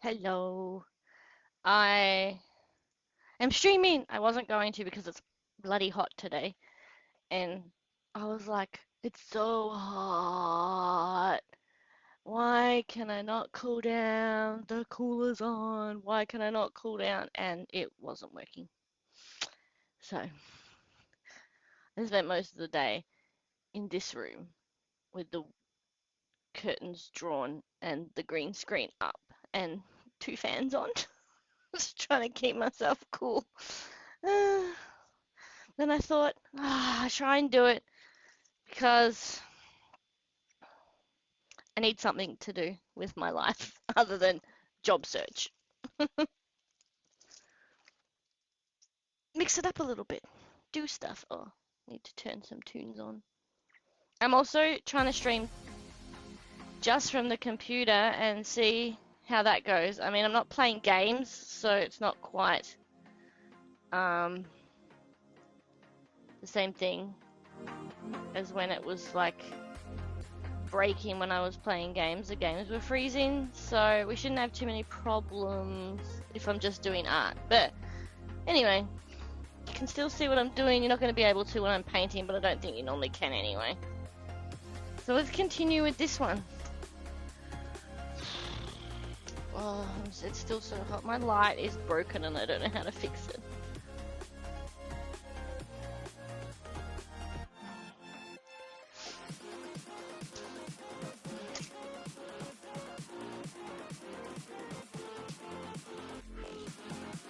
Hello. I am streaming. I wasn't going to because it's bloody hot today. And I was like, it's so hot. Why can I not cool down? The cooler's on. Why can I not cool down? And it wasn't working. So I spent most of the day in this room with the curtains drawn and the green screen up and two fans on. Just trying to keep myself cool. Then I thought, I'll try and do it because I need something to do with my life other than job search. Mix it up a little bit. Do stuff. Oh, need to turn some tunes on. I'm also trying to stream just from the computer and see how that goes. I mean, I'm not playing games, so it's not quite the same thing as when it was like breaking when I was playing games. The games were freezing, so we shouldn't have too many problems if I'm just doing art. But anyway, you can still see what I'm doing. You're not going to be able to when I'm painting, but I don't think you normally can anyway. So let's continue with this one. Oh, it's still so hot. My light is broken and I don't know how to fix it.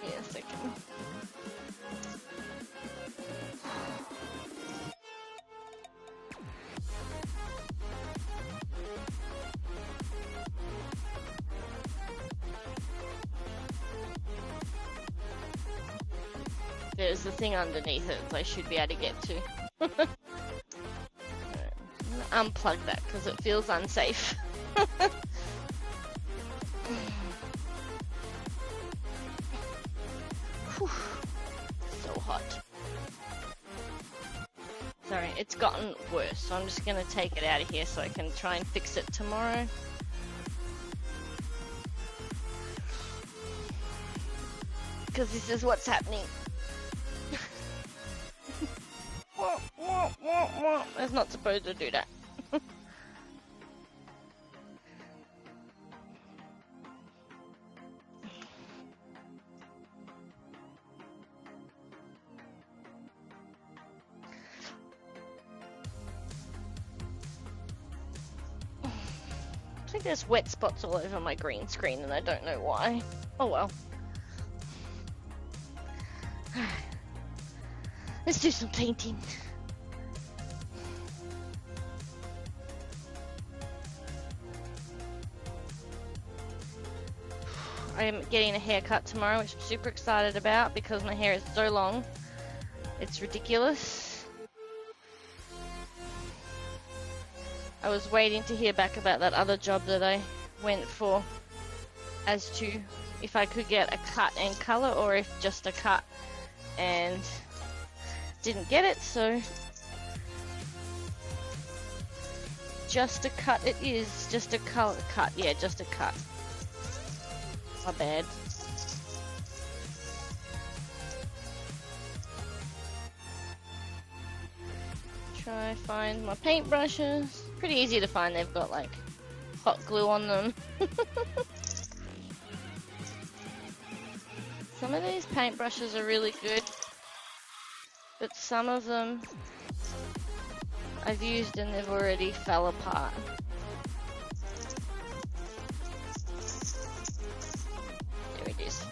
A second. There's the thing underneath it that I should be able to get to. Unplug that because it feels unsafe. So hot. Sorry, it's gotten worse, so I'm just going to take it out of here so I can try and fix it tomorrow. Because this is what's happening. It's not supposed to do that. I think there's wet spots all over my green screen and I don't know why. Oh well. Let's do some painting. I am getting a haircut tomorrow, which I'm super excited about because my hair is so long. It's ridiculous. I was waiting to hear back about that other job that I went for as to if I could get a cut and color or if just a cut, and didn't get it, so just a cut it is. Just a color cut. Yeah, just a cut. My bad. Try find my paintbrushes. Pretty easy to find. They've got like hot glue on them. Some of these paintbrushes are really good, but some of them I've used and they've already fell apart. There it is.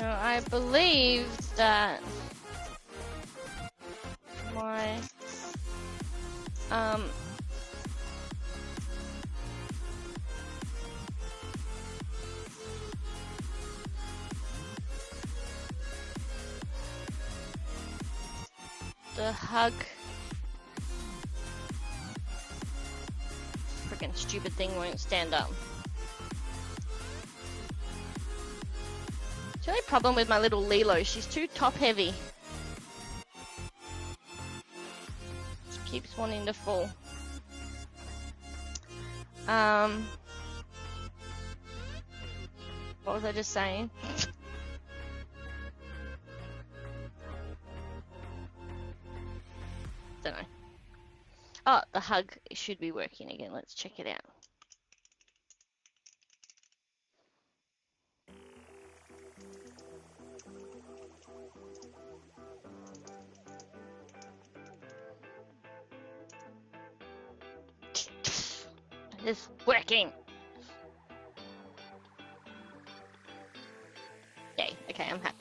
Now, I believe that my Um, the hug. Freaking stupid thing won't stand up. The only problem with my little Lilo, she's too top heavy. She keeps wanting to fall. What was I just saying? Don't know. Oh, the hug should be working again. Let's check it out. It's working. Yay. Okay, I'm happy.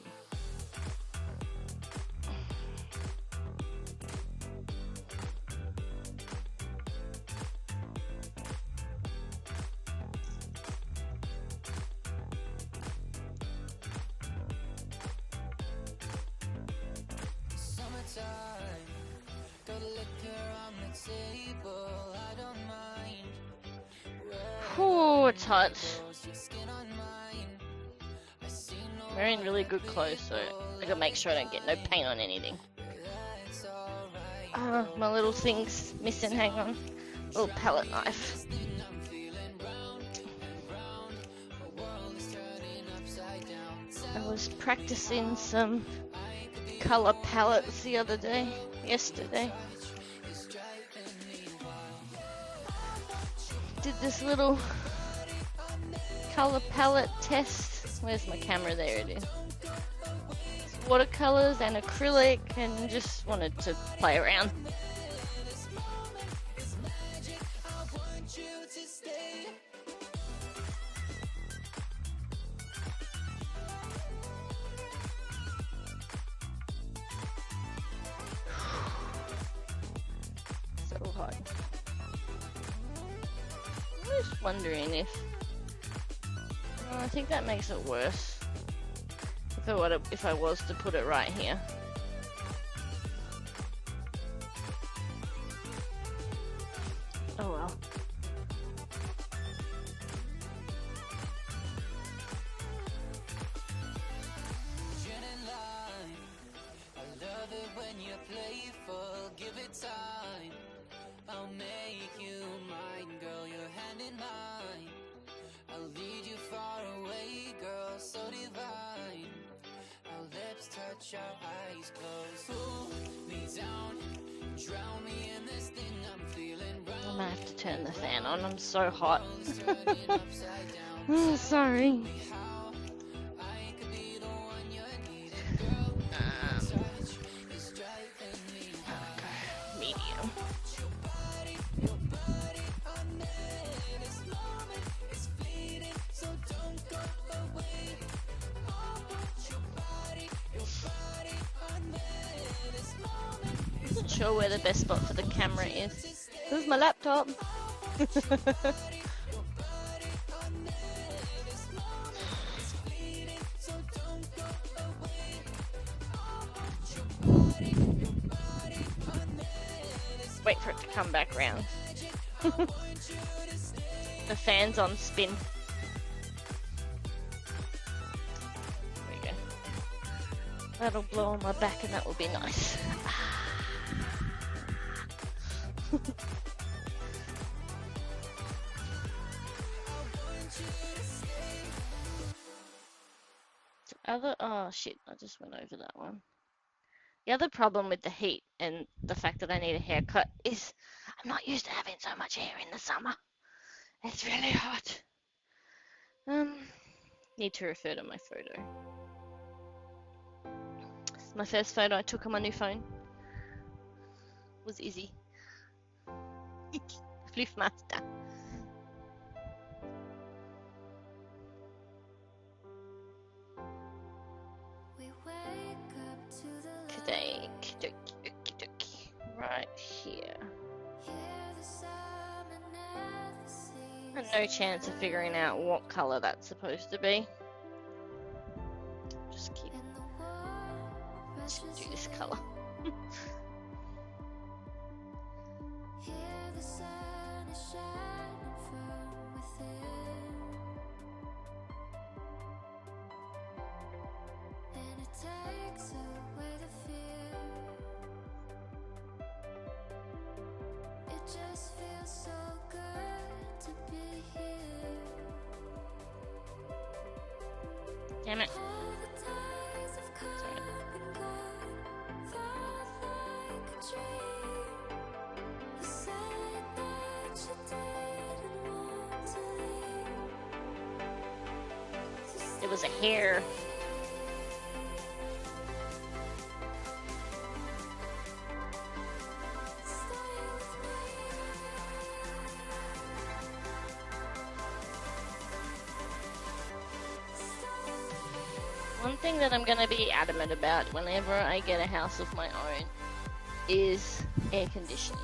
Oh, it's hot. I'm wearing really good clothes, so I gotta make sure I don't get no paint on anything. My little thing's missing, hang on. Little palette knife. I was practicing some color palettes the other day, yesterday. Did this little color palette test. Where's my camera? There it is. Watercolors and acrylic, and just wanted to play around. So hot. I'm just wondering if I think that makes it worse if I was to put it right here. Oh well. I'll make you mine, girl, your hand in mine. I'll lead you far away, girl, so divine. Our lips touch, our eyes close. Pull me down, drown me in this thing I'm feeling. I'm gonna have to turn the fan on, I'm so hot. Oh, sorry. Medium. Not sure where the best spot for the camera is. This is my laptop. Wait for it to come back round. The fan's on spin. There we go. That'll blow on my back and that will be nice. Oh shit, I just went over that one. The other problem with the heat and the fact that I need a haircut is I'm not used to having so much hair in the summer. It's really hot. Need to refer to my photo. This is my first photo I took on my new phone. Was Izzy. Floof Master. Today, right here. no chance of figuring out what colour that's supposed to be. Just do this colour. Damn it. It was a hair. One thing that I'm going to be adamant about whenever I get a house of my own is air conditioning.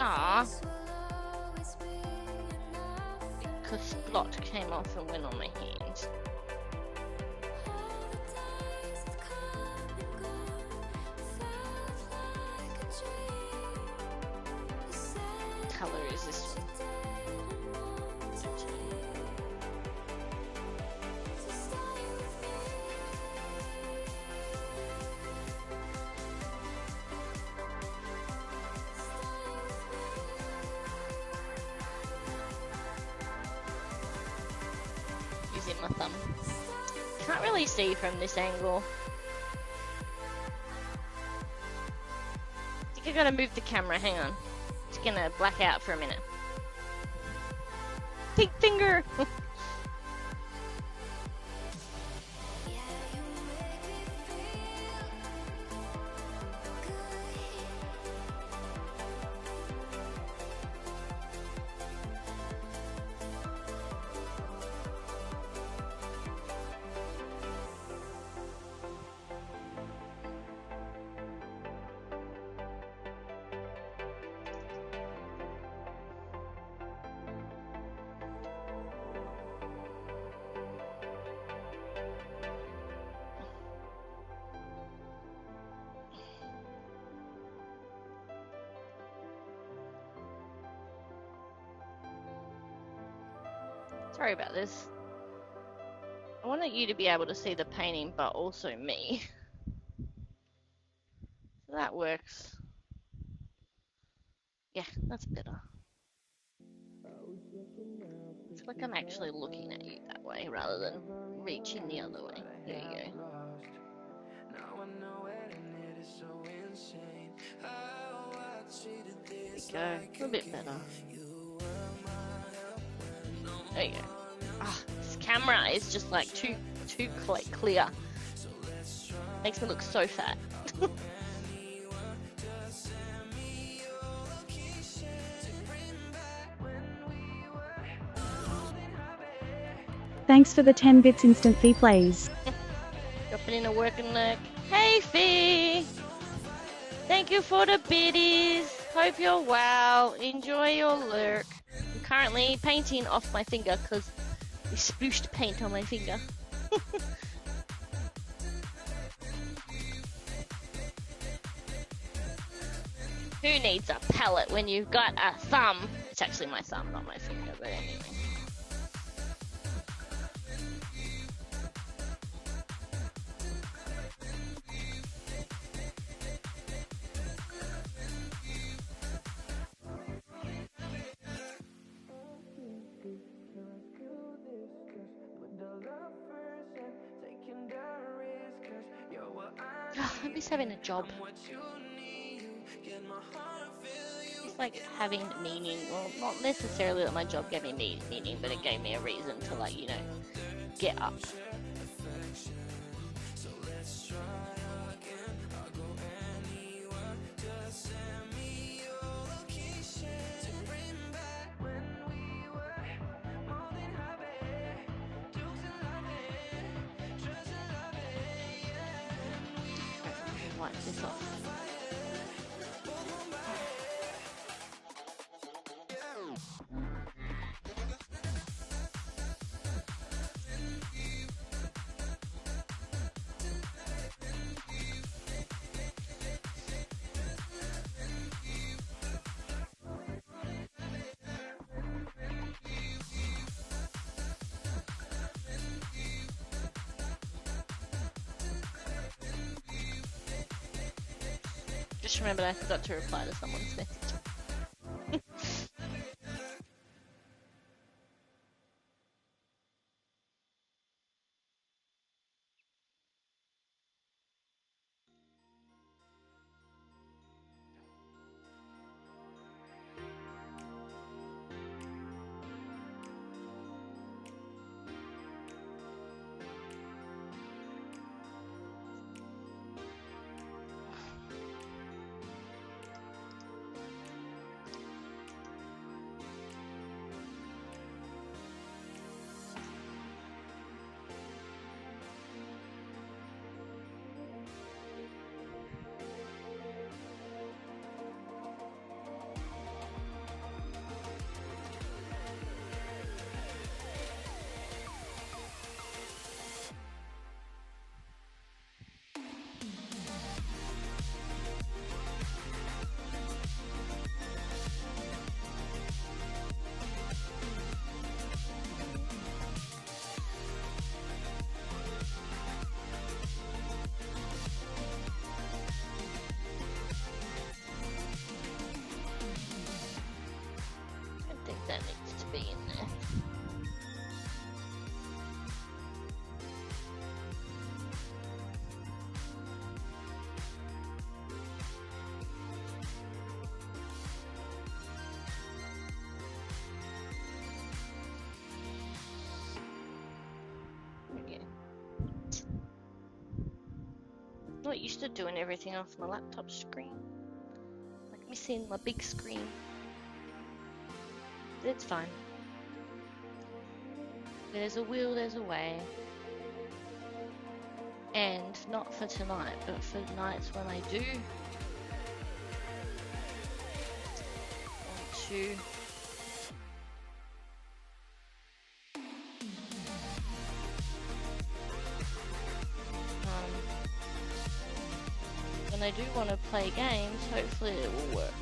Ah, because Splot came off and went on my hand. What colour is this one? Using my thumb. Can't really see from this angle. I think I gotta move the camera, hang on. It's gonna black out for a minute. Pink finger! Sorry about this. I wanted you to be able to see the painting, but also me. So that works. Yeah, that's better. It's like I'm actually looking at you that way rather than reaching the other way. There you go. There we go. A little bit better. There you go. Ah, this camera is just like too clear. Makes me look so fat. Thanks for the 10 bits instant fee plays. Dropping in a working lurk. Hey Fee! Thank you for the biddies. Hope you're well. Enjoy your lurk. I'm currently painting off my finger because we splooshed paint on my finger. Who needs a palette when you've got a thumb? It's actually my thumb, not my finger, but anyway. I miss having a job. It's like having meaning. Well, not necessarily that my job gave me meaning, but it gave me a reason to, like, you know, get up. Wipe this off. Just remembered I forgot to reply to someone's message. That needs to be in there. Okay. Not used to doing everything off my laptop screen. Like missing my big screen. It's fine. There's a will, there's a way. And not for tonight, but for nights when I do want to when I do want to play games, hopefully it will work.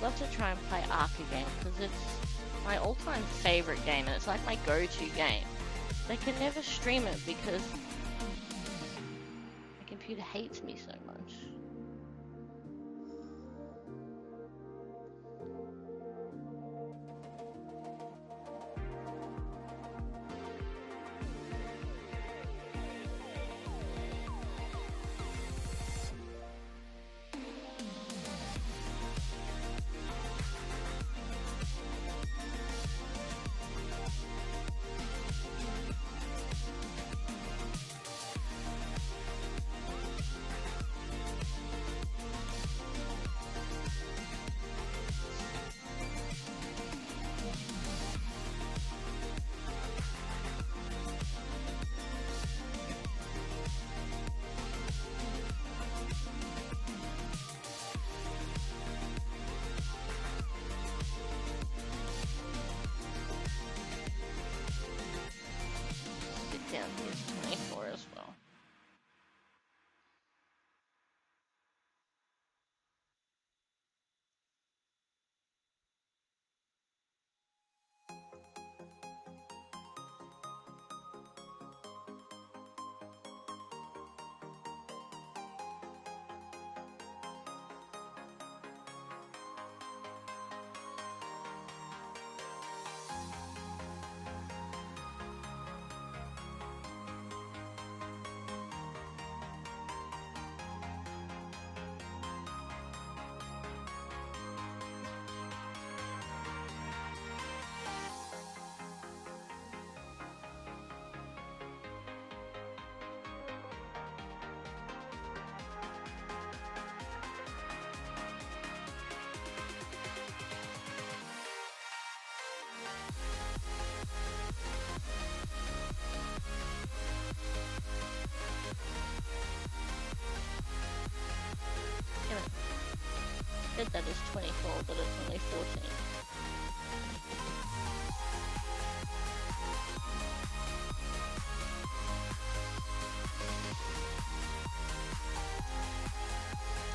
Love to try and play Ark again because it's my all-time favorite game and it's like my go-to game. They can never stream it because my computer hates me so much. that is 24, but it's only 14.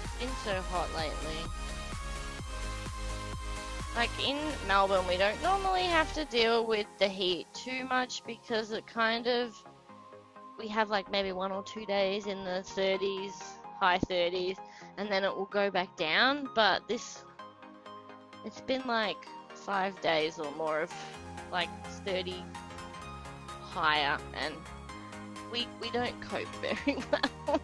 It's been so hot lately. Like in Melbourne, we don't normally have to deal with the heat too much because it kind of, we have like maybe 1 or 2 days in the 30s, high 30s, and then it will go back down. But it's been like 5 days or more of like 30 higher, and we don't cope very well.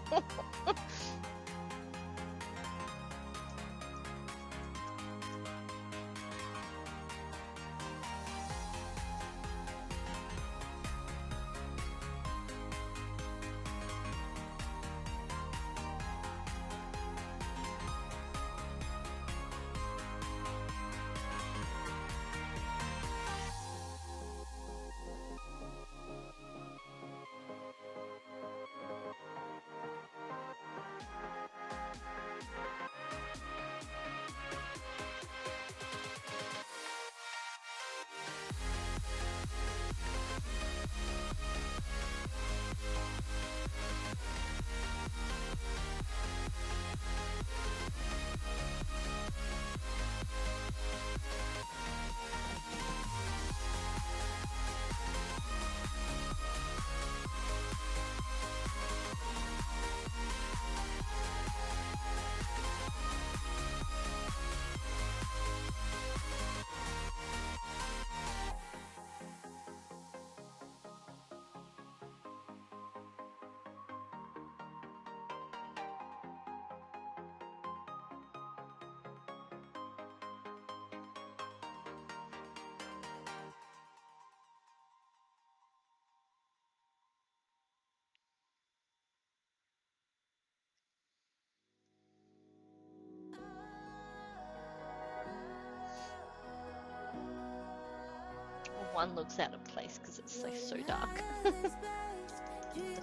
One looks out of place because it's like so dark. But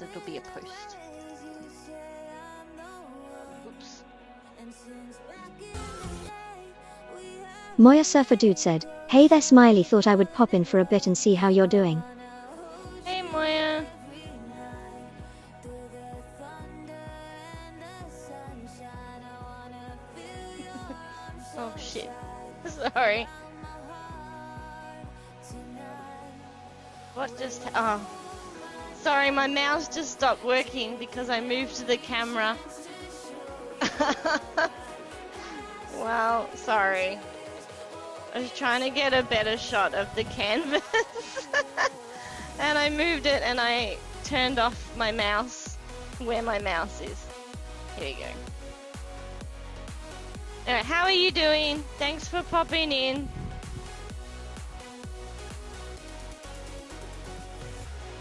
it'll be a post. Oops. Moya Surfer Dude said, "Hey there Smiley, thought I would pop in for a bit and see how you're doing." Hey Moya. Oh shit. Sorry. What just, oh. Sorry, my mouse just stopped working because I moved the camera. Well, sorry. I was trying to get a better shot of the canvas. And I moved it and I turned off my mouse where my mouse is. Here we go. Alright, how are you doing? Thanks for popping in.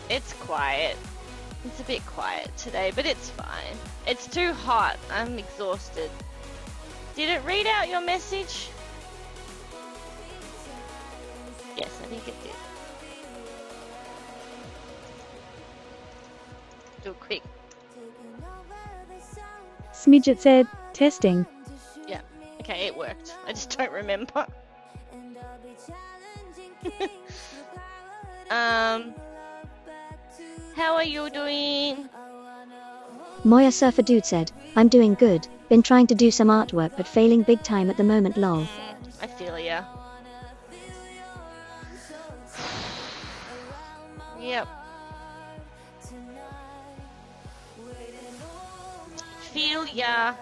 It's quiet. It's a bit quiet today, but it's fine. It's too hot. I'm exhausted. Did it read out your message? Yes, I think it did. Do it quick. Smidget said, testing. Yeah. Okay, it worked. I just don't remember. How are you doing? Moya Surfer Dude said, "I'm doing good, been trying to do some artwork but failing big time at the moment lol." I feel ya. Yep. Feel ya.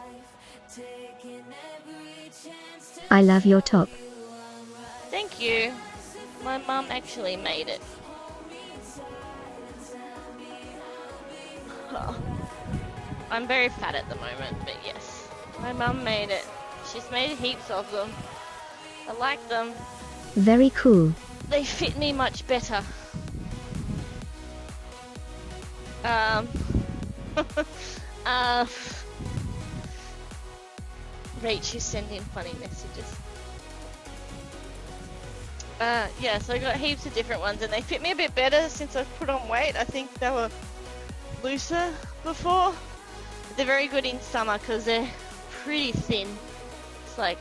I love your top. Thank you. My mum actually made it. Oh. I'm very fat at the moment, but yes. My mum made it. She's made heaps of them. I like them. Very cool. They fit me much better. Rach, you send in funny messages. Yeah, so I got heaps of different ones and they fit me a bit better since I've put on weight. I think they were looser before. They're very good in summer because they're pretty thin. this like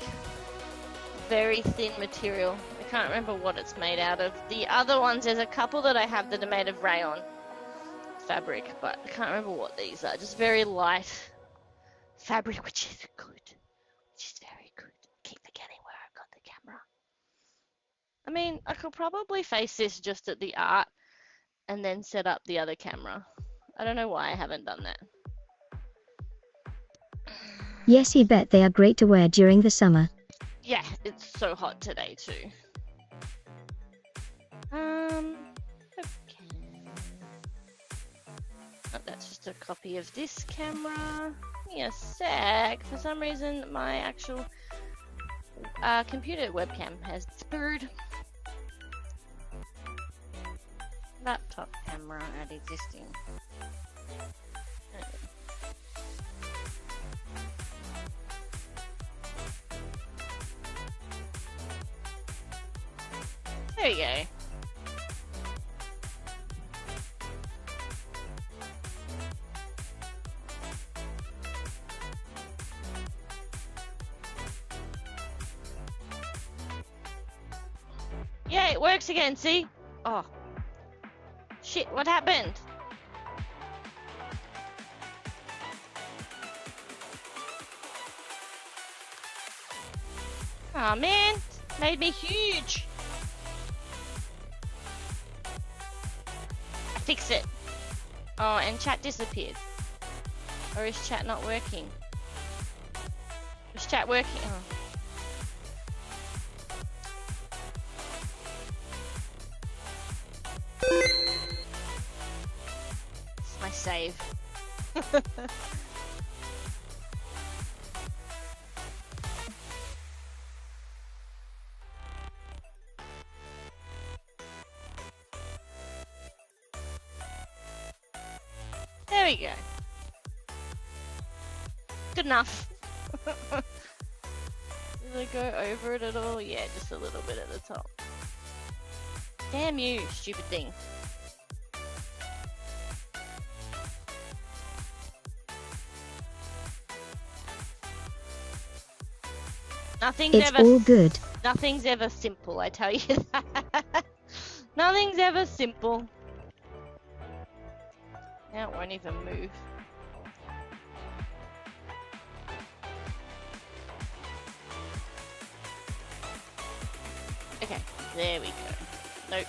very thin material. I can't remember what it's made out of. The other ones, there's a couple that I have that are made of rayon fabric, but I can't remember what these are. Just very light fabric, which is good. Which is very good. Keep forgetting where I've got the camera. I mean, I could probably face this just at the art and then set up the other camera. I don't know why I haven't done that. Yes, you bet they are great to wear during the summer. Yeah, it's so hot today too. Okay. Oh, that's just a copy of this camera. Give me a sec. For some reason, my actual computer webcam has disappeared. Laptop camera at existing. There you go. Yeah, it works again, see? Oh. Shit, what happened? Aw, man. Made me huge. I fixed it. Oh, and chat disappeared. Or is chat not working? Is chat working? Oh. It's my save. There we go. Good enough. Did I go over it at all? Yeah, just a little bit at the top. Damn you, stupid thing. It's all good. Nothing's ever simple, I tell you that. Nothing's ever simple. Now it won't even move. Okay, there we go. Nope.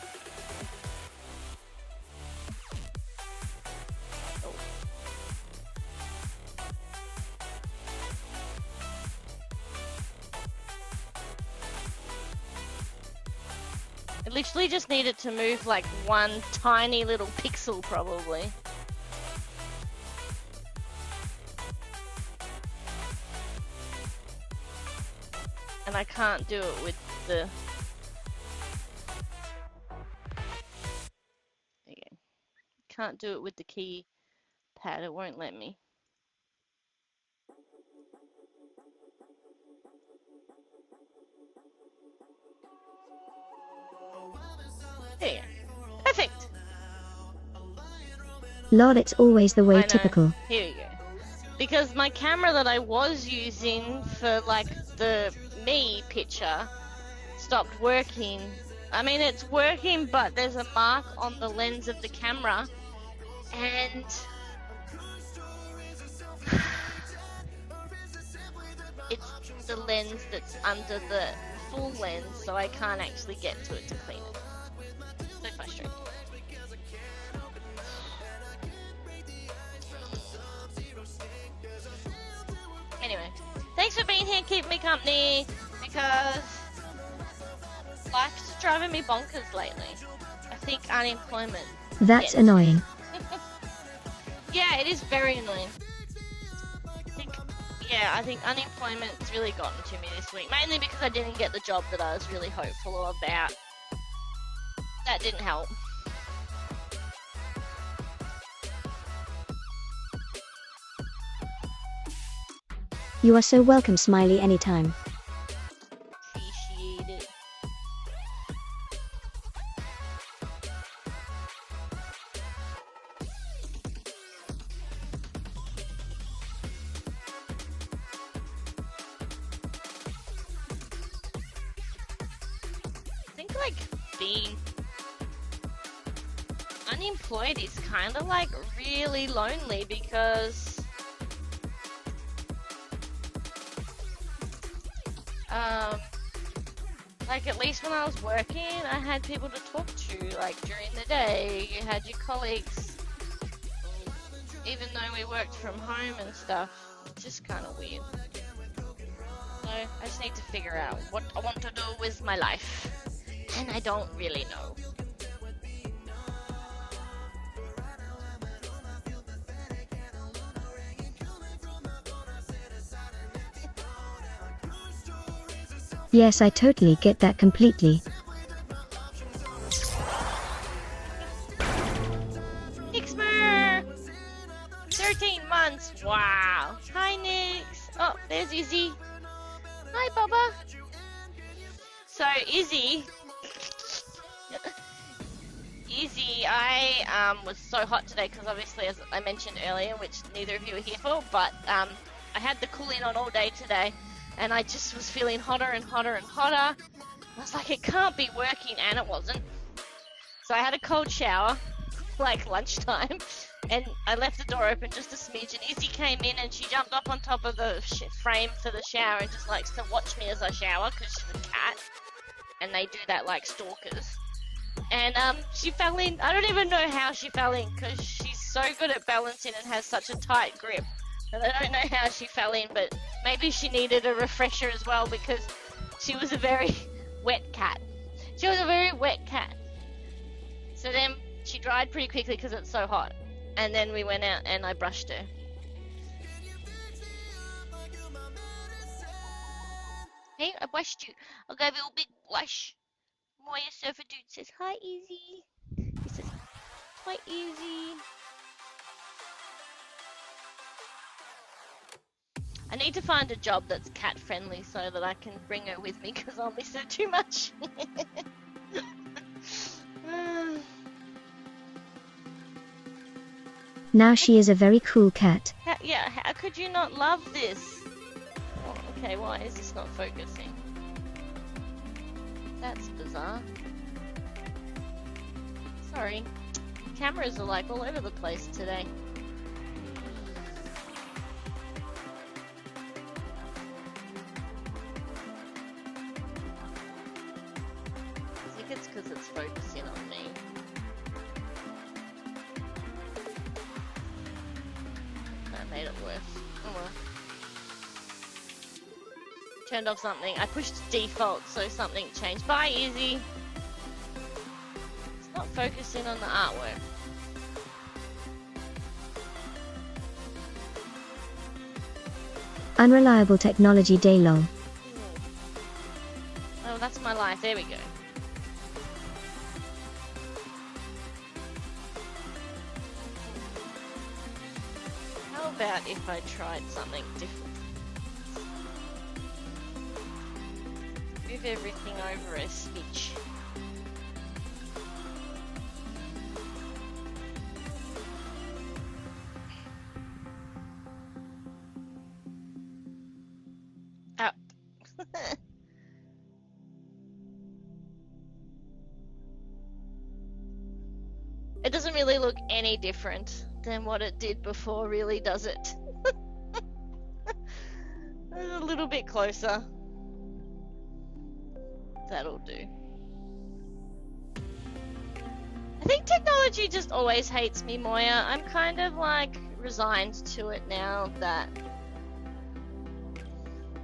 Oh. I literally just need it to move like one tiny little pixel probably. And I can't do it with the... Okay. Can't do it with the keypad, it won't let me. There you go. Perfect! Lol, it's always the I way know. typical. Here we go. Because my camera that I was using for like the me picture stopped working. I mean, it's working, but there's a mark on the lens of the camera, and it's the lens that's under the full lens, so I can't actually get to it to clean it. So frustrating. Anyway, thanks for being here, keep me company, because life's driving me bonkers lately. I think unemployment. That's Yes. annoying. Yeah, it is very annoying. I think unemployment's really gotten to me this week, mainly because I didn't get the job that I was really hopeful about. That didn't help. You are so welcome, Smiley, anytime. Appreciate it. like being unemployed is kind of like really lonely because like at least when I was working, I had people to talk to, like during the day, you had your colleagues, even though we worked from home and stuff. It's just kind of weird. So I just need to figure out what I want to do with my life, and I don't really know. Yes, I totally get that completely. Nixmer! 13 months, wow. Hi, Nix. Oh, there's Izzy. Hi, Bubba. So, Izzy, I was so hot today because obviously, as I mentioned earlier, which neither of you were here for, but I had the cooling on all day today, and I just was feeling hotter and hotter and hotter. I was like, it can't be working, and it wasn't. So I had a cold shower, like lunchtime, and I left the door open just a smidge, and Izzy came in and she jumped up on top of the frame for the shower and just likes to watch me as I shower because she's a cat, and they do that like stalkers. And she fell in. I don't even know how she fell in because she's so good at balancing and has such a tight grip. And I don't know how she fell in, but maybe she needed a refresher as well because she was a very wet cat. She was a very wet cat. So then she dried pretty quickly because it's so hot. And then we went out and I brushed her. Hey, I brushed you. I'll give you a big blush. Moya Surfer Dude says, hi, Izzy. He says, hi, Izzy. I need to find a job that's cat friendly so that I can bring her with me because I'll miss her too much. Now she is a very cool cat. How could you not love this? Oh, okay, why is this not focusing? That's bizarre. Sorry. Cameras are like all over the place today. I think it's because it's focusing on me. That made it worse. Oh well. Turned off something. I pushed default so something changed. Bye, Izzy. It's not focusing on the artwork. Unreliable technology day long. Oh, that's my life. There we go. How about if I tried something different? Move everything over a smidge. Oh. It doesn't really look any different than what it did before, really, does it? A little bit closer. That'll do. I think technology just always hates me, Moya. I'm kind of like resigned to it now that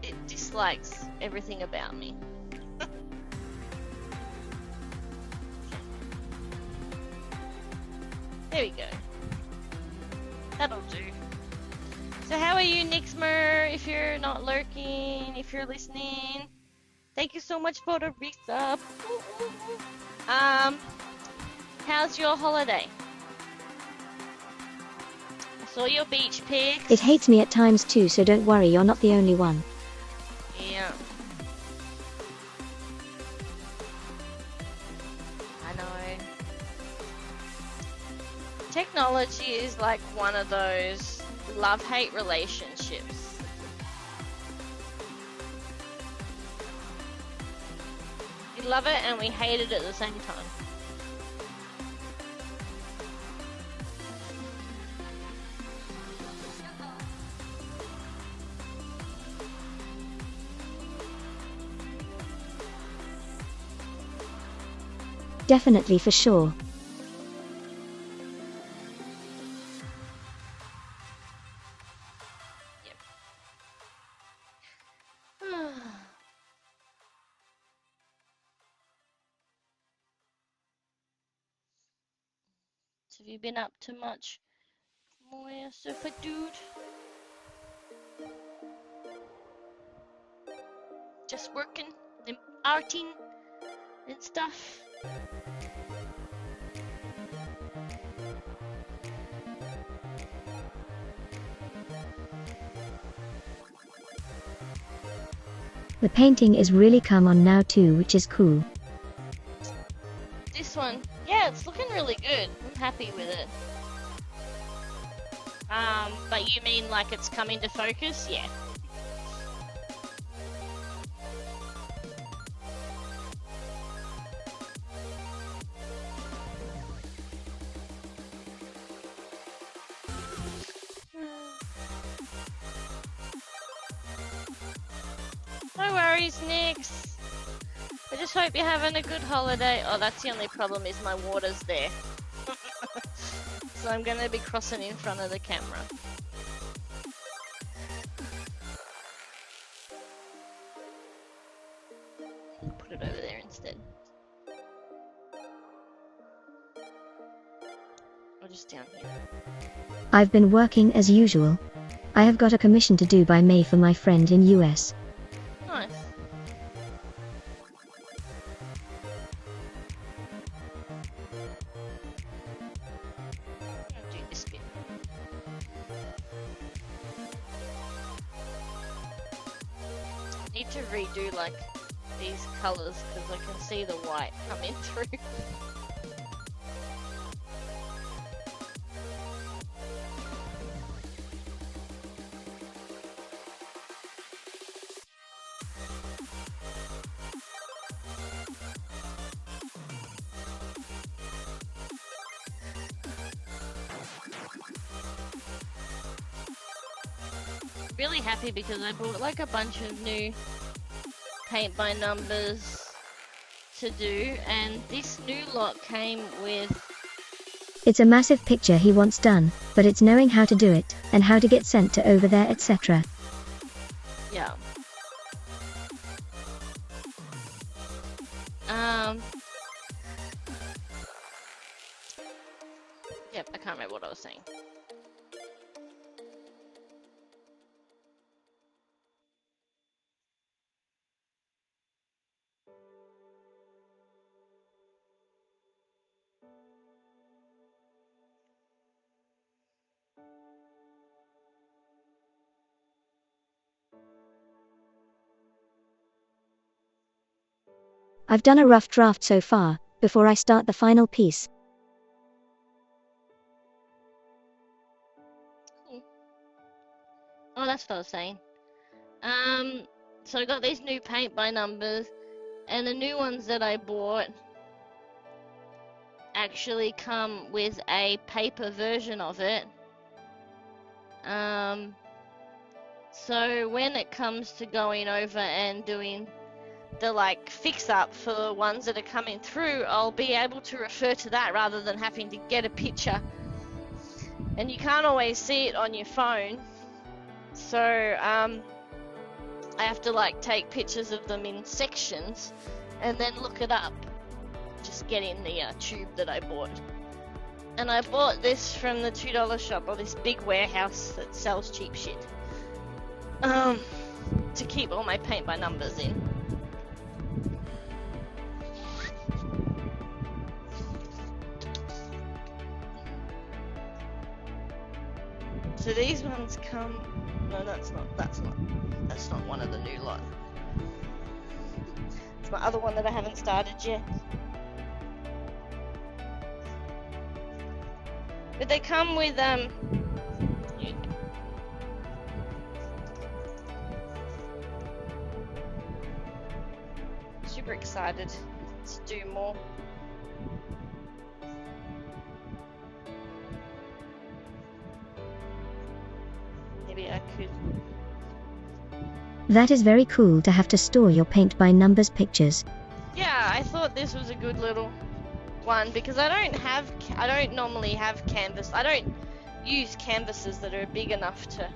it dislikes everything about me. There we go. That'll do. So how are you, Nixmer? If you're not lurking, if you're listening, thank you so much for the resub. How's your holiday? I saw your beach pics. It hates me at times too, so don't worry, you're not the only one. Yeah. I know. Technology is like one of those love-hate relationships. We love it and we hate it at the same time. Definitely for sure. Have you been up to much, Moya Surfer Dude? Just working and arting and stuff. The painting is really come on now too, which is cool. This one, yeah, it's looking really good. I'm happy with it. But you mean like it's come into focus? Yeah. No worries, Nix. I just hope you're having a good holiday. Oh, that's the only problem is my water's there. So I'm gonna be crossing in front of the camera. Put it over there instead. Or just down here. I've been working as usual. I have got a commission to do by May for my friend in US. Nice. I'll do this bit. I need to redo like these colours because I can see the white coming through. Really happy because I bought like a bunch of new paint by numbers to do, and this new lot came with... It's a massive picture he wants done, but it's knowing how to do it, and how to get sent to over there, etc. Yeah. Yep, I can't remember what I was saying. I've done a rough draft so far, before I start the final piece. Oh, that's what I was saying. So I got these new paint by numbers, and the new ones that I bought actually come with a paper version of it. So when it comes to going over and doing the like fix up for the ones that are coming through, I'll be able to refer to that rather than having to get a picture. And you can't always see it on your phone. So I have to like take pictures of them in sections and then look it up. Just get in the tube that I bought. And I bought this from the $2 shop, or this big warehouse that sells cheap shit. To keep all my paint by numbers in. So these ones come. No, that's not one of the new lot. It's my other one that I haven't started yet. But they come with super excited to do more. Maybe I could. That is very cool to have to store your paint by numbers pictures. Yeah, I thought this was a good little one because I don't normally have canvas. I don't use canvases that are big enough to.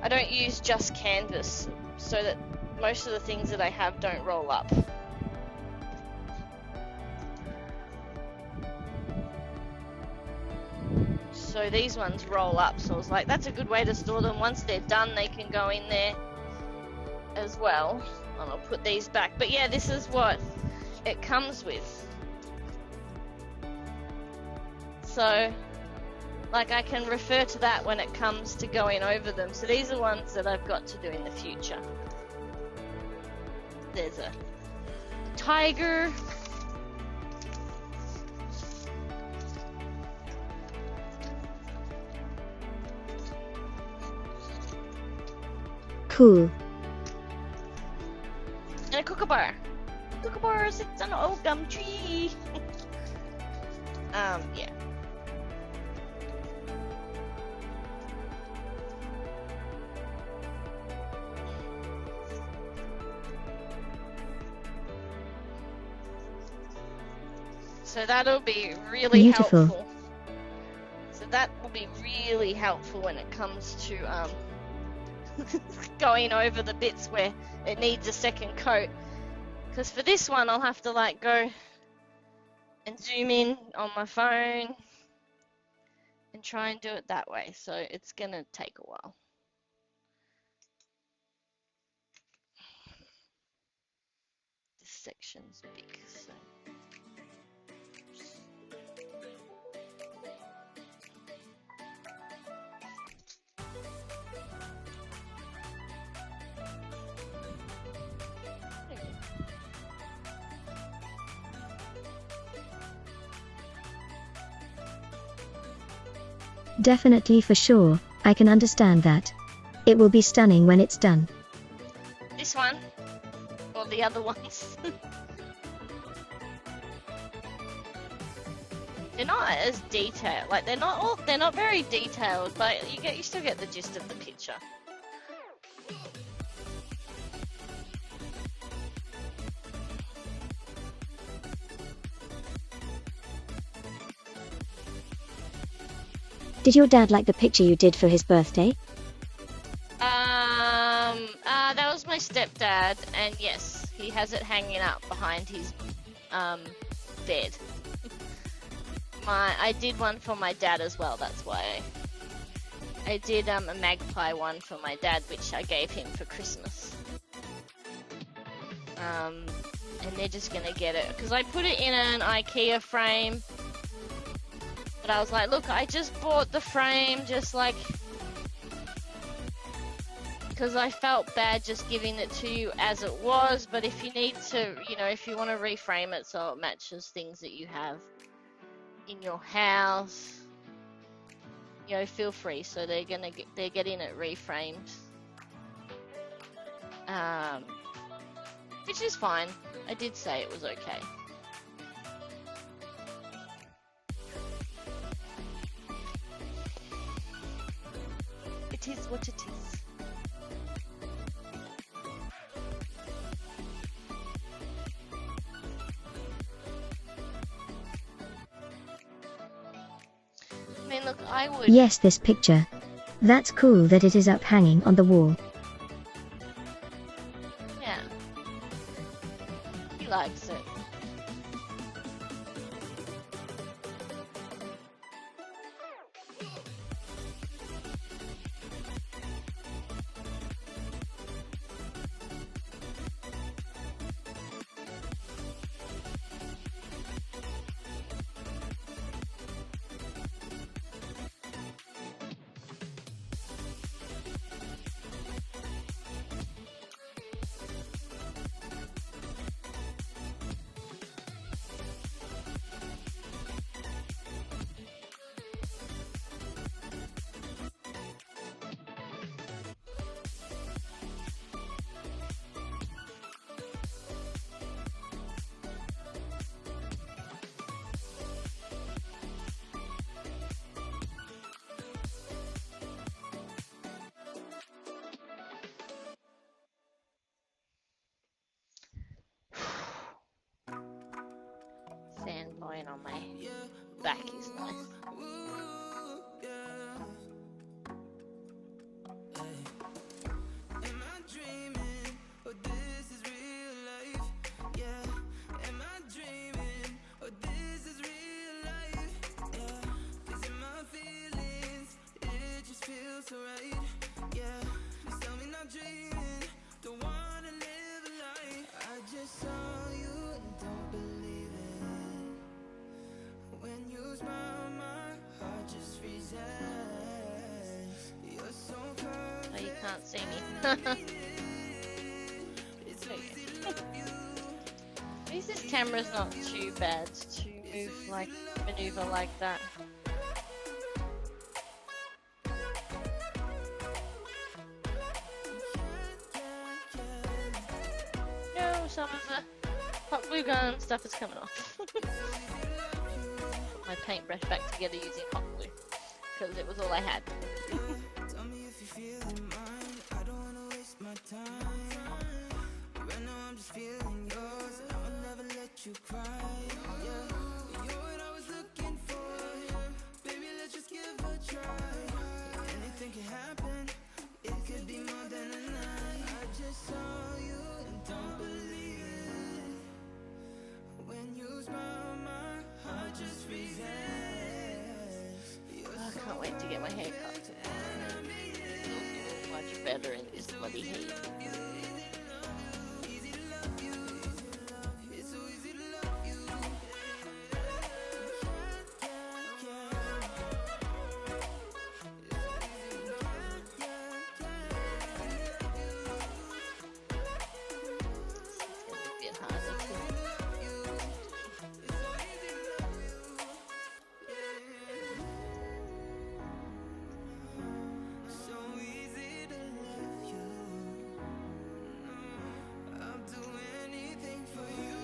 I don't use just canvas so that most of the things that I have don't roll up. So these ones roll up, so I was like, that's a good way to store them. Once they're done, they can go in there as well. And I'll put these back. But yeah, this is what it comes with. So, like, I can refer to that when it comes to going over them. So these are ones that I've got to do in the future. There's a tiger. Cool. And a kookaburra. Kookaburra sits on an old gum tree. Yeah. So that'll be really Beautiful. helpful. So that will be really helpful when it comes to going over the bits where it needs a second coat. Because for this one, I'll have to like go and zoom in on my phone and try and do it that way. So it's gonna take a while. This section's big, so. Definitely, for sure, I can understand that. It will be stunning when it's done. This one, or the other ones. They're not as detailed. Like they're not very detailed, but you still get the gist of the picture. Did your dad like the picture you did for his birthday? That was my stepdad, and yes, he has it hanging up behind his bed. I did one for my dad as well. That's why I did a magpie one for my dad, which I gave him for Christmas. And they're just gonna get it because I put it in an IKEA frame. But I was like, look, I just bought the frame just like because I felt bad just giving it to you as it was. But if you need to, if you want to reframe it so it matches things that you have in your house, feel free. So they're getting it reframed, which is fine. I did say it was okay. It is what it is. I mean, look, I would. Yes, this picture. That's cool that it is up hanging on the wall. Yeah. He likes it. back is nice. Am I dreaming, or this is real life? Yeah, am I dreaming, or this is real life? Yeah, 'cause in my feelings, it just feels so right. Yeah, please tell me not dreaming, don't wanna live a lie. I just saw you and don't believe it. When you smile, my heart just freezes. You're so Oh, you perfect. can't see me. At least this camera's not too bad to maneuver like that. No, some of the hot glue gun stuff is coming off. Put my paintbrush back together using hot glue because it was all I had. Tell me if you feel in mine. I don't wanna waste my time. Right now I'm just feeling yours. I will never let you cry. Yeah, you're what I was looking for. Baby, let's just give a try. Anything can happen. It could be more than a night. I just saw you and don't believe it. When you smile, my heart just freezes. I can't wait to get my hair cut. It'll feel much better in this bloody heat. It's gonna be a bit harder to So easy to love you. I'll do anything for you.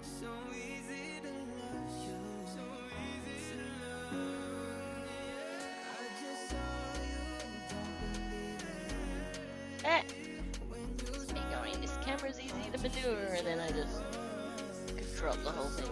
So easy to love you. So easy to love. I just saw you and don't believe it. It's me going, this camera's easy to maneuver, and then I just could drop the whole thing.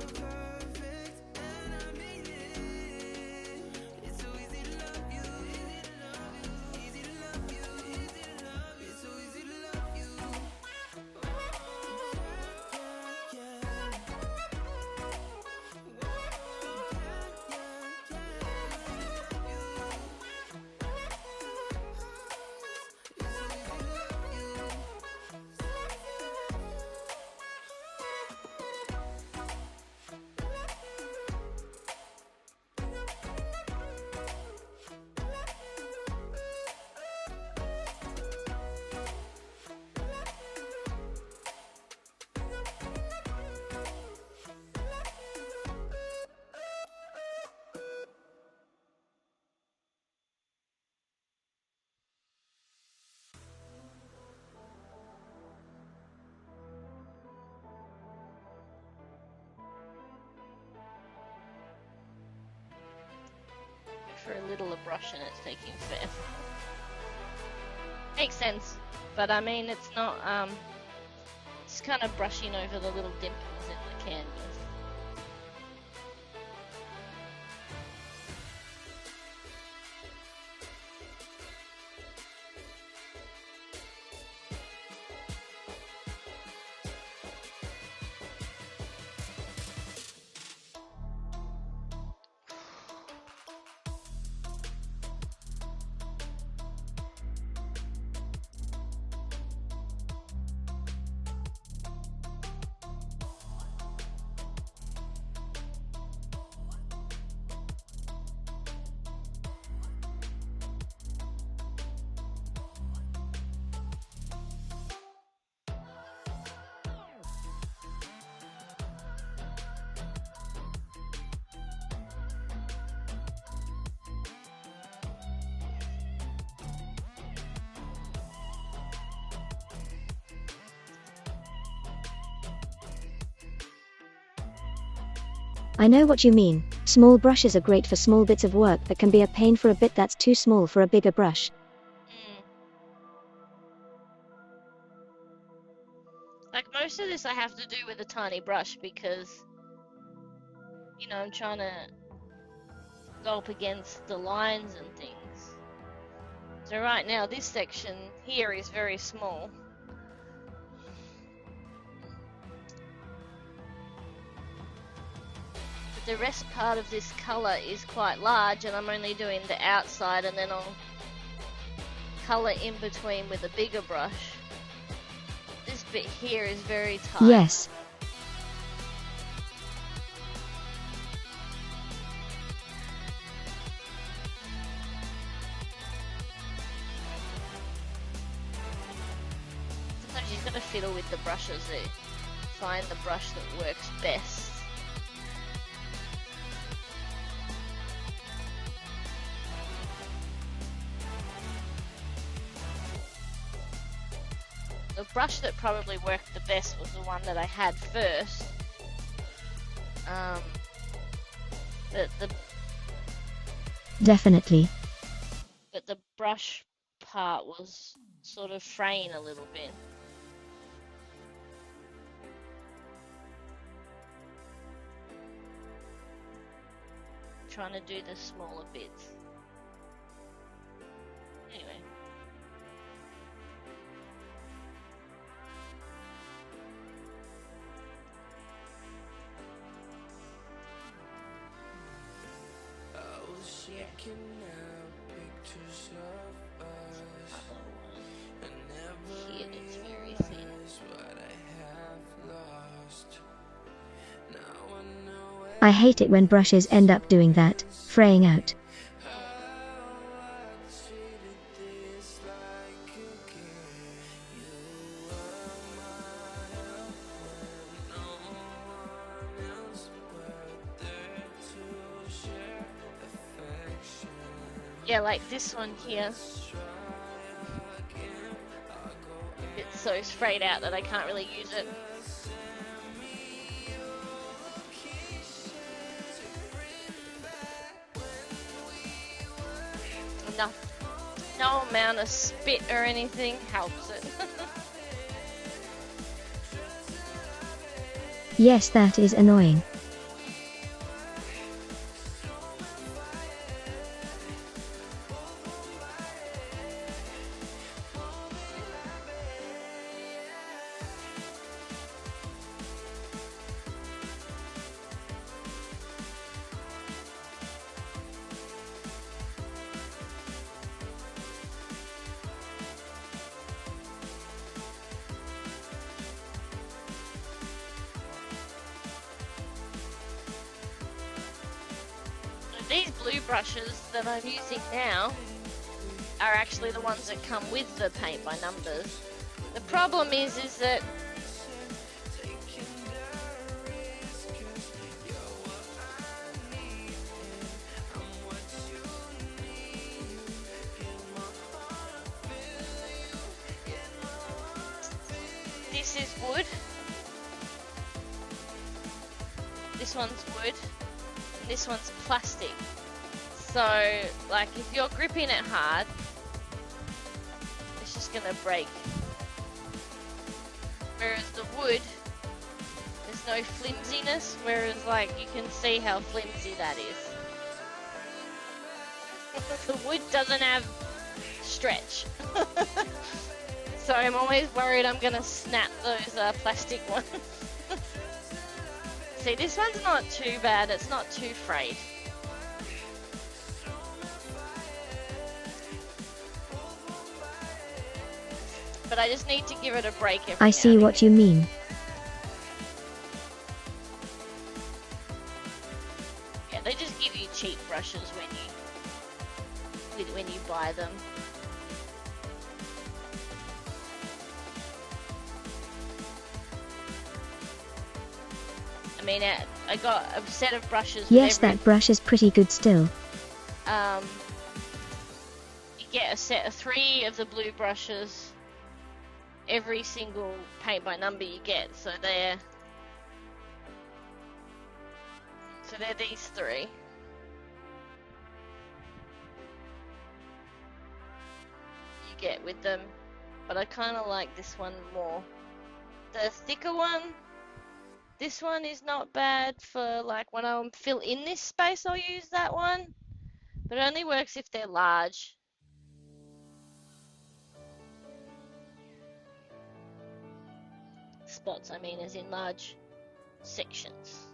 For a little of brush and it's taking fair. Makes sense, but I mean it's not it's kind of brushing over the little dimples in the canvas. I know what you mean. Small brushes are great for small bits of work that can be a pain for a bit that's too small for a bigger brush. Like most of this I have to do with a tiny brush because You know, I'm trying to go up against the lines and things. So right now, this section here is very small. But the rest part of this colour is quite large, and I'm only doing the outside, and then I'll colour in between with a bigger brush. This bit here is very tight. Yes. Sometimes you've got to fiddle with the brushes there. Find the brush that works best. The brush that probably worked the best was the one that I had first. But Definitely. the brush part was sort of fraying a little bit. Trying to do the smaller bits. Anyway. I was checking out pictures of us and never Here it's very thin. realized what I have lost. Now I know I hate it when brushes end up doing that, fraying out. how I treated this like a game. You were my help when no one else was there to share affection. Yeah, like this one here. It's so sprayed out that I can't really use it. No amount of spit or anything helps it. Yes, that is annoying. These blue brushes that I'm using now are actually the ones that come with the paint by numbers. The problem is that this is wood, this one's wood, and this one's plastic. So, like, if you're gripping it hard, it's just gonna break. Whereas the wood, there's no flimsiness, whereas, like, you can see how flimsy that is. The wood doesn't have stretch. So I'm always worried I'm gonna snap those plastic ones. See, this one's not too bad, it's not too frayed. But I just need to give it a break every I see what you mean. Yeah, they just give you cheap brushes when you buy them. I mean, I got a set of brushes. Yes, with every, that brush is pretty good still. You get a set of 3 of the blue brushes. Every single paint by number you get, so they're these 3. You get with them, but I kind of like this one more. The thicker one This one is not bad for like when I fill in this space, I'll use that one. But it only works if they're large. Spots, I mean, as in large sections.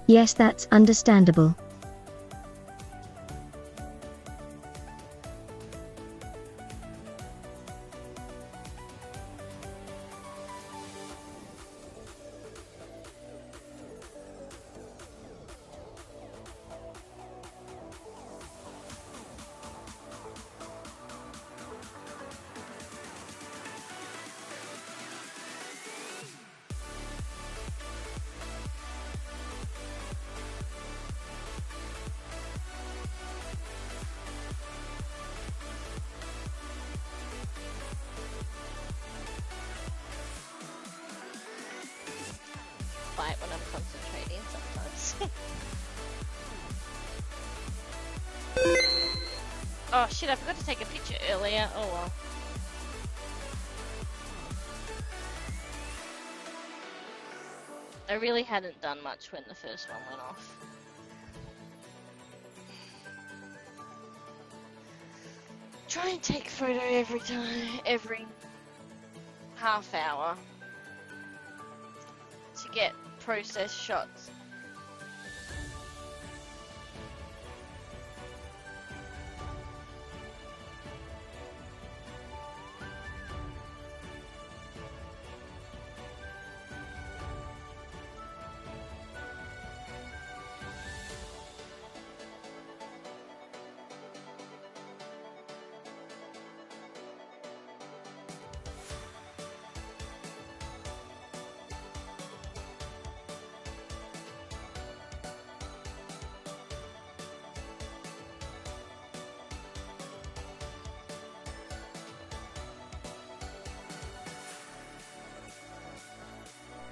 Yes, that's understandable. Fight when I'm concentrating sometimes. Oh shit, I forgot to take a picture earlier. Oh well. I really hadn't done much when the first one went off. Try and take a photo every half hour to get process shots.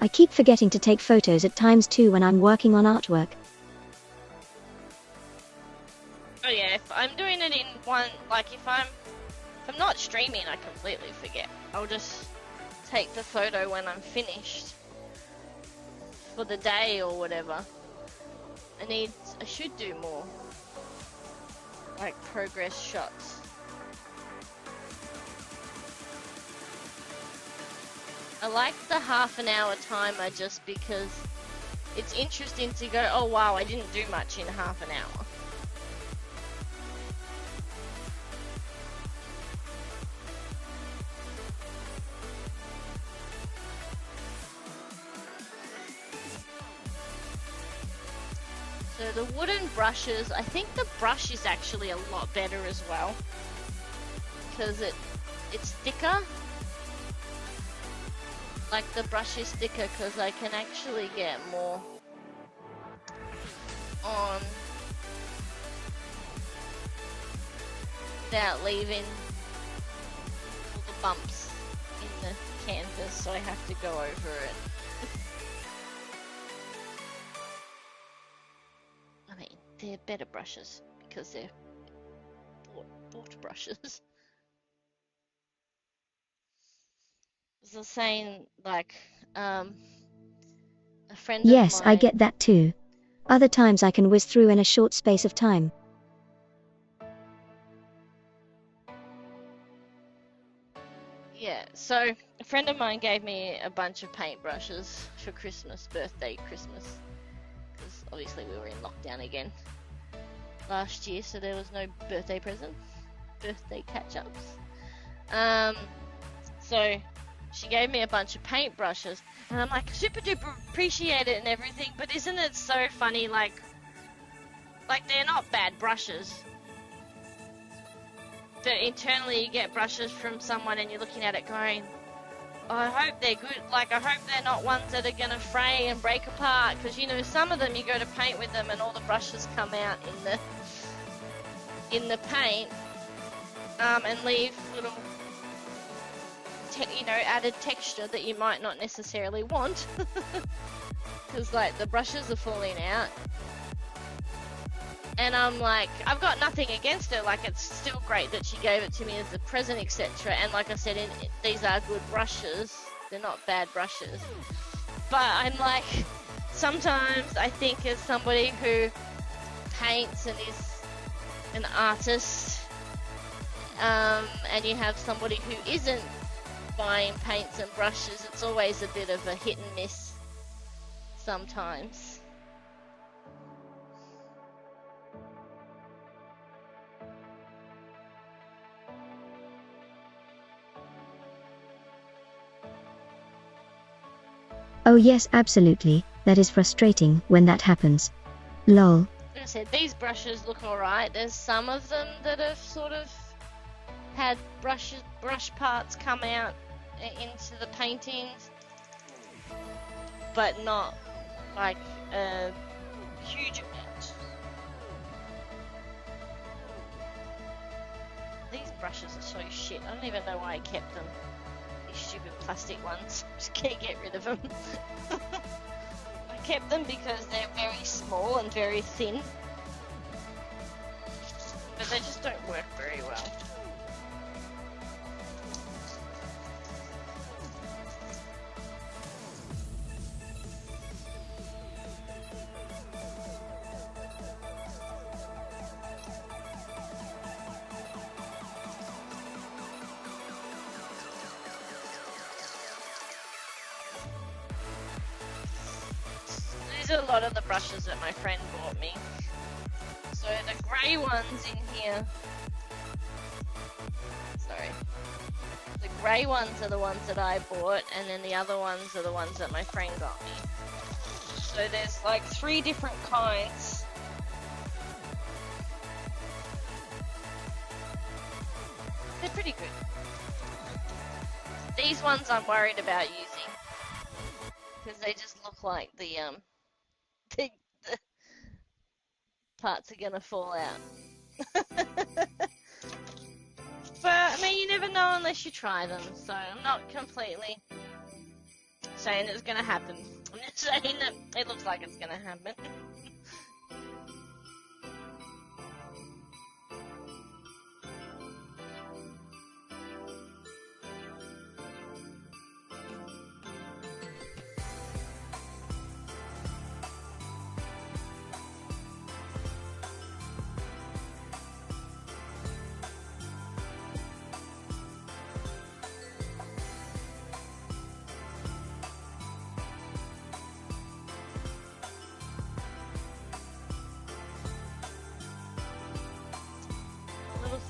I keep forgetting to take photos at times too when I'm working on artwork. Oh yeah, if I'm doing it in one, like if I'm not streaming, I completely forget. I'll just take the photo when I'm finished for the day or whatever. I should do more like progress shots. I like the half an hour timer just because it's interesting to go, oh wow, I didn't do much in half an hour. So the wooden brushes, I think the brush is actually a lot better as well because it's thicker. Like the brush is thicker because I can actually get more on without leaving all the bumps in the canvas, so I have to go over it. I mean, they're better brushes because they're bought brushes. As I was saying, like, a friend of Yes, I mine. get that too. Other times I can whiz through in a short space of time. Yeah, so a friend of mine gave me a bunch of paintbrushes for Christmas, Christmas, because obviously we were in lockdown again last year, so there was no birthday catch-ups. So she gave me a bunch of paintbrushes, and I'm like, super duper appreciate it and everything, but isn't it so funny, like they're not bad brushes. But internally you get brushes from someone and you're looking at it going, I hope they're good. Like, I hope they're not ones that are going to fray and break apart. Because, you know, some of them you go to paint with them and all the brushes come out in the paint. And leave little, added texture that you might not necessarily want. Because, like, the brushes are falling out. And I'm like, I've got nothing against her. Like, it's still great that she gave it to me as a present, etc. And like I said, these are good brushes. They're not bad brushes. But I'm like, sometimes I think as somebody who paints and is an artist, and you have somebody who isn't buying paints and brushes, it's always a bit of a hit and miss sometimes. Oh yes, absolutely. That is frustrating when that happens. Lol. Like I said, these brushes look alright. There's some of them that have sort of had brush parts come out into the paintings, but not like a huge amount. These brushes are so shit. I don't even know why I kept them. These stupid plastic ones. Just can't get rid of them. I kept them because they're very small and very thin, but they just don't work very well. These are a lot of the brushes that my friend bought me. So the grey ones in here, sorry, the grey ones are the ones that I bought, and then the other ones are the ones that my friend got me. So there's like 3 different kinds. They're pretty good. These ones I'm worried about using because they just look like the parts are gonna fall out. But I mean, you never know unless you try them, so I'm not completely saying it's gonna happen. I'm just saying that it looks like it's gonna happen.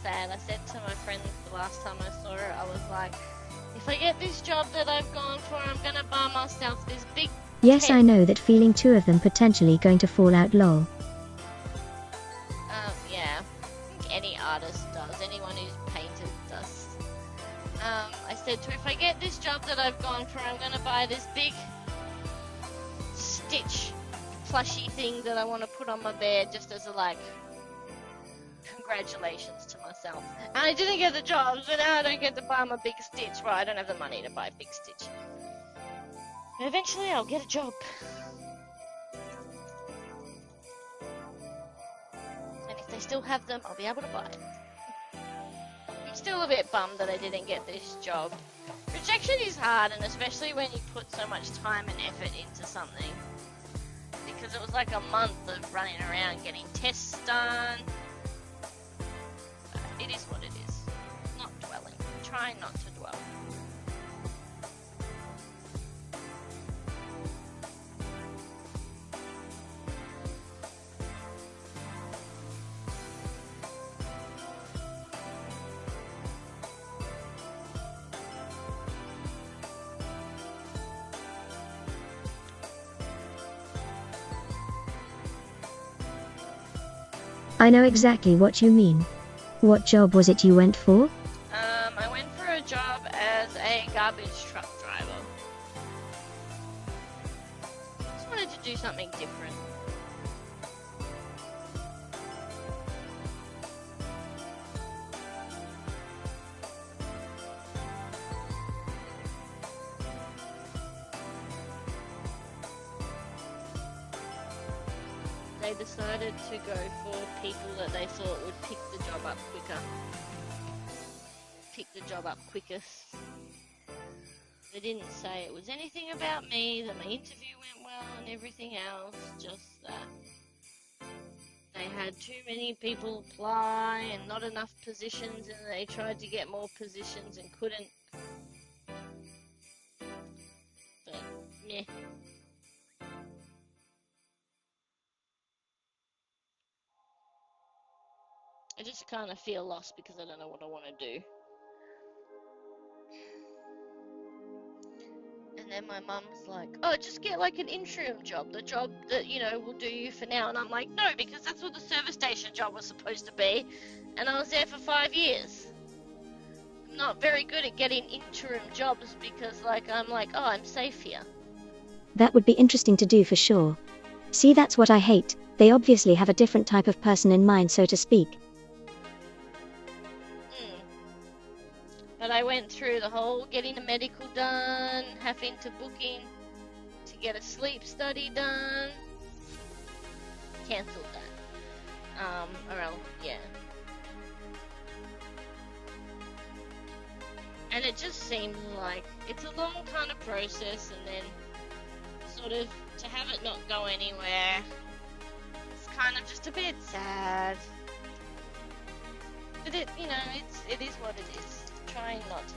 Sad. I said to my friend the last time I saw her, I was like, if I get this job that I've gone for, I'm gonna buy myself this big Yes, tent. I know that feeling, 2 of them potentially going to fall out, lol. Yeah, I think any artist does, anyone who's painted does. I said to her, if I get this job that I've gone for, I'm gonna buy this big Stitch plushy thing that I want to put on my bed just as a like congratulations to myself. And I didn't get the job, so now I don't get to buy my big Stitch. Well, I don't have the money to buy a big Stitch. And eventually I'll get a job. And if they still have them, I'll be able to buy it. I'm still a bit bummed that I didn't get this job. Rejection is hard, and especially when you put so much time and effort into something. Because it was like a month of running around getting tests done. It is what it is. Not dwelling. Trying not to dwell. I know exactly what you mean. What job was it you went for? I went for a job as a garbage average truck driver. Just wanted to do something different. They decided to go for people that they thought would pick the job up quicker. Pick the job up quickest. They didn't say it was anything about me, that my interview went well and everything else, just that they had too many people apply and not enough positions, and they tried to get more positions and couldn't. But, meh. I just kind of feel lost because I don't know what I want to do. And then my mum's like, oh, just get like an interim job, the job that, you know, will do you for now. And I'm like, no, because that's what the service station job was supposed to be. And I was there for 5 years. I'm not very good at getting interim jobs because, like, I'm like, oh, I'm safe here. That would be interesting to do for sure. See, that's what I hate. They obviously have a different type of person in mind, so to speak. But I went through the whole getting a medical done, having to booking to get a sleep study done. Cancelled that. Or else, yeah. And it just seemed like it's a long kind of process, and then sort of to have it not go anywhere, it's kind of just a bit sad. But it, you know, it is what it is. Trying not to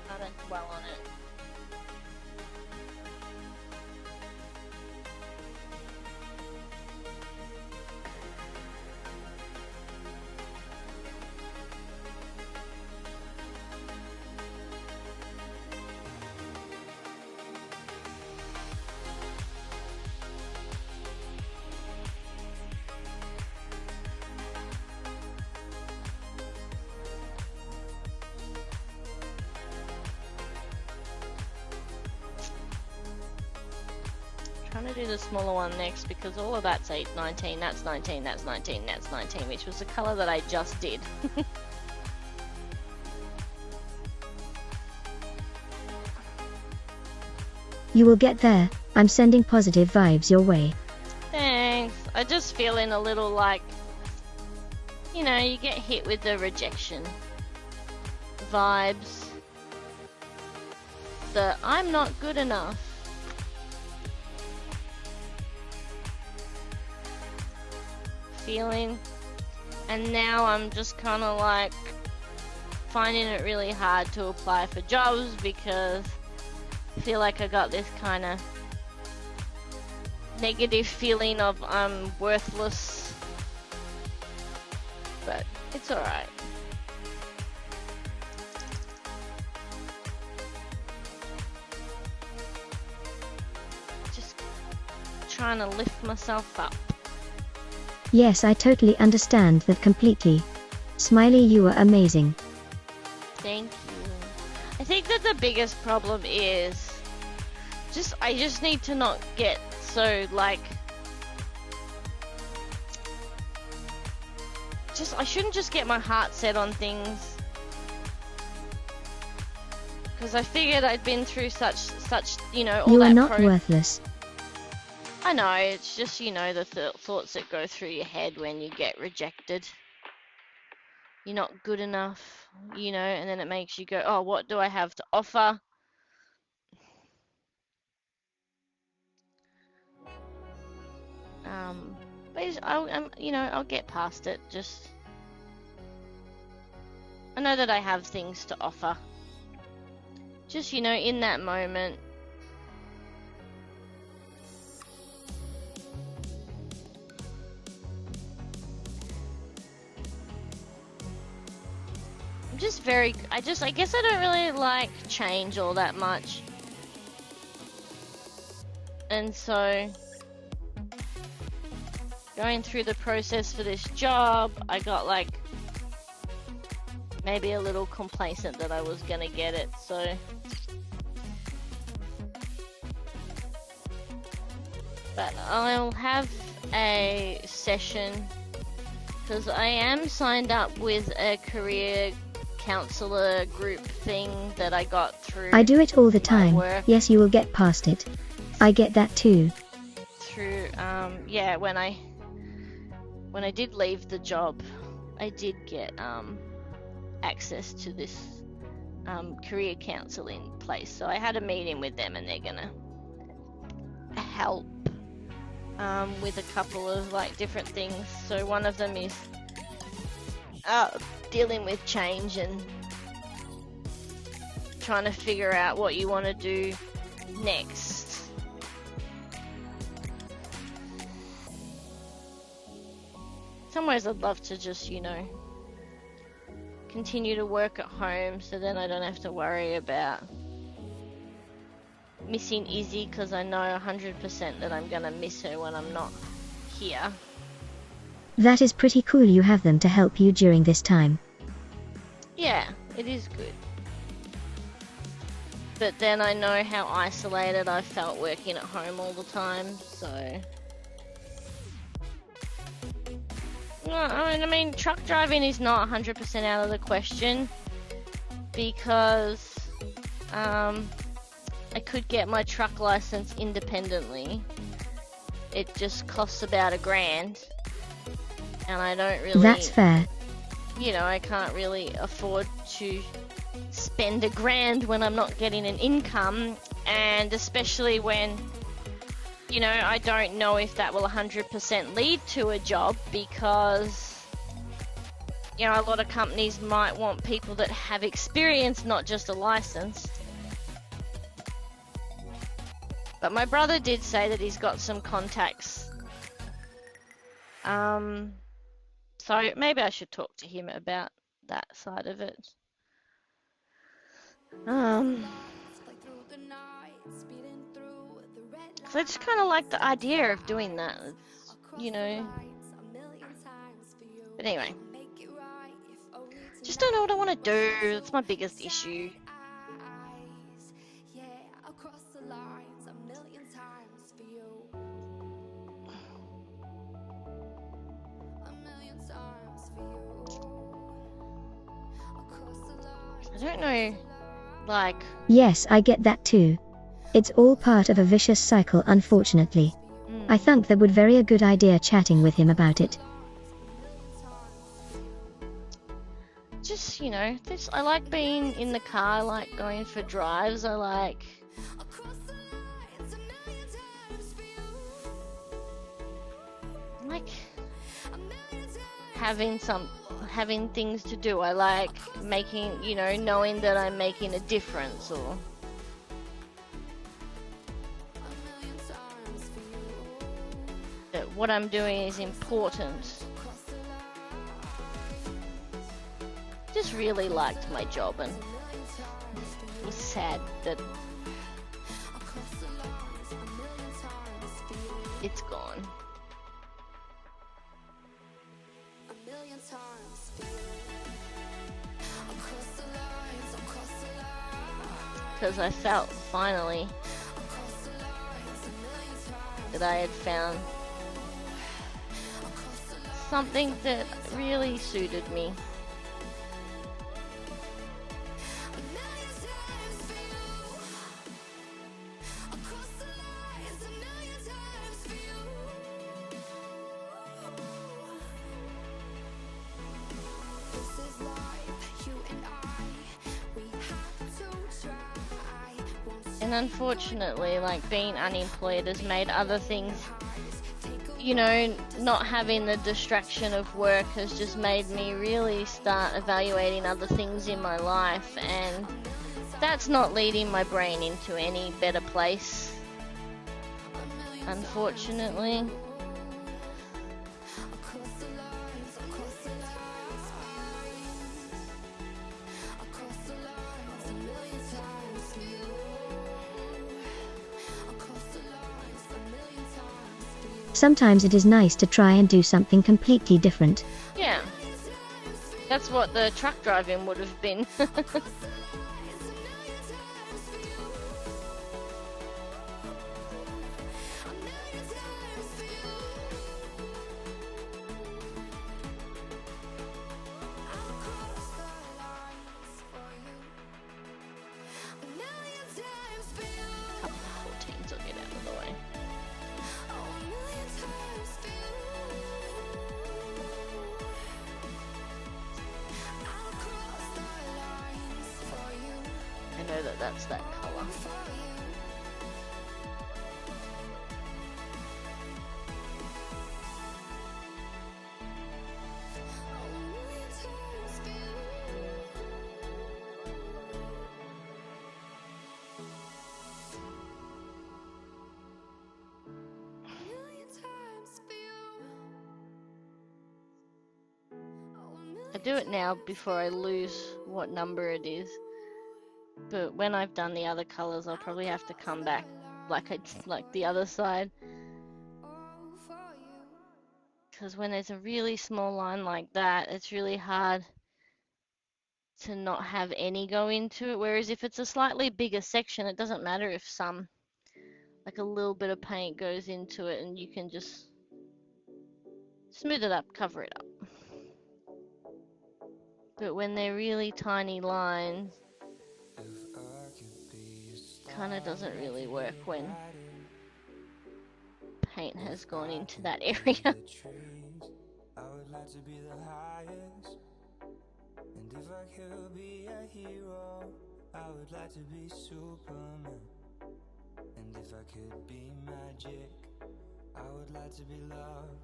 kind of dwell on it. Trying to do the smaller one next because all of that's 19, that's 19, that's 19, that's 19, which was the colour that I just did. You will get there. I'm sending positive vibes your way. Thanks. I just feeling a little like, you know, you get hit with the rejection vibes. The I'm not good enough. Feeling, and now I'm just kind of like finding it really hard to apply for jobs because I feel like I got this kind of negative feeling of I'm worthless, but it's alright. Just trying to lift myself up. Yes, I totally understand that completely. Smiley, you are amazing. Thank you. I think that the biggest problem is I just need to not get so like I shouldn't just get my heart set on things, because I figured I'd been through such you know, all You that are not worthless. I know, it's just, you know, the thoughts that go through your head when you get rejected. You're not good enough, you know, and then it makes you go, oh, what do I have to offer? But you know, I'll get past it. Just, I know that I have things to offer. Just, you know, in that moment, I guess I don't really like change all that much. And so, going through the process for this job, I got like, maybe a little complacent that I was gonna get it, so But I'll have a session because I am signed up with a career counselor group thing that I got through. I do it all the my time. work. Yes, you will get past it. I get that too. Through yeah, when I did leave the job, I did get access to this career counseling place. So I had a meeting with them, and they're gonna help with a couple of like different things. So one of them is dealing with change and trying to figure out what you want to do next. Some ways I'd love to just, you know, continue to work at home so then I don't have to worry about missing Izzy, because I know 100% that I'm gonna miss her when I'm not here. That is pretty cool you have them to help you during this time. Yeah, it is good. But then I know how isolated I felt working at home all the time, so... I mean, truck driving is not 100% out of the question, because I could get my truck license independently. It just costs about $1,000, and I don't really... That's fair. You know, I can't really afford to spend $1,000 when I'm not getting an income, and especially when, you know, I don't know if that will 100% lead to a job, because, you know, a lot of companies might want people that have experience, not just a license. But my brother did say that he's got some contacts. So maybe I should talk to him about that side of it. So I just kind of like the idea of doing that, you know. But anyway, just don't know what I want to do. That's my biggest issue. I don't know, like... Yes, I get that too. It's all part of a vicious cycle, unfortunately. I think that would very a good idea chatting with him about it. Just, you know, this, I like being in the car, I like going for drives, I like... having things to do. I like making, you know, knowing that I'm making a difference, or that what I'm doing is important. Just really liked my job, and was sad that it's gone. Because I felt finally that I had found something that really suited me. And unfortunately, like, being unemployed has made other things, you know, not having the distraction of work has just made me really start evaluating other things in my life, and that's not leading my brain into any better place, unfortunately. Sometimes it is nice to try and do something completely different. Yeah, that's what the truck driving would have been. that's that color. I do it now before I lose what number it is. But when I've done the other colors, I'll probably have to come back like the other side. Because when there's a really small line like that, it's really hard to not have any go into it. Whereas if it's a slightly bigger section, it doesn't matter if like a little bit of paint goes into it, and you can just smooth it up, cover it up. But when they're really tiny lines, kind of doesn't really work when paint has gone into that area. I would like to be the highest, and if I could be a hero, I would like to be Superman. And if I could be magic, I would like to be love.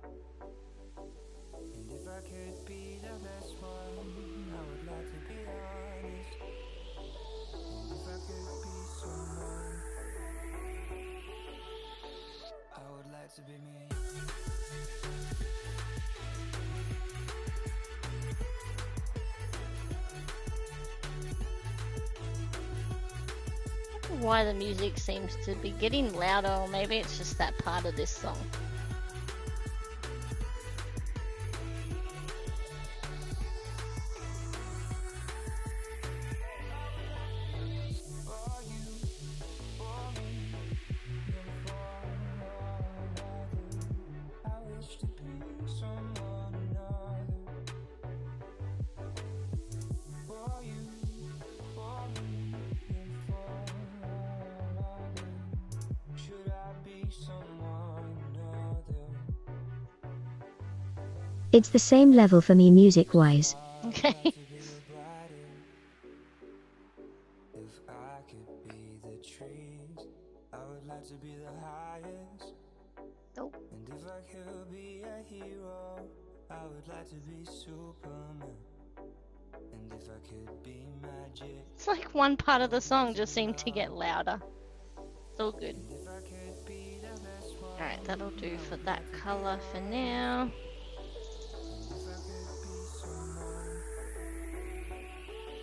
And if I could be the best one, I would like to be honest. And if I could be someone, I would like to be me. Why the music seems to be getting louder, or maybe it's just that part of this song. It's the same level for me music-wise. Okay. If I could be the trees, I would like to be the highest. Nope. And if I could be a hero, I would like to be Superman. And if I could be magic, It's like one part of the song just seemed to get louder. It's all good. if I could be the best one, Alright, that'll do for that color for now.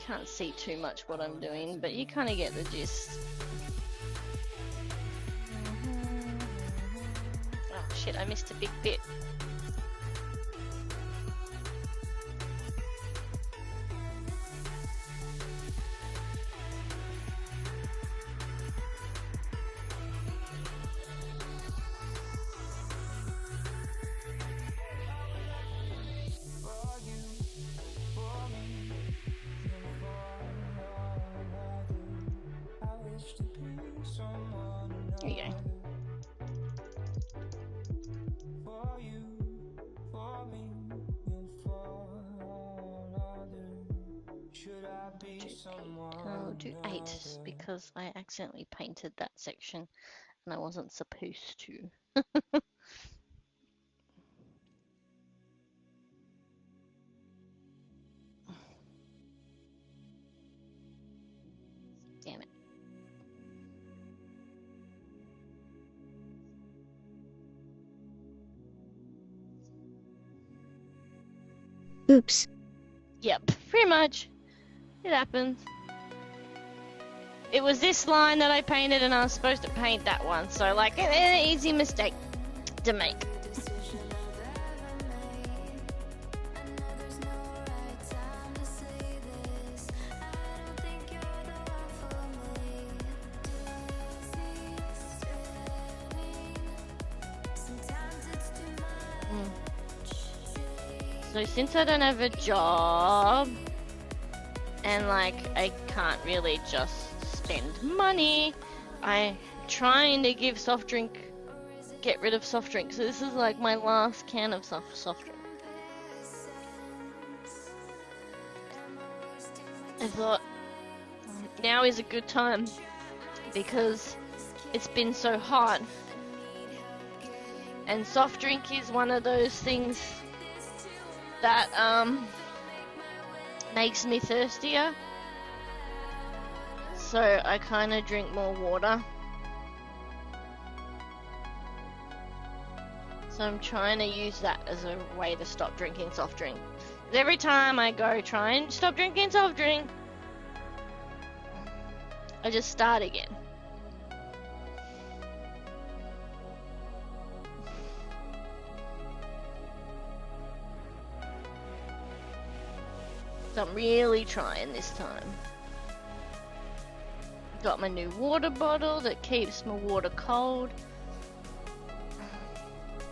Can't see too much what I'm doing, but you kind of get the gist. Oh shit, I missed a big bit. There you go. I'll do 8 just because I accidentally painted that section and I wasn't supposed to. Damn it. Oops. Yep, pretty much. It happens. It was this line that I painted and I was supposed to paint that one, so like an easy mistake to make. So since I don't have a job and like I can't really just spend money, I'm trying to get rid of soft drink. So this is like my last can of soft drink. I thought now is a good time because it's been so hot. And soft drink is one of those things that makes me thirstier. So I kind of drink more water. So I'm trying to use that as a way to stop drinking soft drink. Every time I go try and stop drinking soft drink, I just start again. So I'm really trying this time. Got my new water bottle that keeps my water cold.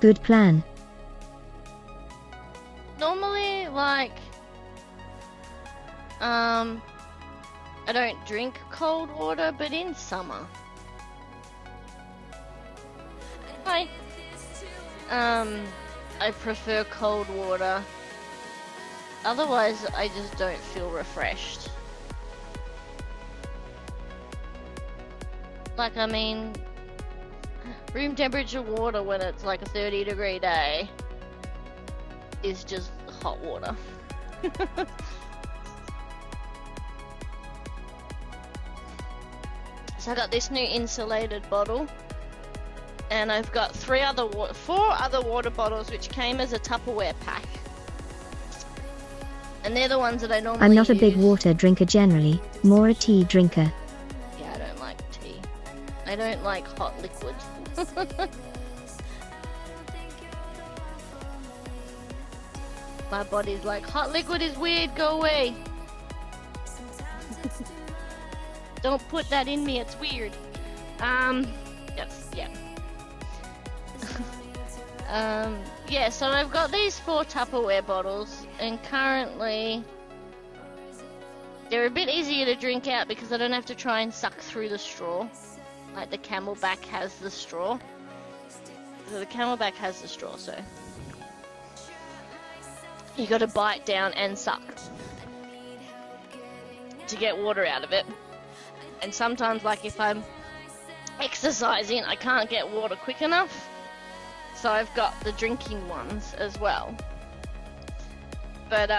Good plan. Normally, like, I don't drink cold water, but in summer, I prefer cold water. Otherwise, I just don't feel refreshed. Like, I mean, room temperature water when it's like a 30-degree day is just hot water. So I got this new insulated bottle, and I've got 4 other water bottles which came as a Tupperware pack. And they're the ones that I normally I'm not a big use. water drinker generally, more a tea drinker. Yeah, I don't like tea. I don't like hot liquid. My body's like, hot liquid is weird, go away. Don't put that in me, it's weird. Yes, yeah. Yeah, so I've got these 4 Tupperware bottles, and currently they're a bit easier to drink out because I don't have to try and suck through the straw. Like the Camelback has the straw. So the Camelback has the straw, so you gotta bite down and suck to get water out of it. And sometimes, like if I'm exercising, I can't get water quick enough. So I've got the drinking ones as well. But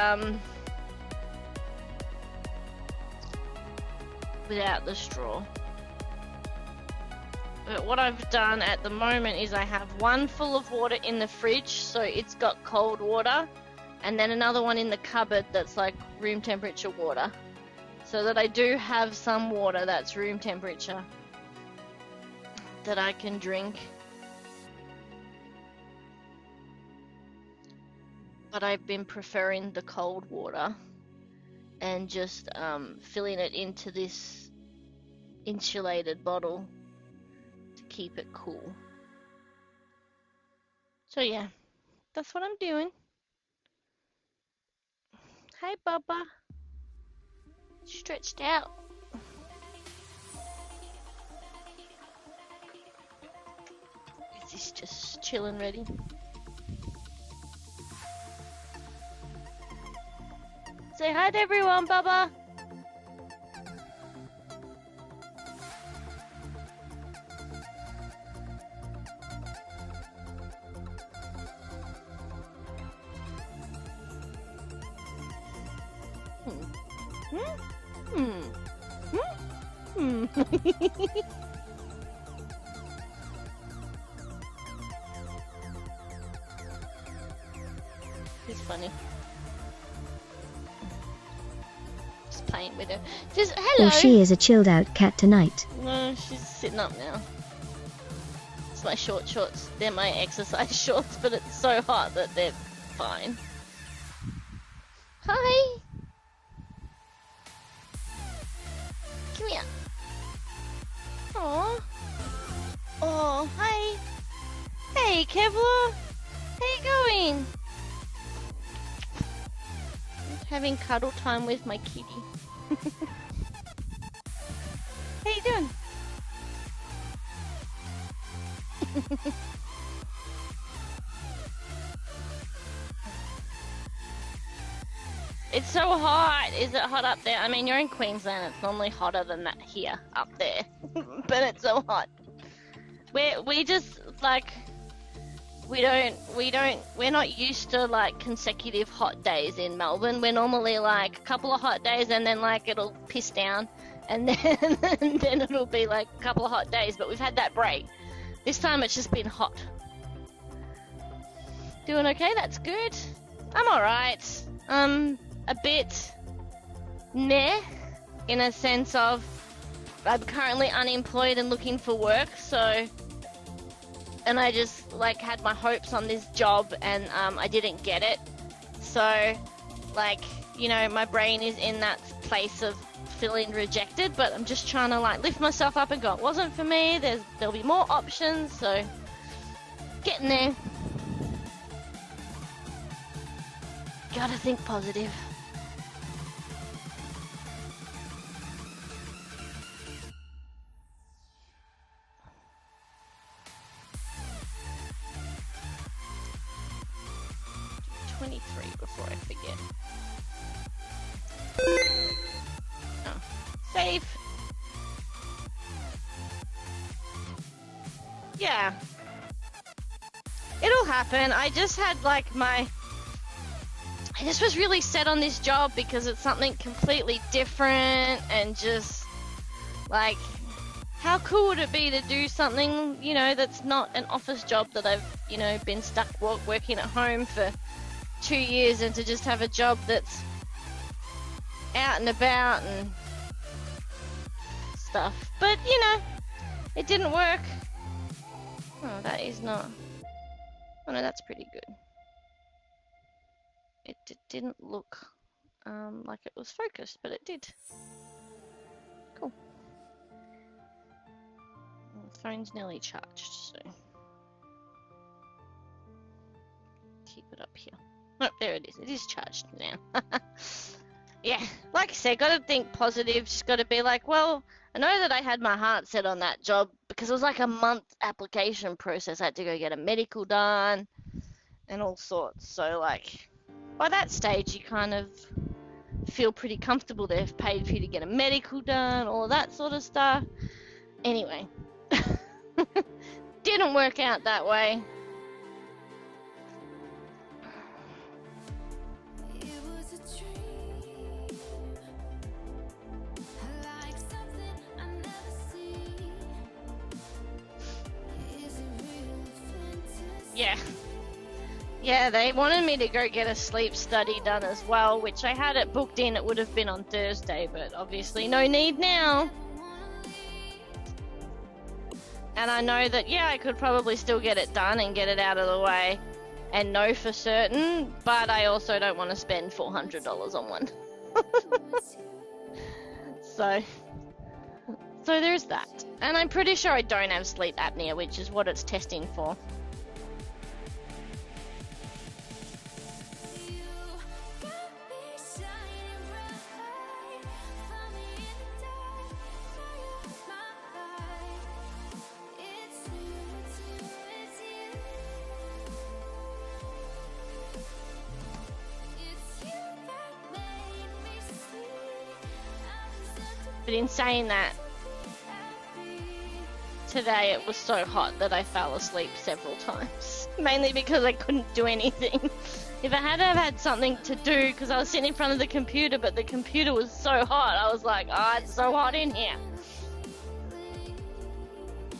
without the straw. But what I've done at the moment is I have one full of water in the fridge, so it's got cold water, and then another one in the cupboard that's like room temperature water, so that I do have some water that's room temperature that I can drink. But I've been preferring the cold water and just filling it into this insulated bottle to keep it cool. So yeah, that's what I'm doing. Hey Bubba. Stretched out. Is this just chilling ready? Say hi to everyone, Bubba. He's funny. Just playing with her. Just hello. Or she is a chilled out cat tonight. No, she's sitting up now. It's my short shorts. They're my exercise shorts, but it's so hot that they're fine. Hi. Come here. Aww. Oh, hi. Hey, Kevlar. How you going? Having cuddle time with my kitty. How you doing? It's so hot. Is it hot up there? I mean, you're in Queensland. It's normally hotter than that here, up there. But it's so hot. We just, like, we're not used to, like, consecutive hot days in Melbourne. We're normally, like, a couple of hot days and then, like, it'll piss down. And then it'll be, like, a couple of hot days. But we've had that break. This time it's just been hot. Doing okay? That's good. I'm alright. A bit meh, in a sense of I'm currently unemployed and looking for work, so, and I just, like, had my hopes on this job and I didn't get it, so, like, you know, my brain is in that place of feeling rejected, but I'm just trying to, like, lift myself up and go, it wasn't for me, there'll be more options, so, getting there. Gotta think positive. Before I forget. Oh, save. Yeah. It'll happen. I just had like I just was really set on this job because it's something completely different and just like how cool would it be to do something, you know, that's not an office job that I've, you know, been stuck working at home for 2 years and to just have a job that's out and about and stuff. But, you know, it didn't work. Oh, that is not... Oh, no, that's pretty good. It didn't look like it was focused, but it did. Cool. The phone's nearly charged, so... Keep it up here. Oh, there it is. It is charged now. Yeah, like I said, gotta think positive. Just gotta be like, well, I know that I had my heart set on that job because it was like a month application process. I had to go get a medical done and all sorts. So, like, by that stage, you kind of feel pretty comfortable. They've paid for you to get a medical done, all of that sort of stuff. Anyway, didn't work out that way. Yeah, they wanted me to go get a sleep study done as well, which I had it booked in. It would have been on Thursday, but obviously no need now. And I know that, yeah, I could probably still get it done and get it out of the way and know for certain, but I also don't want to spend $400 on one. So there's that. And I'm pretty sure I don't have sleep apnea, which is what it's testing for. But in saying that, today it was so hot that I fell asleep several times. Mainly because I couldn't do anything. If I had to have had something to do, because I was sitting in front of the computer, but the computer was so hot, I was like, oh, it's so hot in here.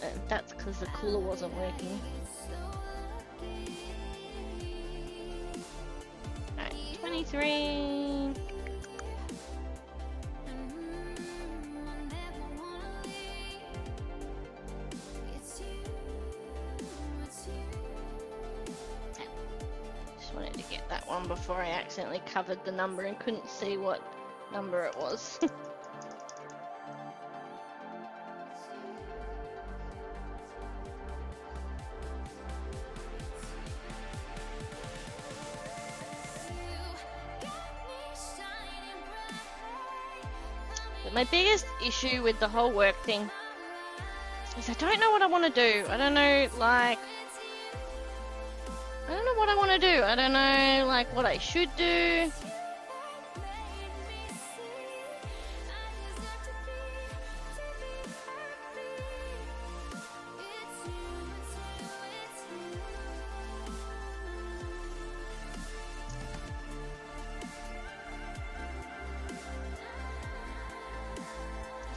And that's because the cooler wasn't working. Alright, 23... wanted to get that one before I accidentally covered the number and couldn't see what number it was. But my biggest issue with the whole work thing is I don't know what I want to do. I don't know, like, I don't know what I want to do. I don't know, like, what I should do.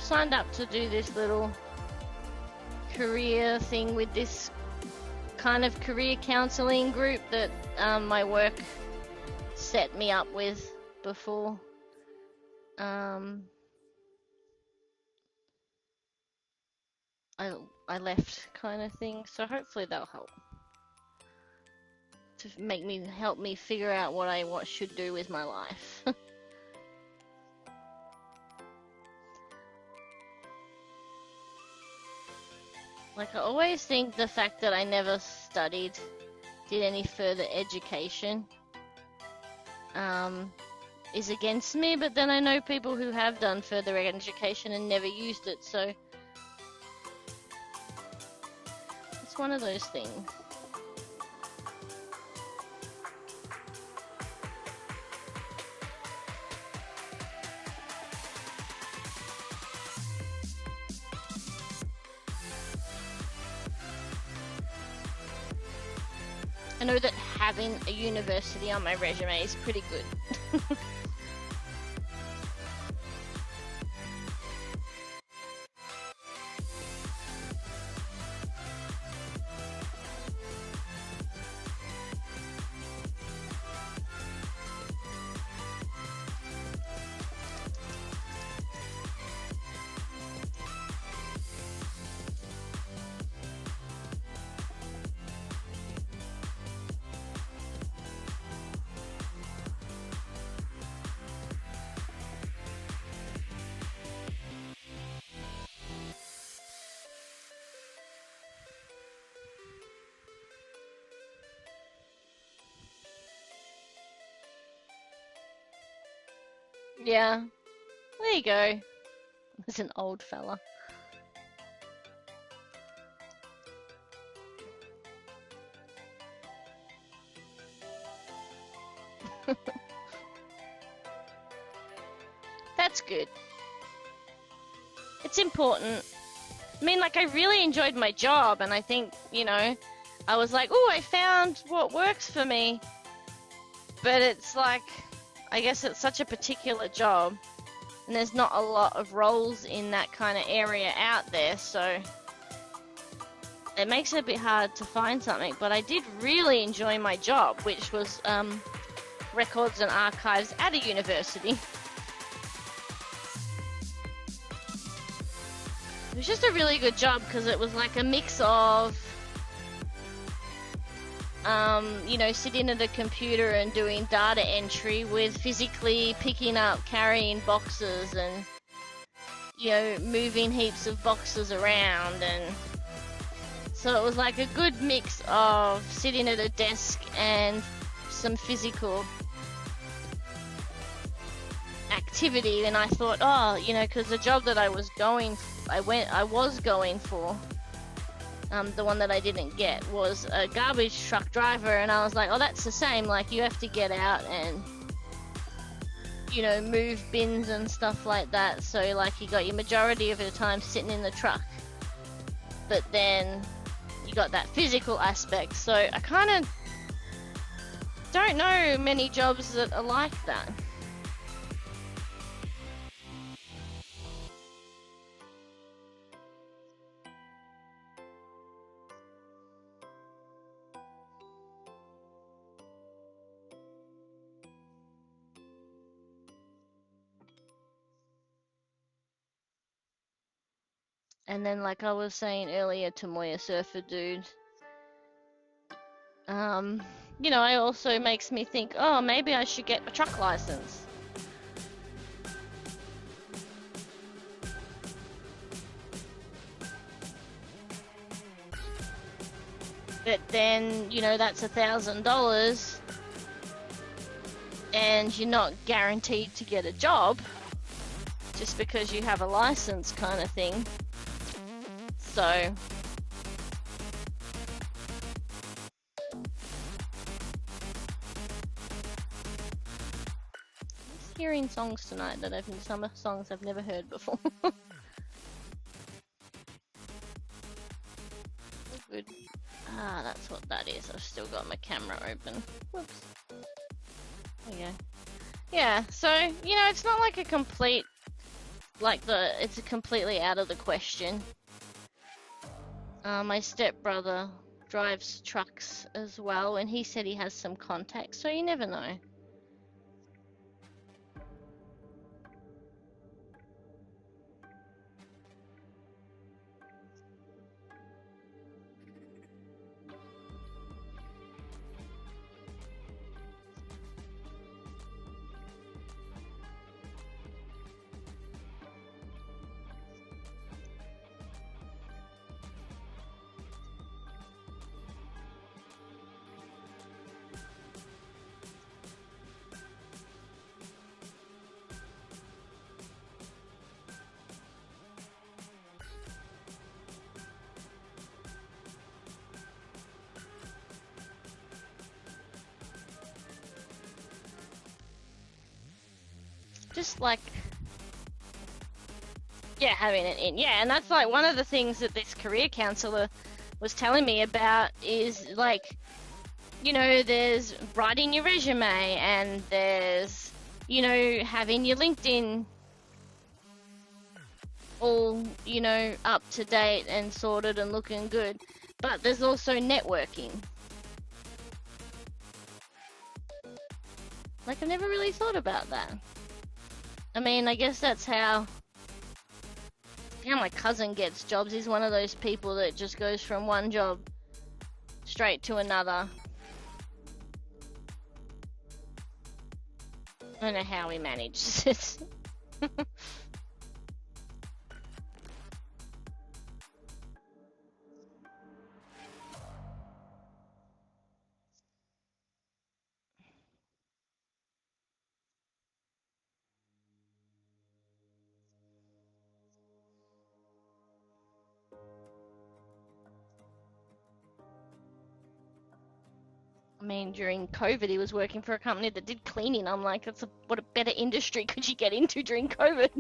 signed up to do this little career thing with this kind of career counseling group that my work set me up with before. I left kind of thing, so hopefully that'll help to help me figure out what I should do with my life. Like, I always think the fact that I never did any further education, is against me, but then I know people who have done further education and never used it, so it's one of those things. I know that having a university on my resume is pretty good. Yeah, there you go. There's an old fella. That's good. It's important. I mean, like, I really enjoyed my job, and I think, you know, I was like, oh, I found what works for me. But it's like, I guess it's such a particular job, and there's not a lot of roles in that kind of area out there, so it makes it a bit hard to find something. But I did really enjoy my job, which was records and archives at a university. It was just a really good job because it was like a mix of you know, sitting at a computer and doing data entry with physically picking up, carrying boxes and, you know, moving heaps of boxes around. And so it was like a good mix of sitting at a desk and some physical activity. And I thought, oh, you know, because the job that I was going for, the one that I didn't get, was a garbage truck driver, and I was like, oh, that's the same, like, you have to get out and, you know, move bins and stuff like that, so, like, you got your majority of the time sitting in the truck, but then you got that physical aspect, so I kind of don't know many jobs that are like that. And then, like I was saying earlier to Moya Surfer Dude, you know, it also makes me think, oh, maybe I should get a truck license. But then, you know, that's $1,000, and you're not guaranteed to get a job just because you have a license, kind of thing. So I'm hearing songs tonight that some songs I've never heard before. Good. Ah, that's what that is. I've still got my camera open. Whoops. There we go. Yeah, so, you know, it's not like a complete like it's completely out of the question. My stepbrother drives trucks as well, and he said he has some contacts, so you never know. Just like, yeah, having it in. Yeah, and that's like one of the things that this career counselor was telling me about is like, you know, there's writing your resume and there's, you know, having your LinkedIn all, you know, up to date and sorted and looking good. But there's also networking. Like, I've never really thought about that. I mean, I guess that's how my cousin gets jobs. He's one of those people that just goes from one job straight to another. I don't know how he manages it. I mean, during COVID, he was working for a company that did cleaning. I'm like, what a better industry could you get into during COVID?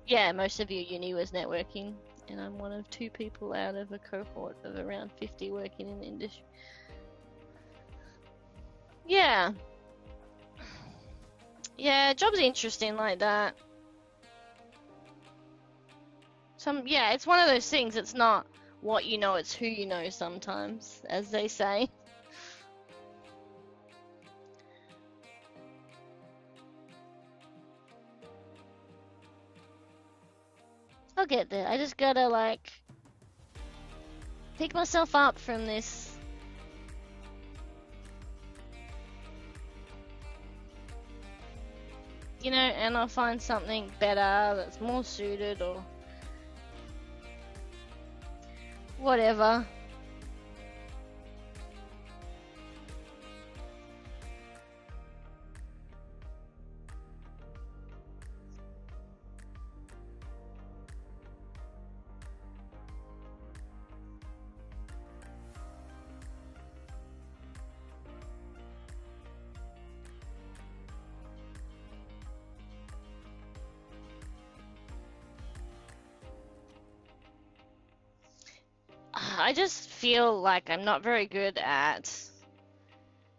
Yeah, most of your uni was networking, and I'm one of 2 people out of a cohort of around 50 working in the industry. Yeah. Yeah, jobs are interesting like that. Yeah, it's one of those things, it's not what you know, it's who you know sometimes, as they say. I'll get there. I just gotta, like, pick myself up from this. You know, and I'll find something better that's more suited or whatever. I just feel like I'm not very good at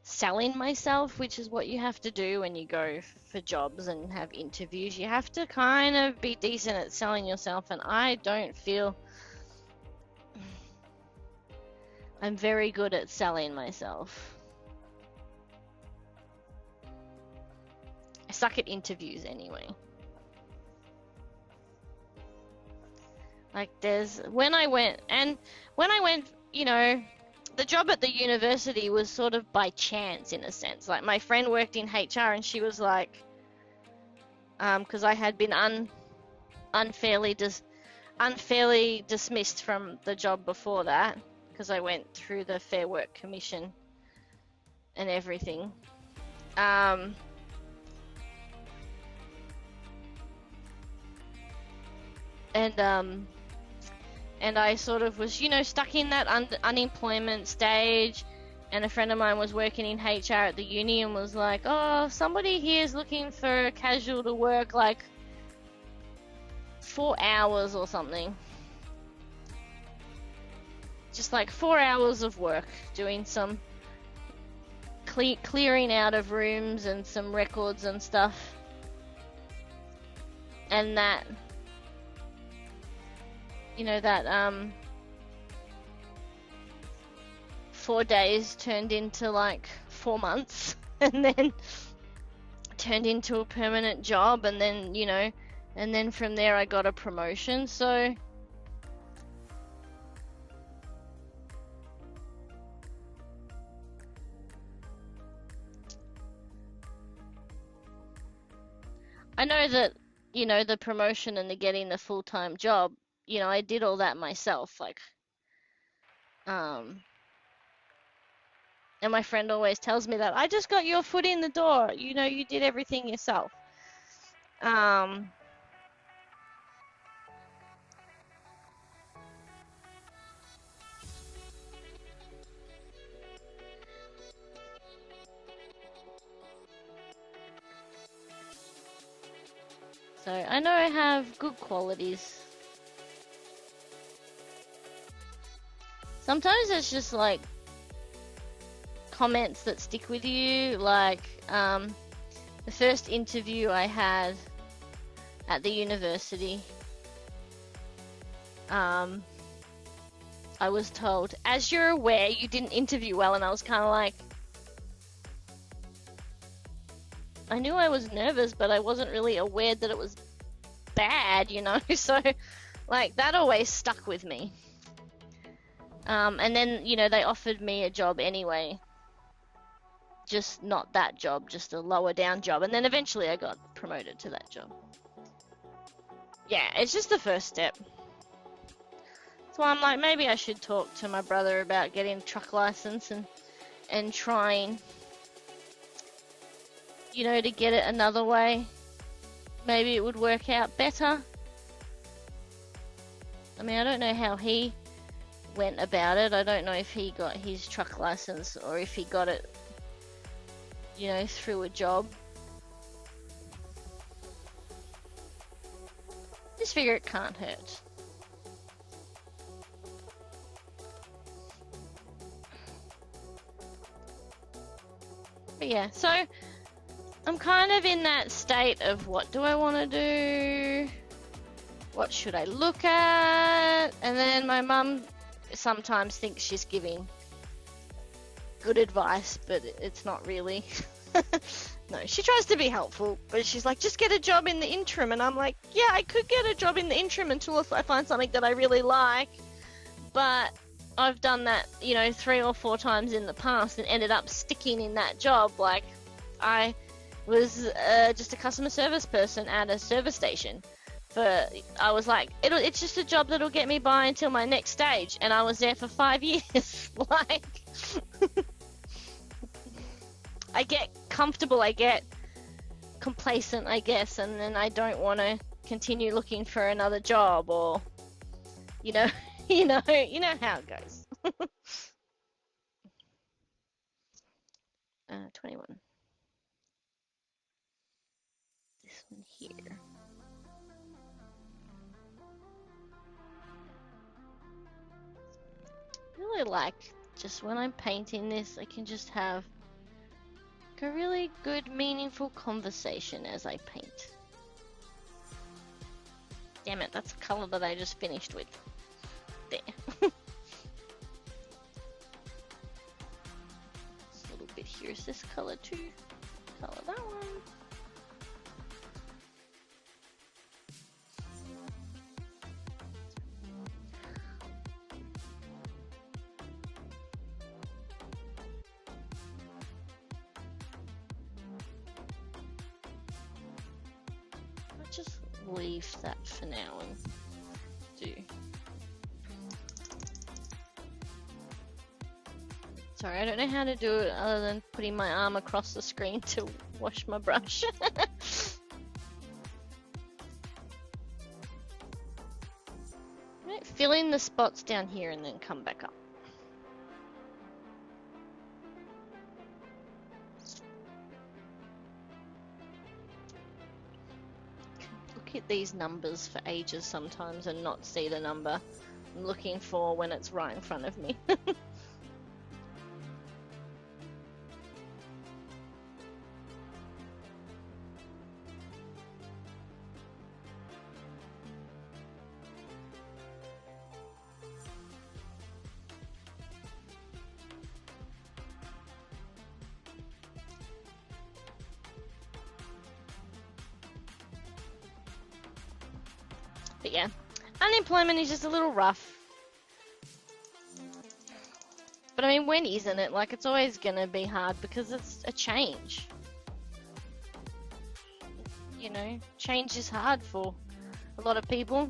selling myself, which is what you have to do when you go for jobs and have interviews. You have to kind of be decent at selling yourself, and I don't feel I'm very good at selling myself. I suck at interviews anyway. Like, when I went, you know, the job at the university was sort of by chance in a sense. Like, my friend worked in HR and she was like, because I had been unfairly dismissed from the job before that, because I went through the Fair Work Commission and everything. And I sort of was, you know, stuck in that unemployment stage, and a friend of mine was working in HR at the uni and was like, oh, somebody here is looking for a casual to work like 4 hours or something. Just like 4 hours of work doing some clearing out of rooms and some records and stuff. And that, you know, that 4 days turned into like 4 months, and then turned into a permanent job, and then, you know, and then from there I got a promotion. So I know that, you know, the promotion and the getting the full-time job, you know, I did all that myself, like, and my friend always tells me that I just got your foot in the door, you know, you did everything yourself. So I know I have good qualities. Sometimes it's just like comments that stick with you, like the first interview I had at the university, I was told, as you're aware, you didn't interview well, and I was kind of like, I knew I was nervous, but I wasn't really aware that it was bad, you know, so like that always stuck with me. And then, you know, they offered me a job anyway, just not that job, just a lower down job, and then eventually I got promoted to that job. Yeah, it's just the first step. So I'm like, maybe I should talk to my brother about getting a truck license and trying, you know, to get it another way. Maybe it would work out better. I mean, I don't know how he went about it. I don't know if he got his truck license or if he got it, you know, through a job. Just figure it can't hurt. But yeah, so I'm kind of in that state of what do I want to do? What should I look at? And then my mum sometimes thinks she's giving good advice, but it's not really. No, she tries to be helpful, but she's like, just get a job in the interim. And I'm like, yeah, I could get a job in the interim until I find something that I really like. But I've done that, you know, 3 or 4 times in the past and ended up sticking in that job. Like, I was just a customer service person at a service station. I was like, it's just a job that'll get me by until my next stage. And I was there for 5 years. Like, I get comfortable, I get complacent, I guess, and then I don't want to continue looking for another job, or, you know, you know how it goes. 21. This one here. I really like, just when I'm painting this, I can just have a really good, meaningful conversation as I paint. Damn it, that's the color that I just finished with. There. This little bit here is this color too. Color that one. Just leave that for now and do. Sorry, I don't know how to do it other than putting my arm across the screen to wash my brush. Right, fill in the spots down here and then come back up. Hit these numbers for ages sometimes and not see the number I'm looking for when it's right in front of me. But yeah, unemployment is just a little rough. But I mean, when isn't it? Like, it's always gonna be hard because it's a change. You know, change is hard for a lot of people.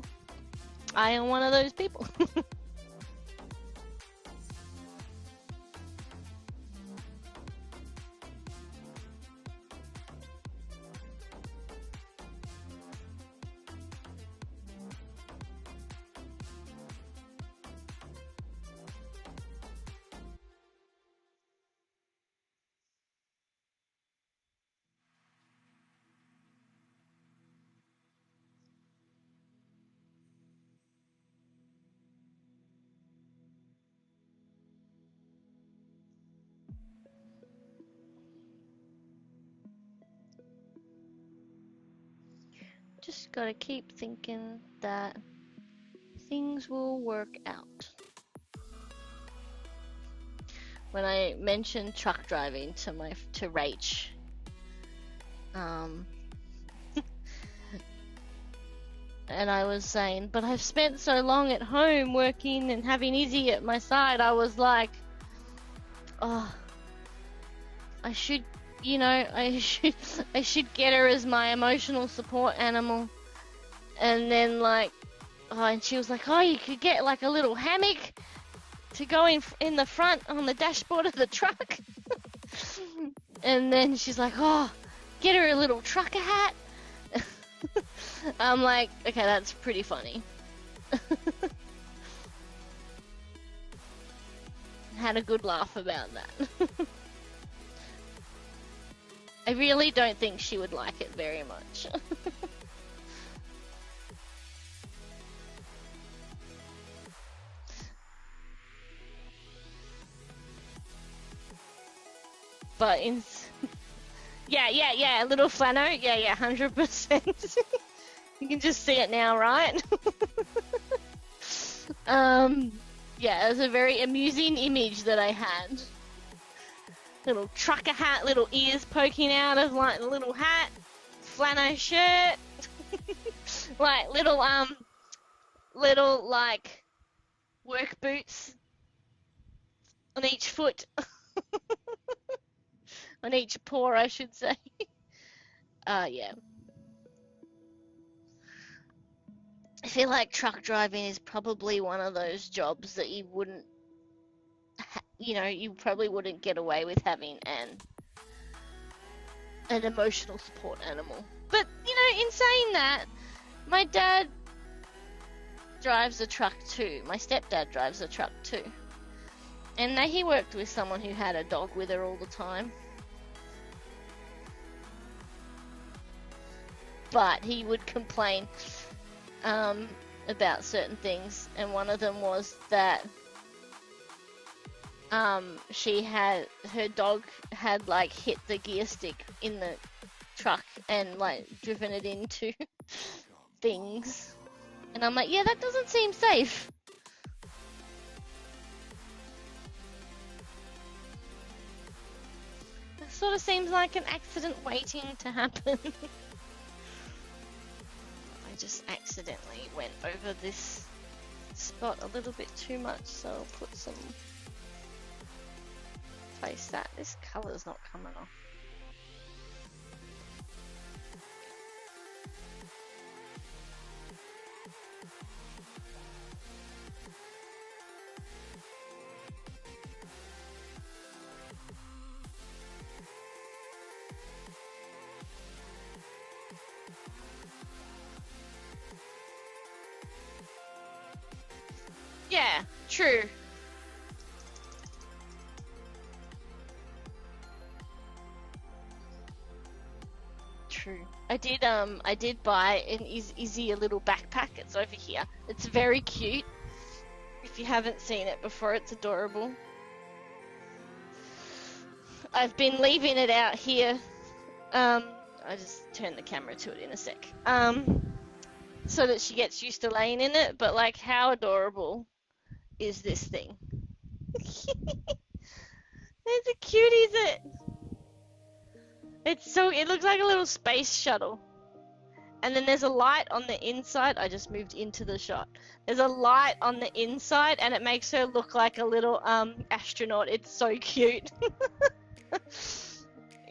I am one of those people. Just gotta keep thinking that things will work out. When I mentioned truck driving to Rach, and I was saying, but I've spent so long at home working and having Izzy at my side, I was like, oh, I should, you know, I should get her as my emotional support animal. And then like, oh, and she was like, oh, you could get like a little hammock to go in the front on the dashboard of the truck. And then she's like, oh, get her a little trucker hat. I'm like, okay, that's pretty funny. Had a good laugh about that. I really don't think she would like it very much. But yeah, little flano, yeah, 100%. You can just see it now, right? Yeah, it was a very amusing image that I had. Little trucker hat, little ears poking out of like the little hat, flannel shirt, like little like work boots on each foot, on each paw, I should say. Yeah. I feel like truck driving is probably one of those jobs that you wouldn't, you know, you probably wouldn't get away with having an emotional support animal. But, you know, in saying that, my dad drives a truck too. My stepdad drives a truck too. And he worked with someone who had a dog with her all the time. But he would complain about certain things, and one of them was that her dog had like hit the gear stick in the truck and like driven it into things. And I'm like, yeah, that doesn't seem safe. It sort of seems like an accident waiting to happen. I just accidentally went over this spot a little bit too much, so I'll put some place that. This colour's not coming off. Yeah, true. True. I did buy an Izzy a little backpack. It's over here. It's very cute. If you haven't seen it before, it's adorable. I've been leaving it out here. I just turn the camera to it in a sec. So that she gets used to laying in it, but like, how adorable is this thing? It's a cutie, is it? It looks like a little space shuttle. And then there's a light on the inside. I just moved into the shot. There's a light on the inside, and it makes her look like a little astronaut. It's so cute.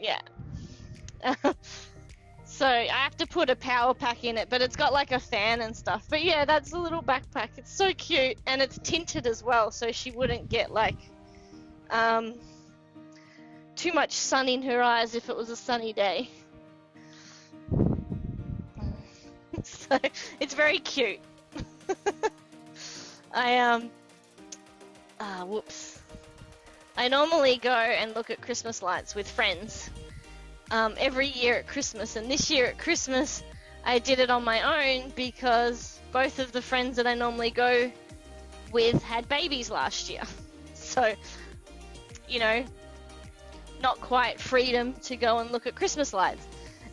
Yeah. So I have to put a power pack in it, but it's got like a fan and stuff. But yeah, that's a little backpack. It's so cute, and it's tinted as well, so she wouldn't get like too much sun in her eyes if it was a sunny day. So it's very cute. Whoops. I normally go and look at Christmas lights with friends every year at Christmas, and this year at Christmas I did it on my own because both of the friends that I normally go with had babies last year. So, you know, not quite freedom to go and look at Christmas lights.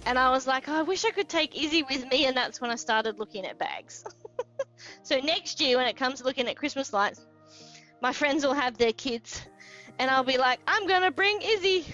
And I was like, oh, I wish I could take Izzy with me, and that's when I started looking at bags. So next year when it comes to looking at Christmas lights, my friends will have their kids, and I'll be like, I'm gonna bring Izzy.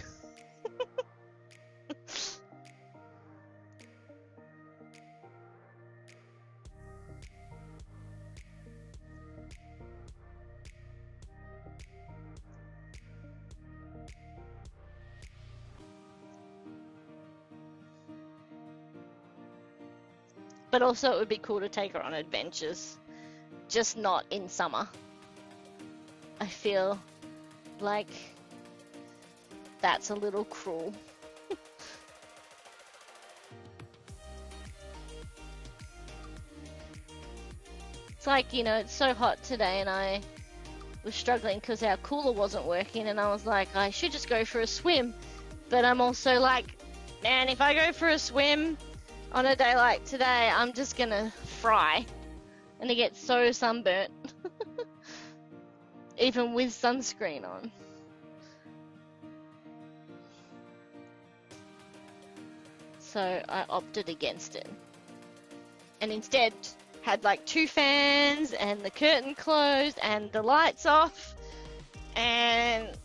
But also it would be cool to take her on adventures, just not in summer. I feel like that's a little cruel. It's like, you know, it's so hot today, and I was struggling because our cooler wasn't working, and I was like, I should just go for a swim. But I'm also like, man, if I go for a swim on a day like today, I'm just gonna fry and I get so sunburnt. Even with sunscreen on. So I opted against it. And instead had like 2 fans and the curtain closed and the lights off, and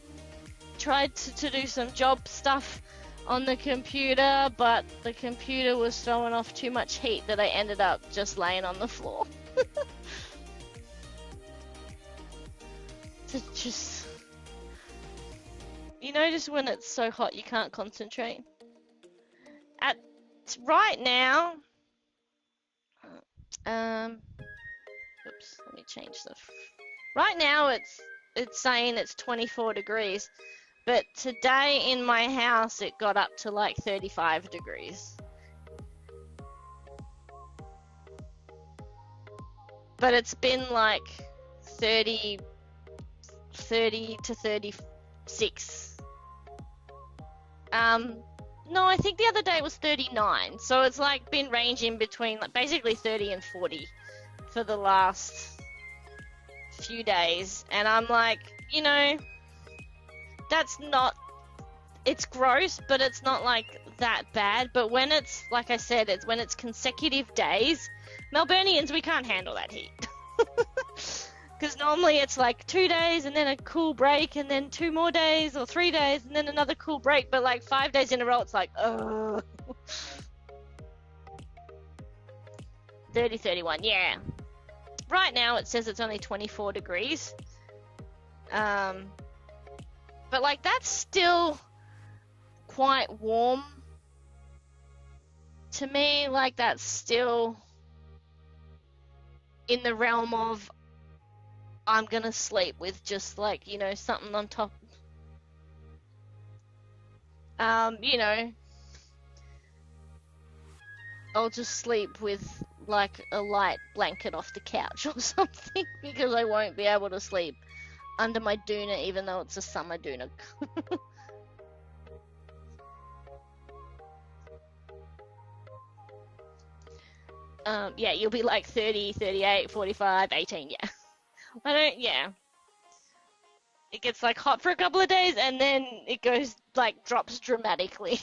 tried to do some job stuff on the computer, but the computer was throwing off too much heat that I ended up just laying on the floor. To just, you know, just when it's so hot you can't concentrate. At right now, oops, let me change the. Right now it's saying it's 24 degrees. But today in my house, it got up to like 35 degrees. But it's been like 30 to 36. No, I think the other day it was 39. So it's like been ranging between like basically 30 and 40 for the last few days. And I'm like, you know, that's not, it's gross, but it's not like that bad. But when it's, like I said, it's when it's consecutive days, Melburnians, we can't handle that heat. Because normally it's like 2 days and then a cool break and then 2 more days or 3 days and then another cool break. But like 5 days in a row, it's like, ugh. 30, 31, yeah. Right now it says it's only 24 degrees. But like that's still quite warm to me. Like that's still in the realm of I'm gonna sleep with just like, you know, something on top. You know, I'll just sleep with like a light blanket off the couch or something because I won't be able to sleep under my doona, even though it's a summer doona. Yeah, you'll be like 30, 38, 45, 18, yeah. I don't, yeah. It gets like hot for a couple of days and then it goes, like, drops dramatically.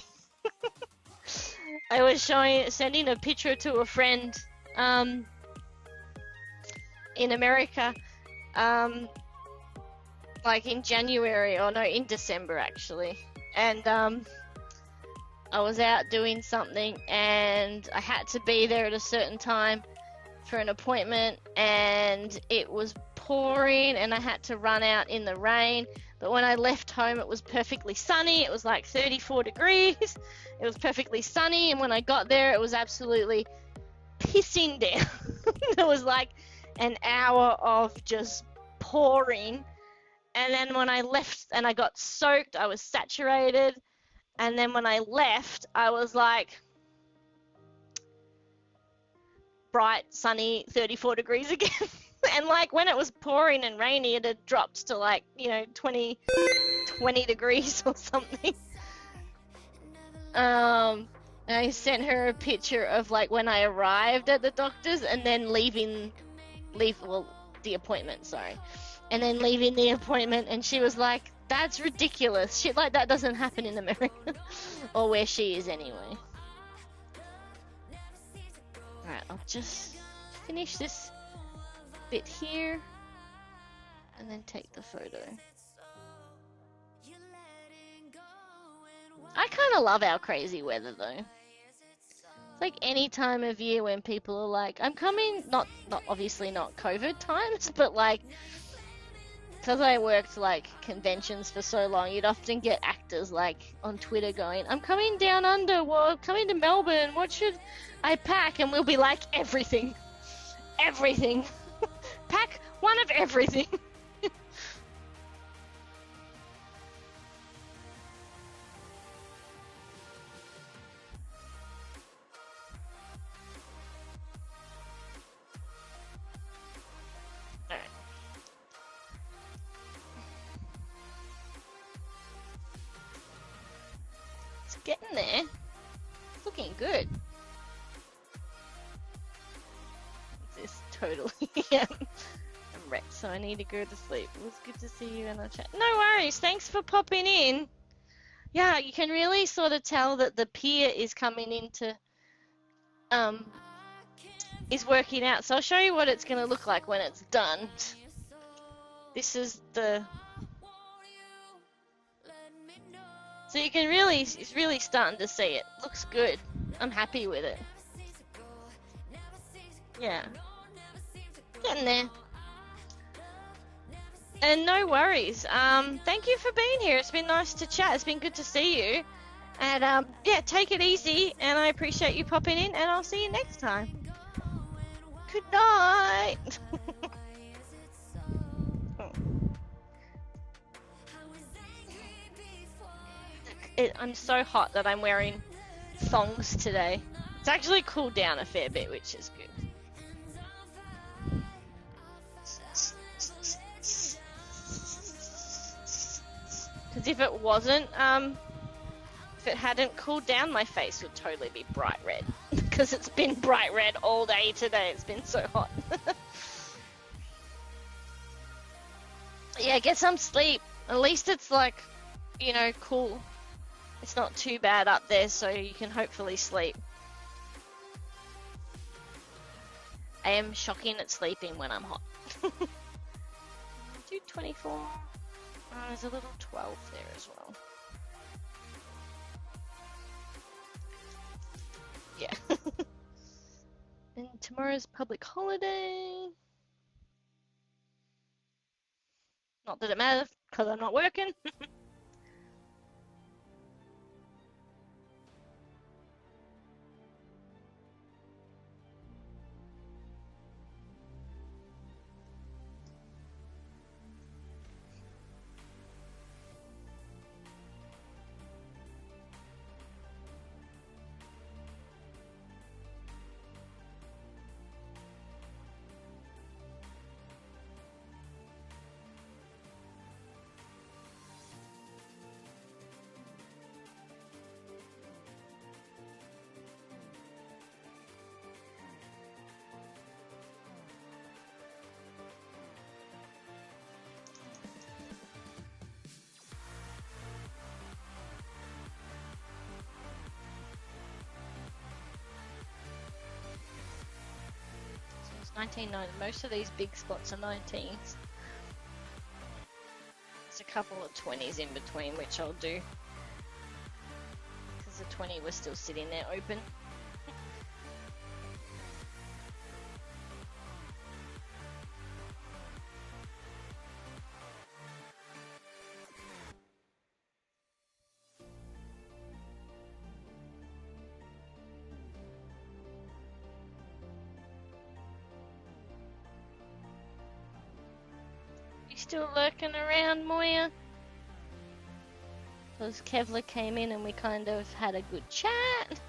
I was sending a picture to a friend, in America, like in January, or no, in December actually, and I was out doing something and I had to be there at a certain time for an appointment, and it was pouring and I had to run out in the rain. But when I left home, it was perfectly sunny. It was like 34 degrees. It was perfectly sunny, and when I got there, it was absolutely pissing down. It was like an hour of just pouring. And then when I left and I got soaked, I was saturated. And then when I left, I was like bright, sunny, 34 degrees again. And like when it was pouring and rainy, it had dropped to like, 20 degrees or something. I sent her a picture of like when I arrived at the doctor's and then leaving the appointment, sorry. And then leaving the appointment, and she was like, that's ridiculous. Shit like that doesn't happen in America. Or where she is anyway. Alright, I'll just finish this bit here and then take the photo. I kind of love our crazy weather though. It's like any time of year when people are like, I'm coming, not obviously not COVID times, but like, because I worked like conventions for so long, you'd often get actors like on Twitter going, I'm coming down under, well, coming to Melbourne, what should I pack? And we'll be like, everything. Everything. Pack one of everything. Getting there. It's looking good. This totally I'm wrecked, so I need to go to sleep. It was good to see you in the chat. No worries, thanks for popping in. Yeah, you can really sort of tell that the pier is coming into is working out. So I'll show you what it's gonna look like when it's done. This is the So you can really, it's really starting to see it. Looks good. I'm happy with it. Yeah. Getting there. And no worries. Thank you for being here. It's been nice to chat. It's been good to see you. And yeah, take it easy. And I appreciate you popping in. And I'll see you next time. Good night. I'm so hot that I'm wearing thongs today. It's actually cooled down a fair bit, which is good. Because if it wasn't, if it hadn't cooled down, my face would totally be bright red. Because it's been bright red all day today. It's been so hot. Yeah, get some sleep. At least it's like, cool. It's not too bad up there, so you can hopefully sleep. I am shocking at sleeping when I'm hot. Do 24. Oh, there's a little 12 there as well. Yeah. And tomorrow's public holiday. Not that it matters, because I'm not working. So it's 19.9. Most of these big spots are 19s. There's a couple of 20s in between, which I'll do. Because the 20 was still sitting there open. You still lurking around, Moya? Because Kevlar came in and we kind of had a good chat.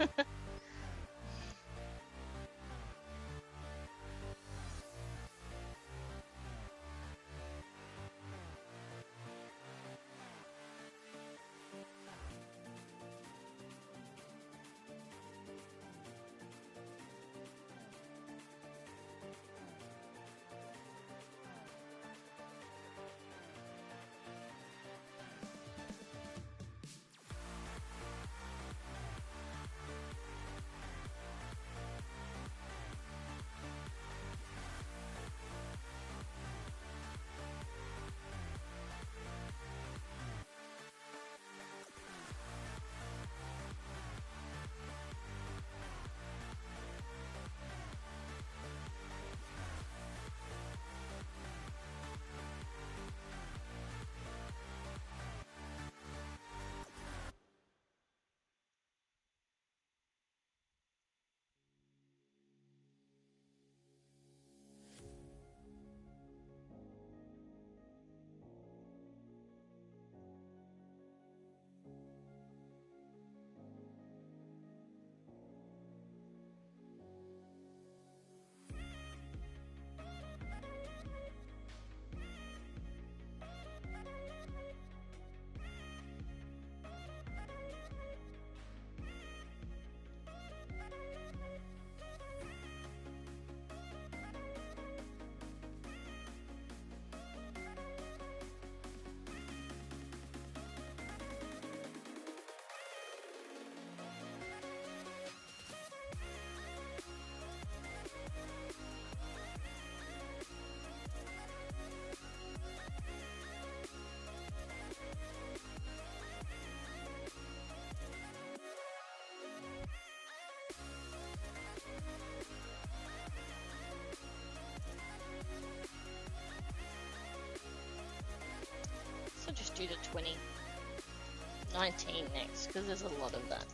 So just do the 2019 next, because there's a lot of that.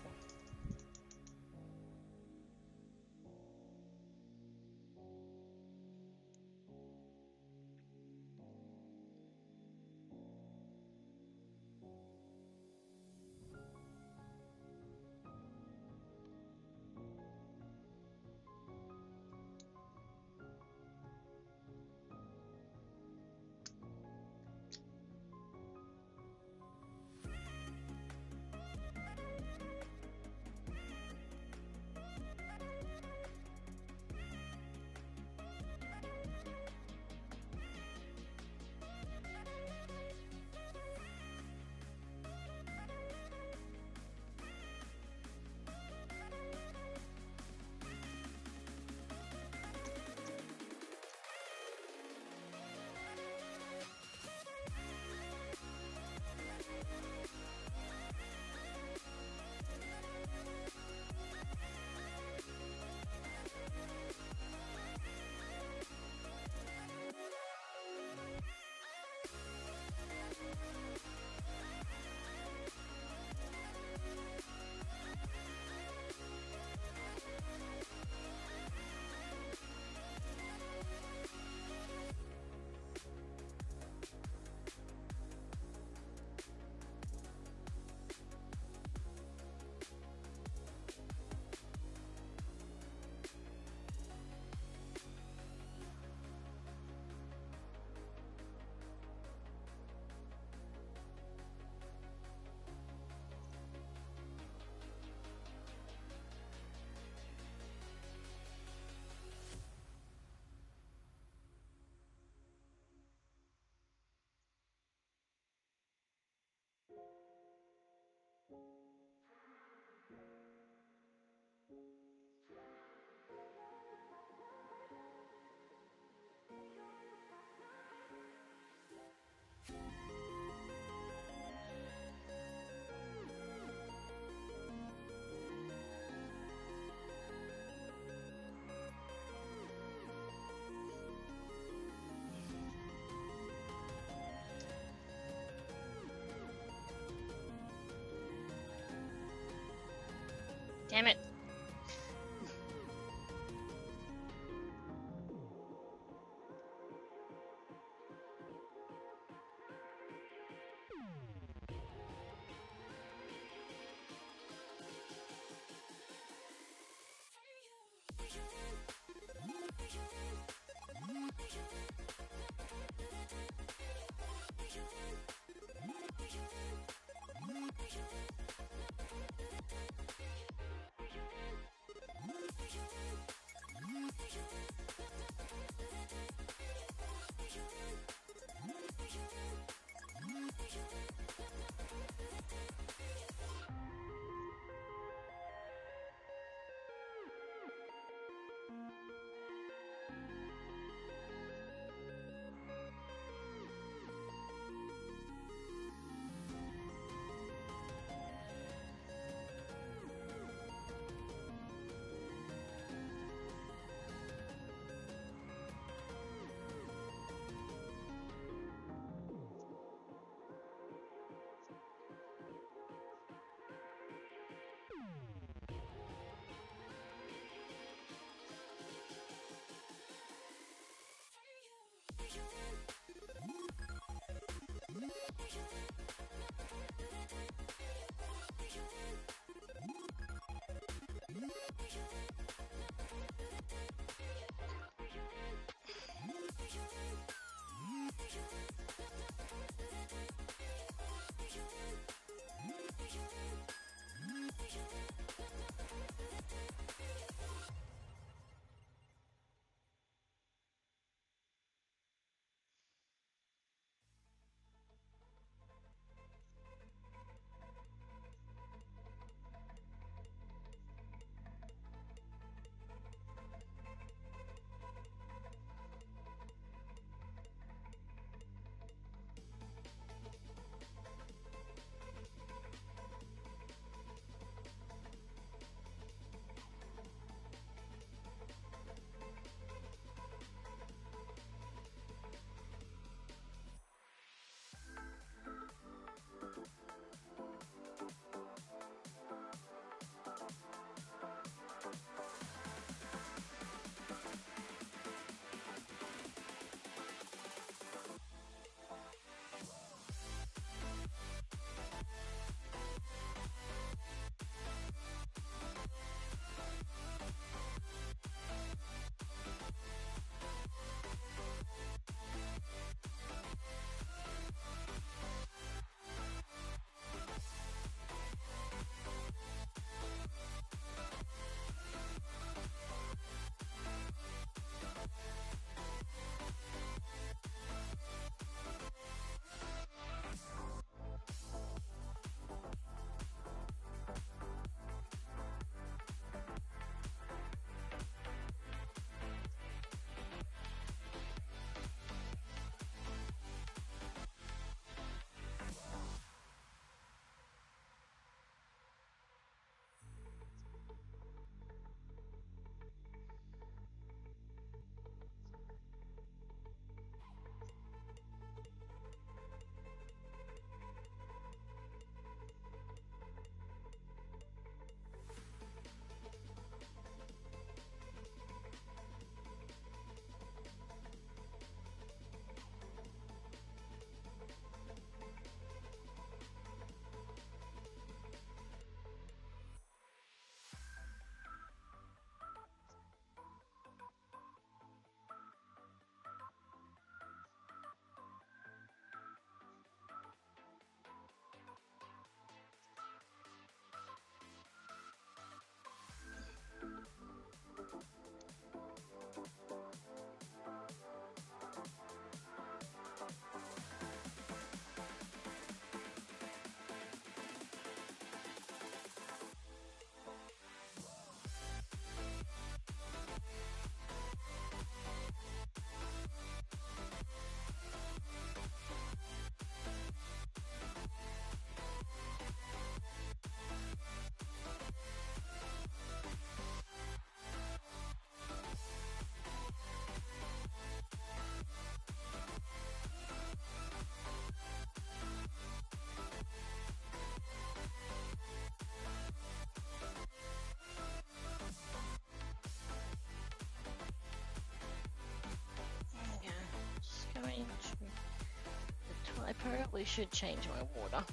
I probably should change my water.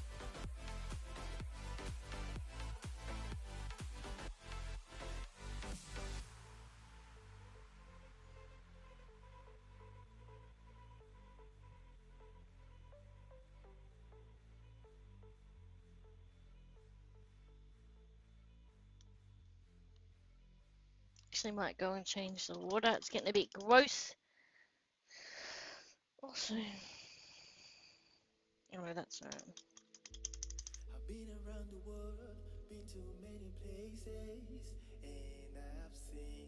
actually might go and change the water. It's getting a bit gross. Also, oh, that's not. I've been around the world, been to many places, and I've seen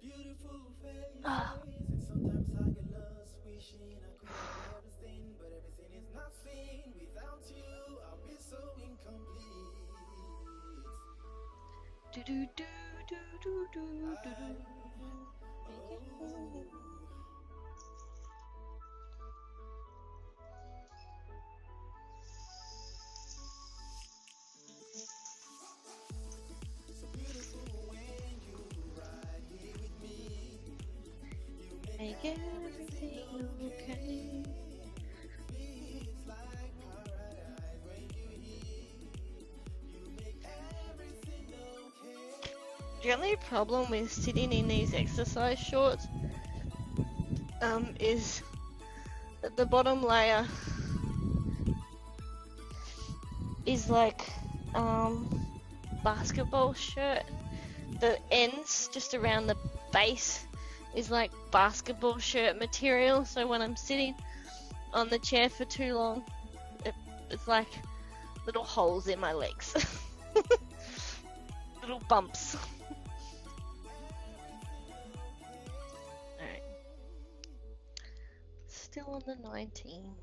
beautiful faces. And sometimes I get lost, wishing I could have everything, but everything is not seen. Without you, I'll be so incomplete. Do do do do do do do do. Make everything okay. The only problem with sitting in these exercise shorts is that the bottom layer is like basketball shirt. The ends just around the base is like basketball shirt material, so when I'm sitting on the chair for too long, it's like little holes in my legs. Little bumps. Alright. Still on the 19.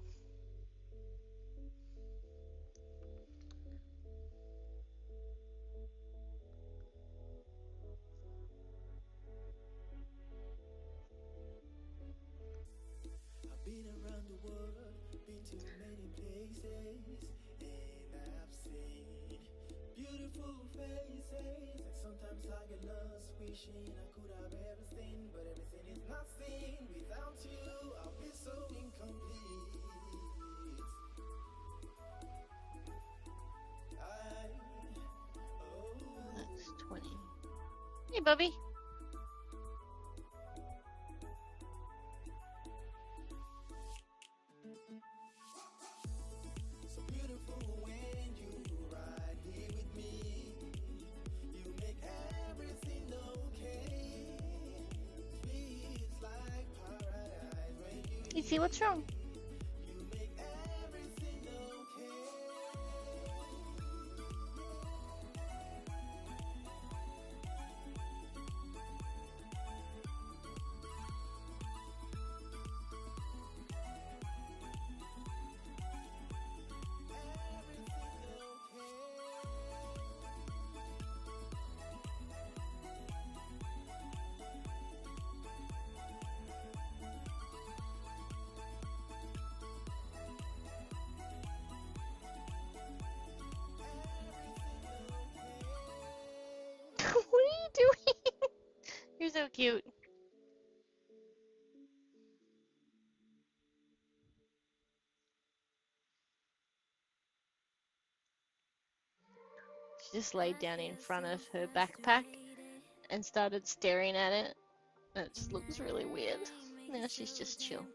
I've been around the world, been to many places, and I've seen beautiful faces. And sometimes I get lost, wishing I could have everything, but everything is not seen. Without you, I'll be so incomplete. That's 20. Hey, Bubby. So beautiful when you ride here with me. You make everything okay. Feels like paradise when you You see what's wrong? make everything okay. What are you doing? You're so cute. She just laid down in front of her backpack and started staring at it. It just looks really weird. Now she's just chill.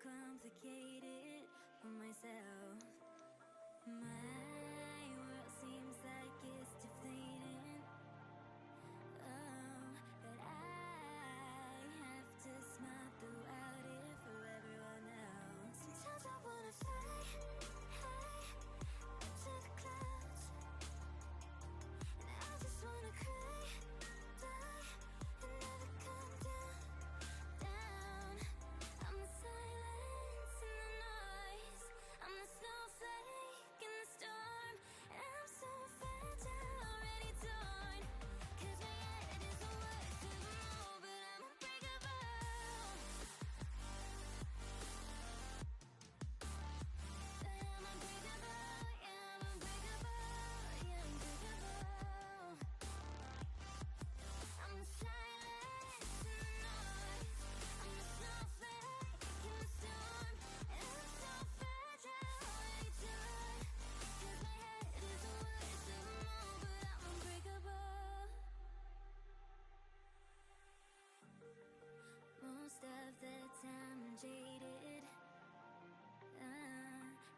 Most of the time I'm jaded,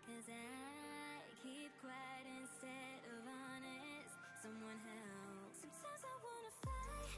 'cause I keep quiet instead of honest. Someone help. Sometimes I wanna fight,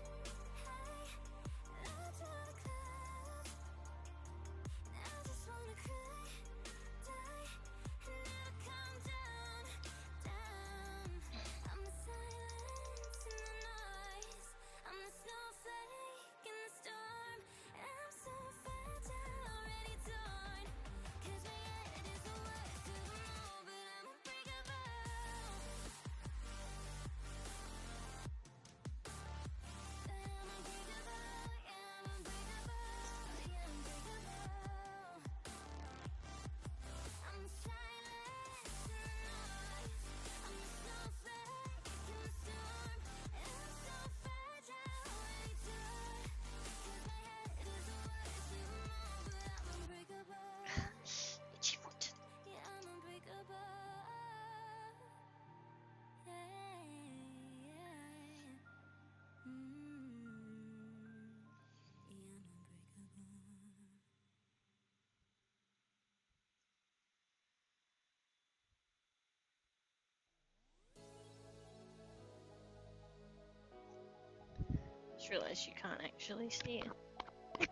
realize you can't actually see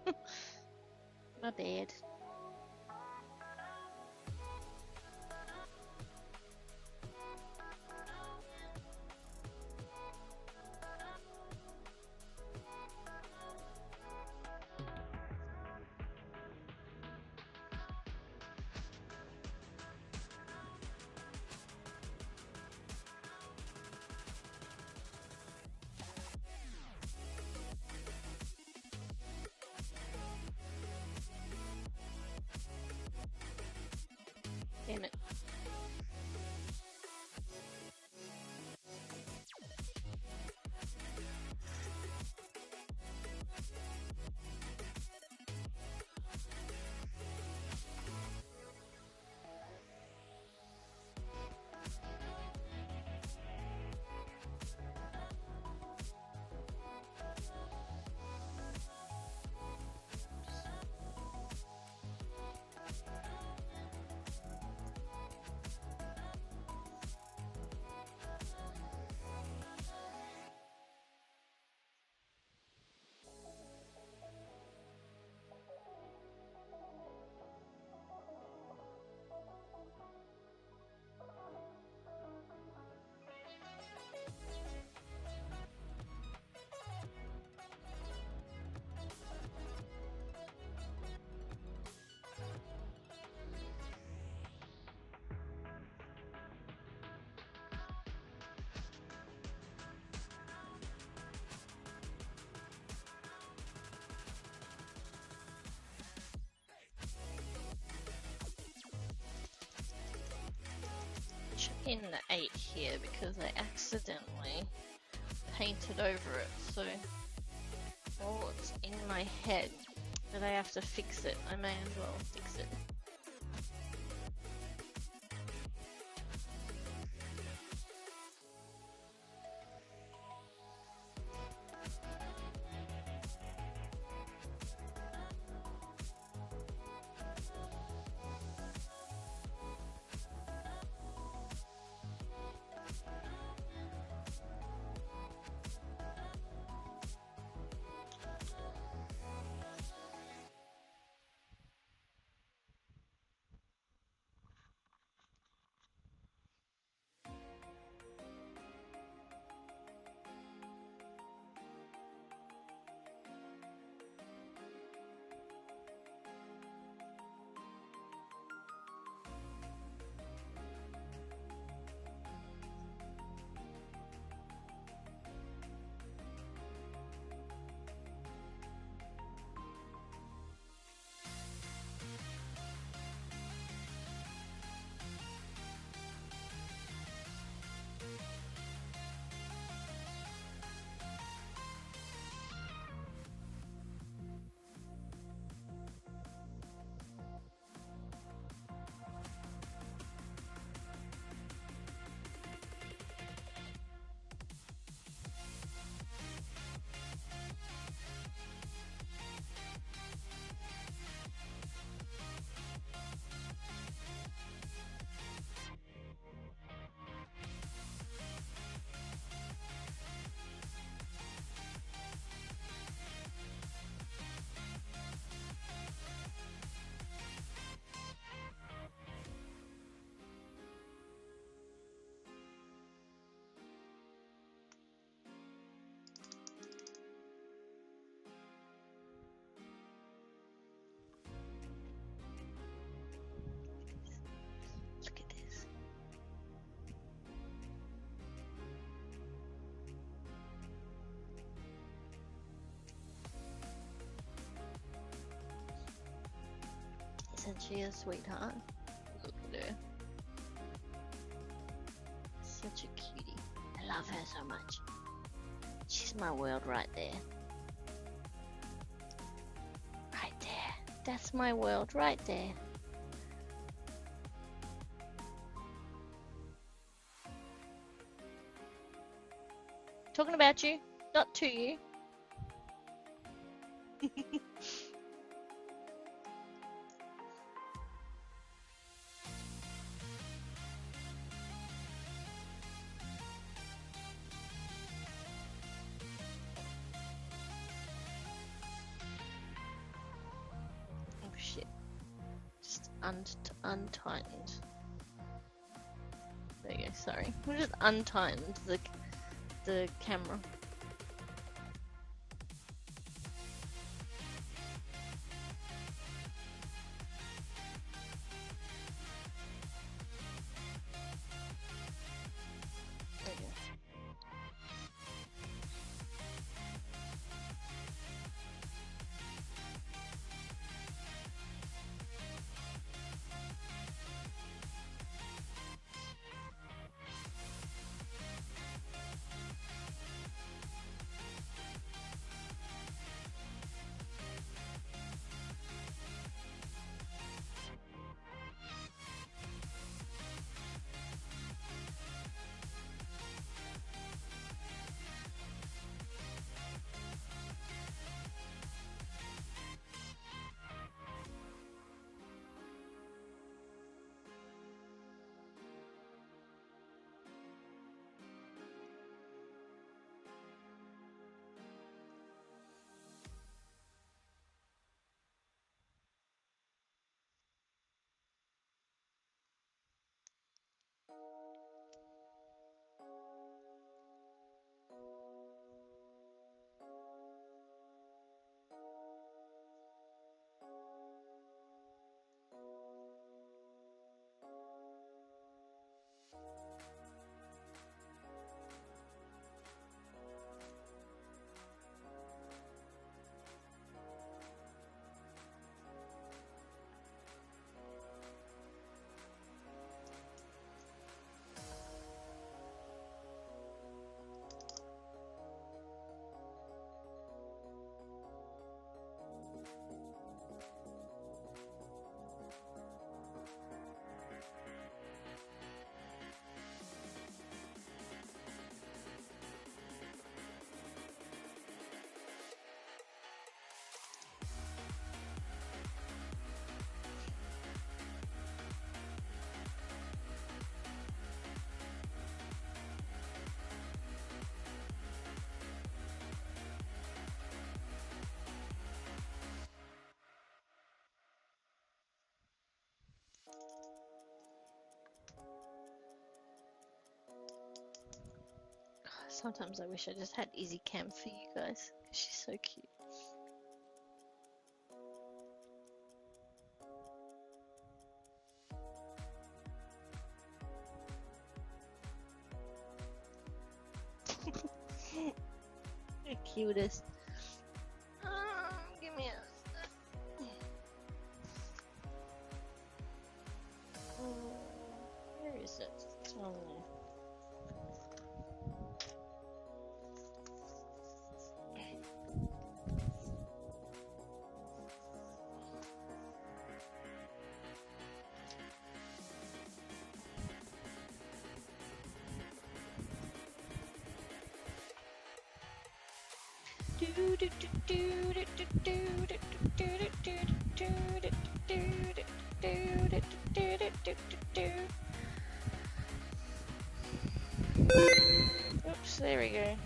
it. My bad. Damn it. Chuck in the 8 here because I accidentally painted over it, so while it's in my head that I have to fix it, I may as well fix it. Look at this. Isn't she a sweetheart? Look at her. Such a cutie. I love her so much. She's my world right there. Right there. That's my world right there. Talking about you, not to you. untightened. There you go. Sorry, we just untightened the camera. There you go. Sometimes I wish I just had Easy Cam for you guys, 'cause she's so cute. The cutest. Give me a. Where is it? It's on there. Oops, there we go.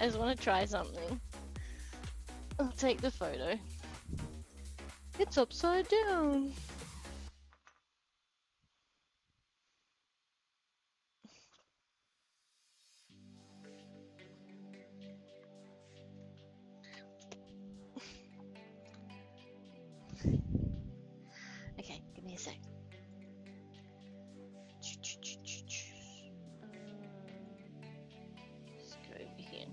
I just want to try something. I'll take the photo. It's upside down. Okay, give me a sec. Let's go over here.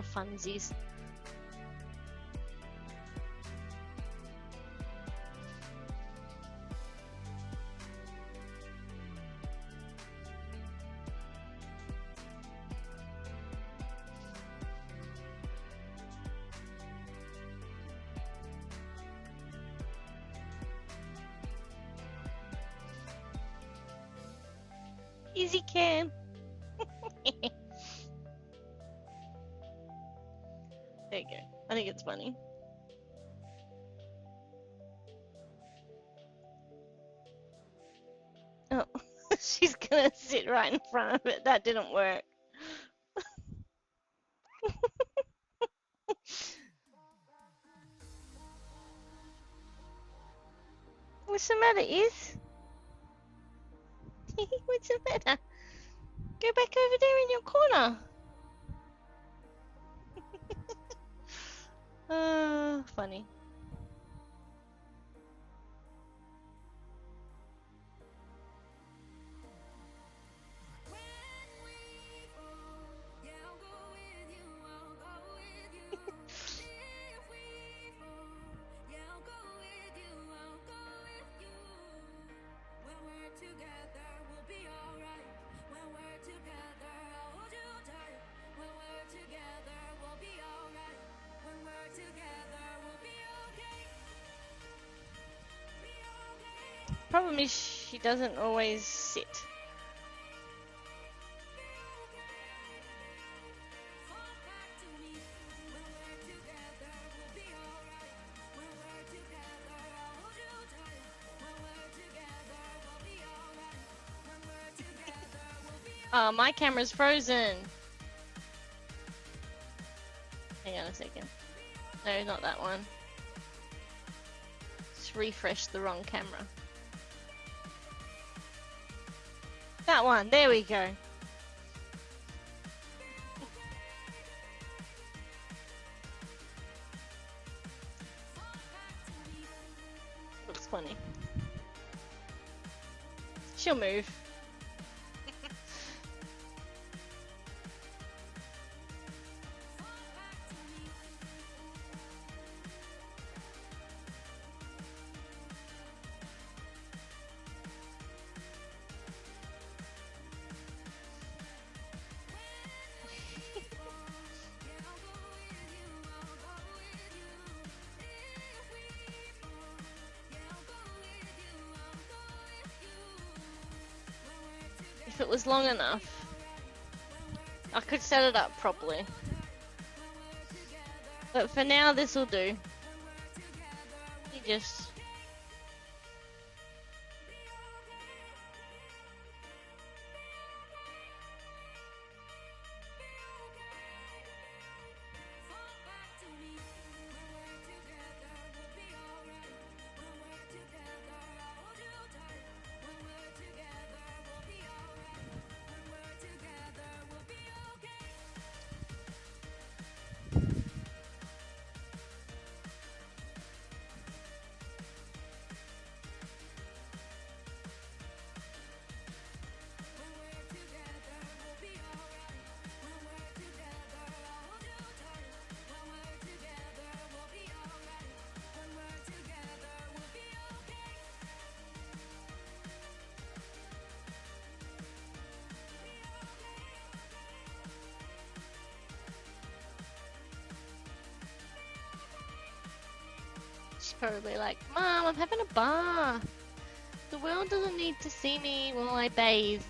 for funsies. Easy cam. There you go. I think it's funny. Oh, she's gonna sit right in front of it. That didn't work. What's the matter, Is? What's the matter? Go back over there in your corner. Funny. Problem is she doesn't always sit. Oh, my camera's frozen. Hang on a second. No, not that one. Just refreshed the wrong camera. That one, there we go. Looks funny. She'll move. If it was long enough, I could set it up properly. But for now, this will do. You just... She's probably like, Mom, I'm having a bath. The world doesn't need to see me while I bathe.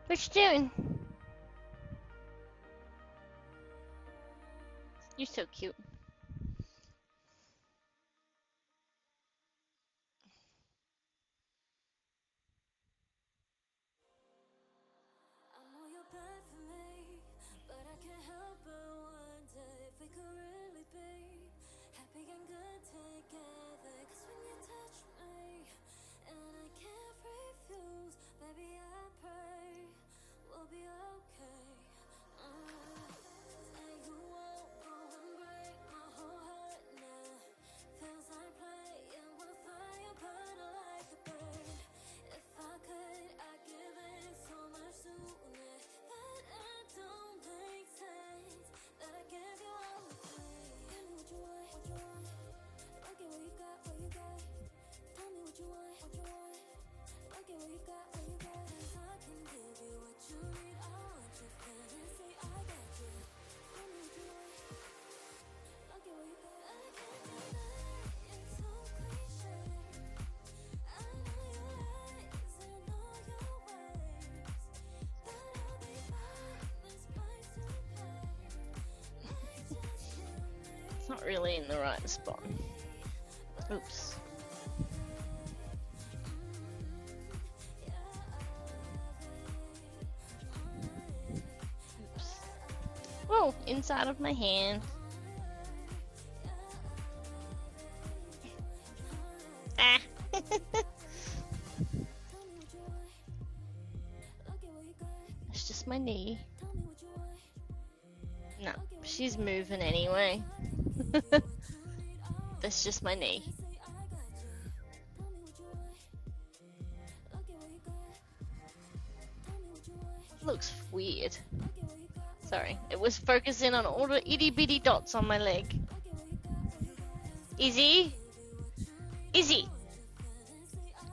What you doing? You're so cute. I know you're bad for me, but I can't help but wonder if we could really be happy and good together. 'Cause when you touch me, and I can't refuse, baby, I not really in the right spot. Oops. Oops. Whoa, inside of my hand. Ah. It's just my knee. No, she's moving anyway. That's just my knee. Looks weird. Sorry, it was focusing on all the itty bitty dots on my leg. Izzy? Izzy!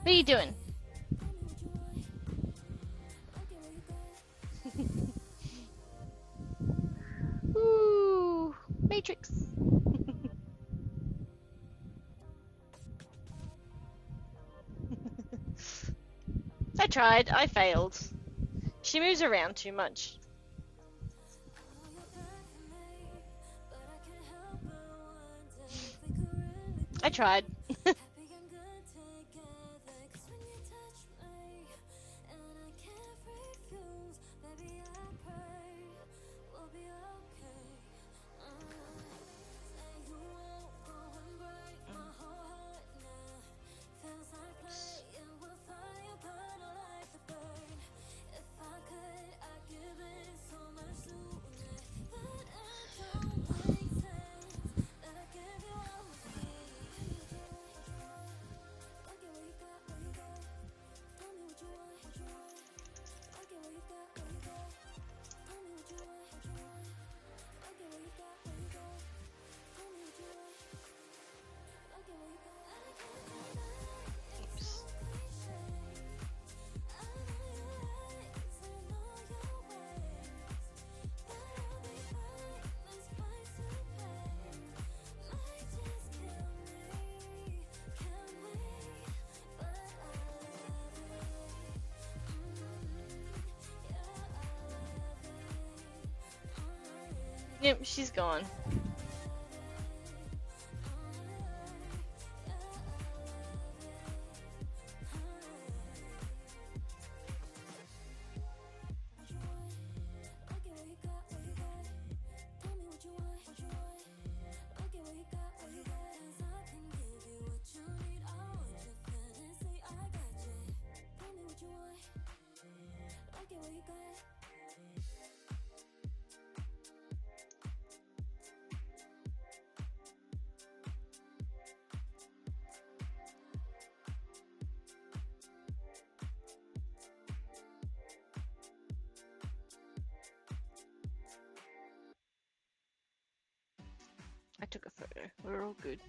What are you doing? Ooh, Matrix. I tried, I failed. She moves around too much. I tried. Yep, she's gone. I took a photo. We're all good.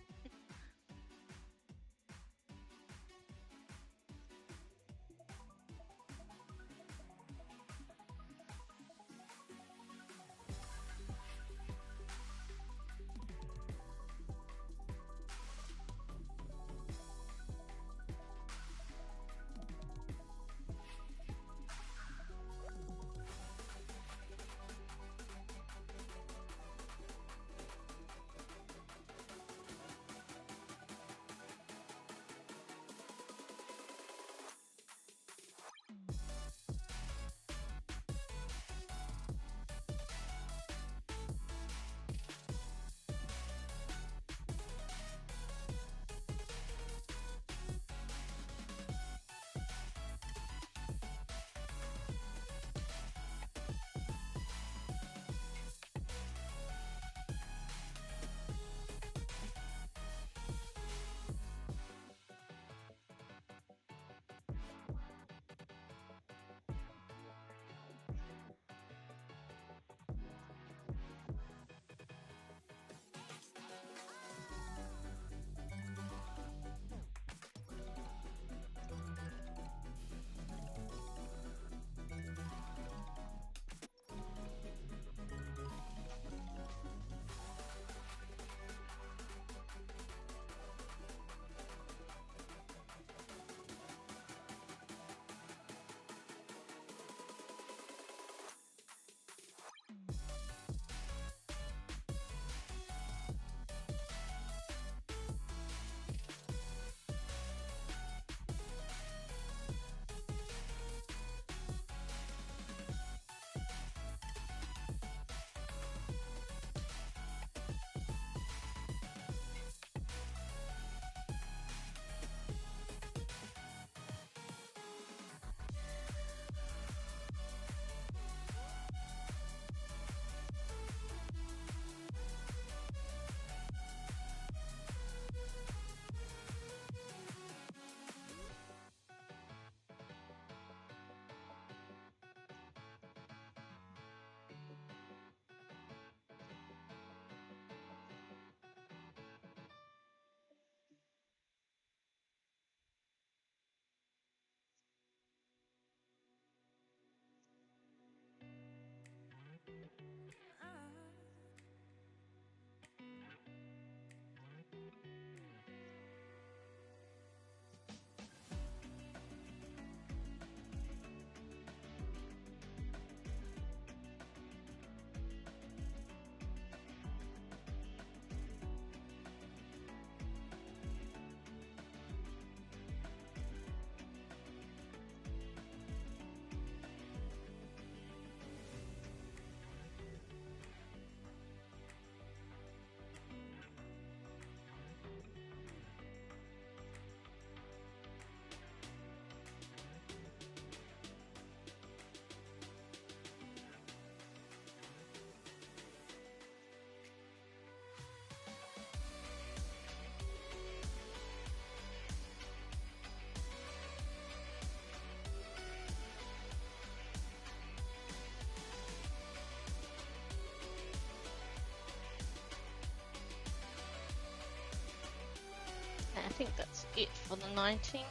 I think that's it for the 19.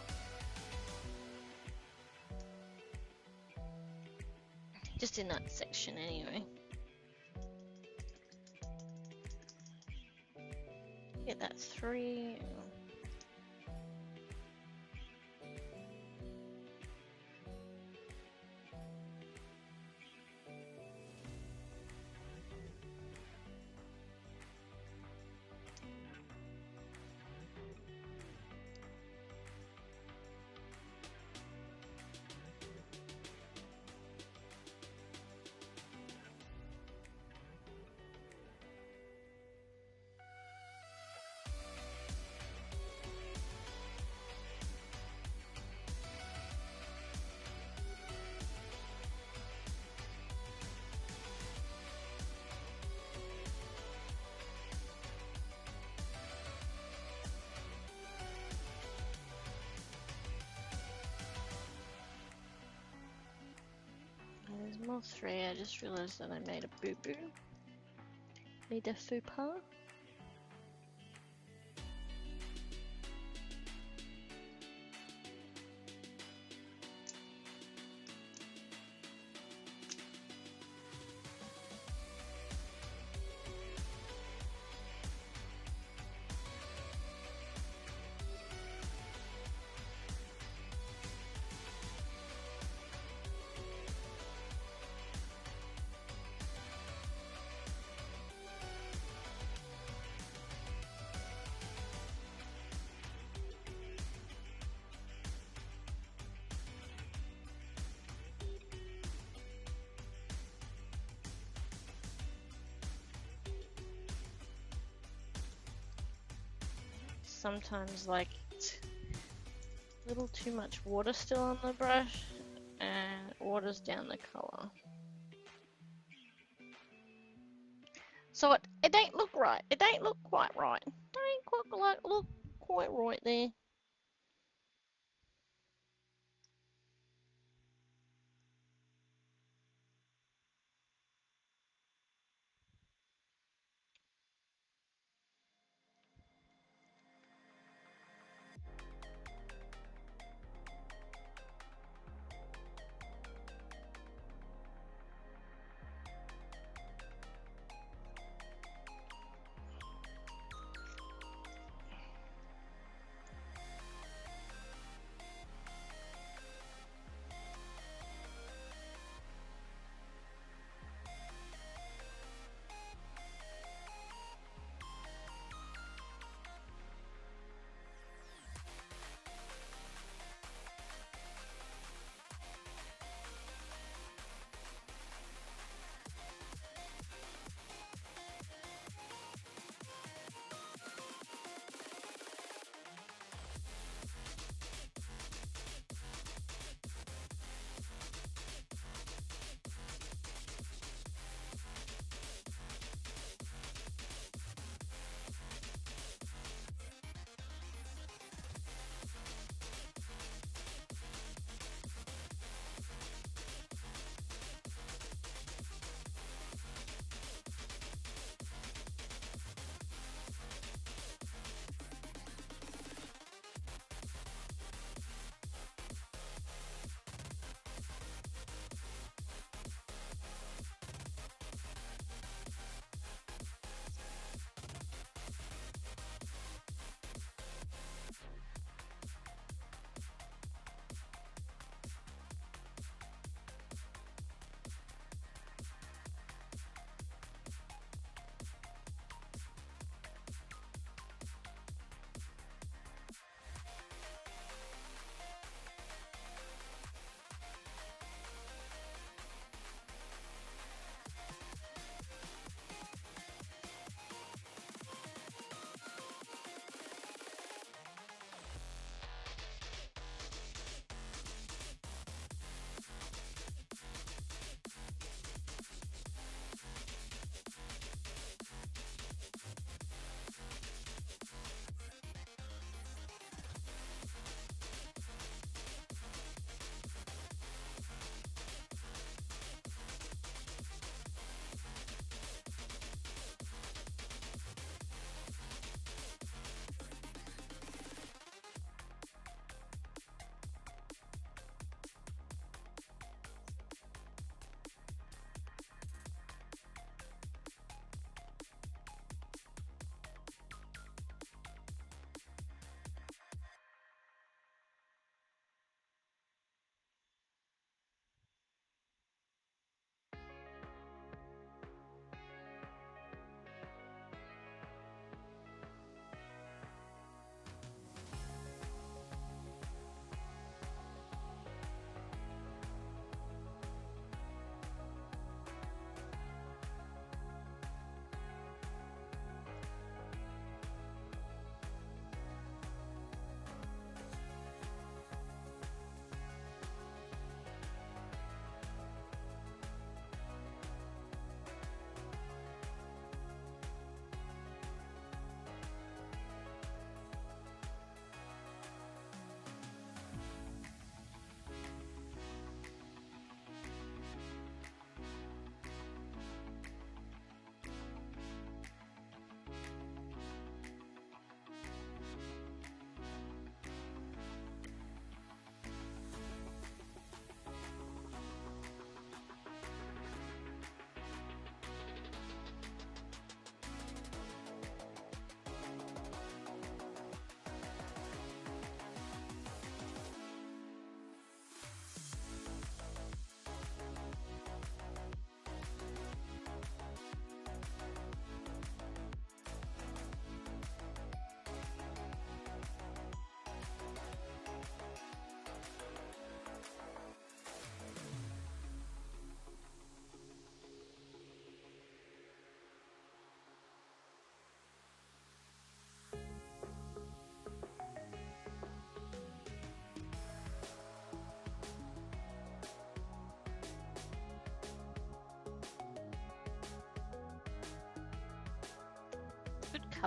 Just in that section anyway. Yeah, that's 3. There's more 3. I just realized that I made a boo-boo. Made a faux pas. Sometimes like it's a little too much water still on the brush and it waters down the color. So it ain't look right. It ain't look quite right. It ain't quite like look quite right there.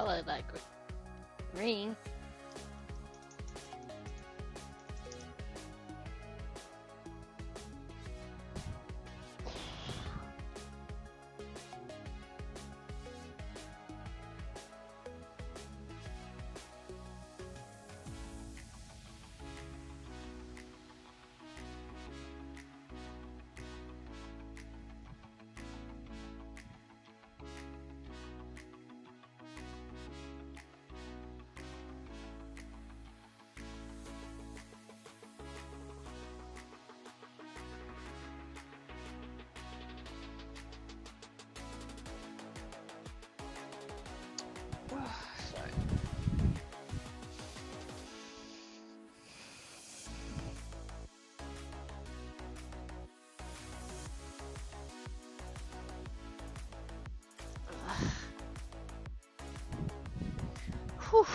color that green. Sorry. Whew.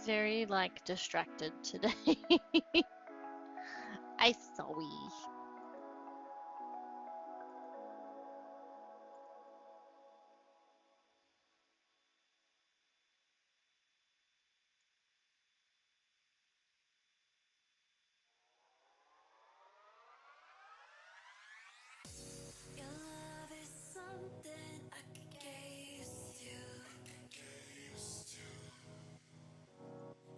Very like distracted today. I sorry. Your love is something I could get used to.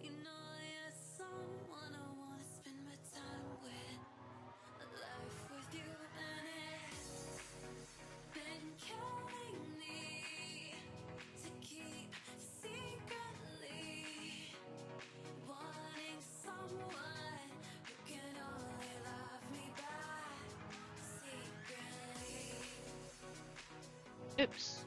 You know you're someone I wanna spend my time with, a life with you, and it's been killing me to keep secretly wanting someone who can only love me back secretly. Oops.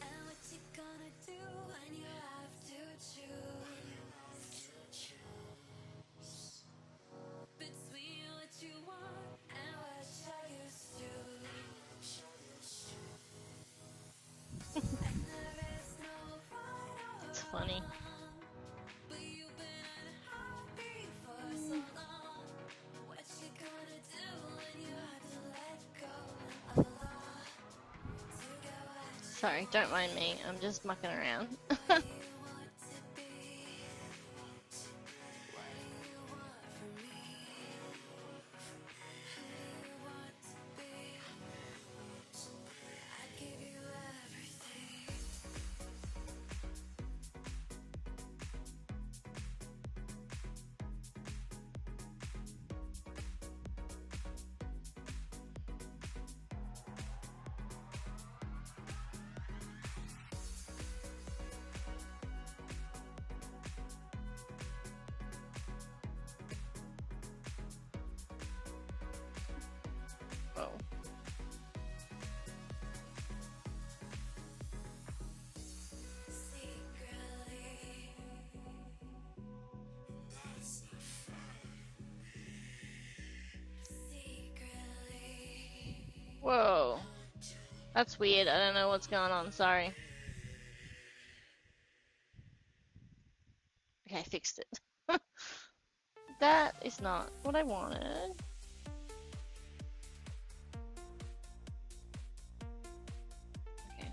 And what you gonna do when you have to choose between what you want and what you're used to? And there is no right or It's funny. wrong, but you've been unhappy for so long. What you gonna do when you have to let go of a lot to get what Sorry, don't mind me. I'm just mucking around. you want to be? What do you want from me? Who do you want to be? I give you everything. Oh. Secretly. Secretly. Whoa. That's weird. I don't know what's going on. Sorry. Okay, I fixed it. That is not what I wanted. Okay.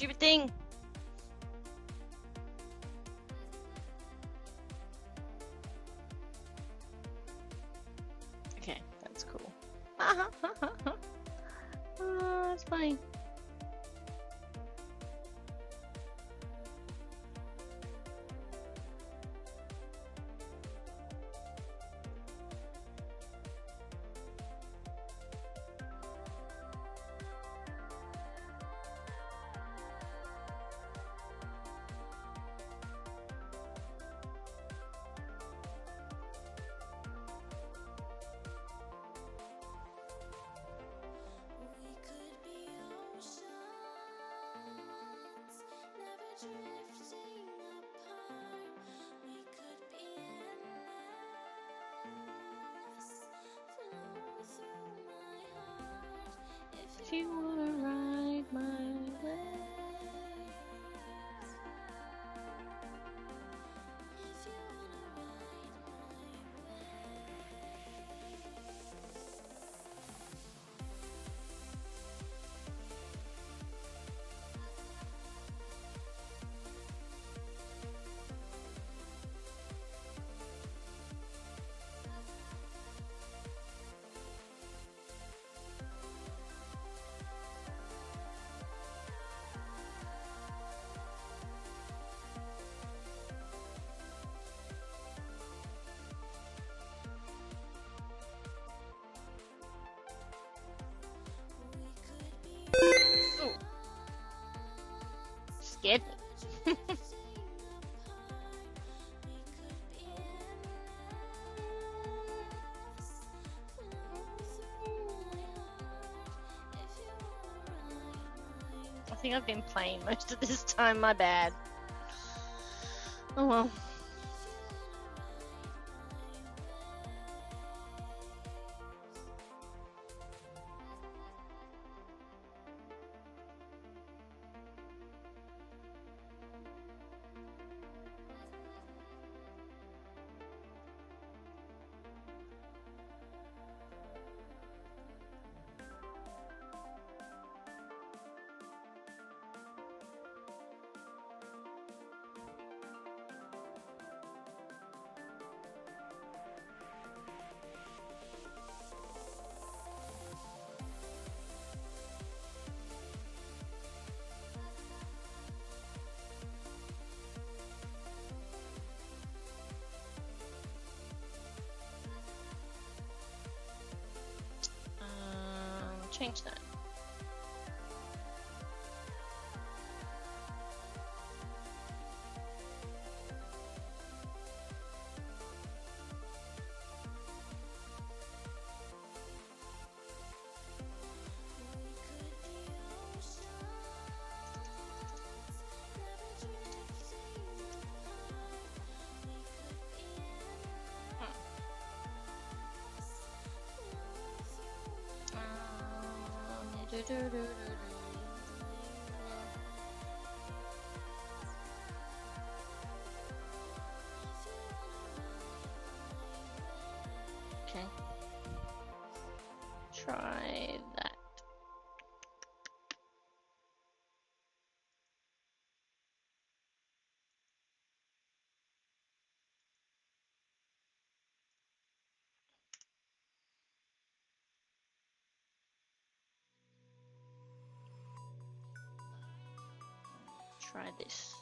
Stupid thing. Okay, that's cool. Oh, that's funny. We could be oceans, never drifting apart. We could be endless, flow through my heart. If If you wanna ride my way. if you wanna ride my Ooh. Scared me. I think I've been playing most of this time, my bad. Oh well. Change that. Okay. Try that. Try this.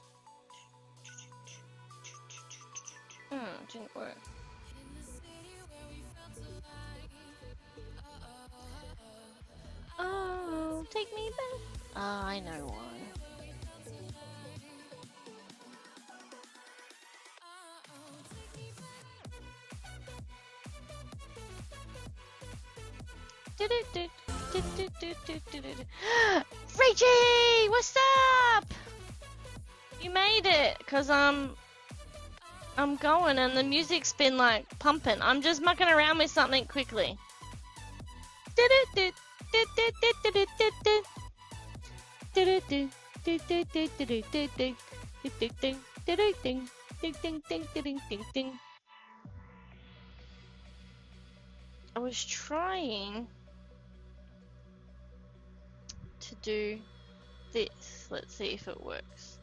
Didn't work. Oh, take me back. Oh, I know one. Richie, what's up? You made it, cause I'm going and the music's been like pumping. I'm just mucking around with something quickly. I was trying to do this. Let's see if it works.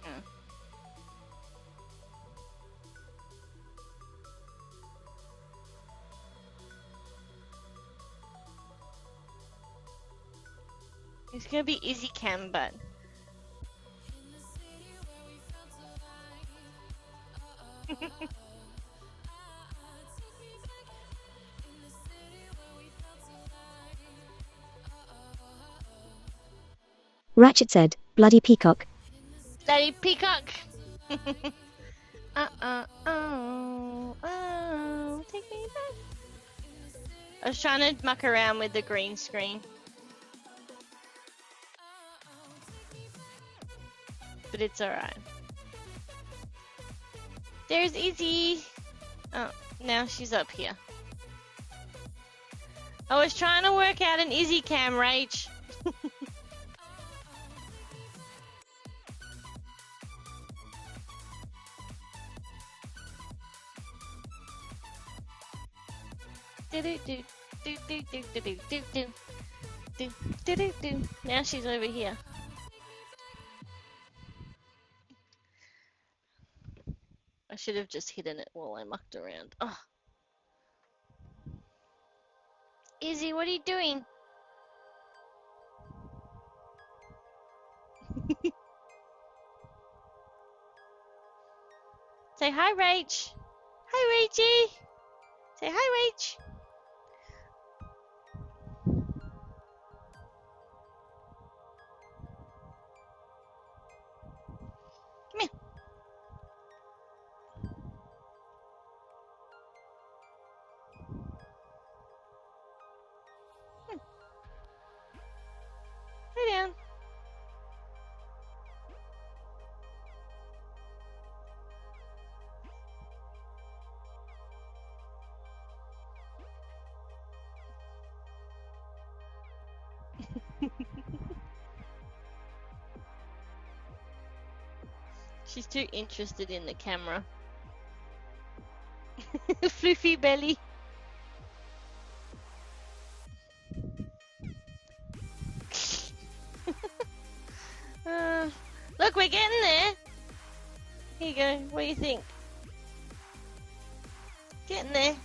Mm. It's gonna be easy cam, but Ratchet said, bloody peacock. bloody peacock. Oh, take me back. I was trying to muck around with the green screen, but it's alright. There's Izzy. Oh, now she's up here. I was trying to work out an Izzy cam, Rach. Now she's over here. I should have just hidden it while I mucked around. Oh. Izzy, what are you doing? Say hi, Rach. Hi, Rachie. Say hi, Rach. Come here. Lay down. She's too interested in the camera. Floofy belly. Look, we're getting there. Here you go. What do you think? Getting there.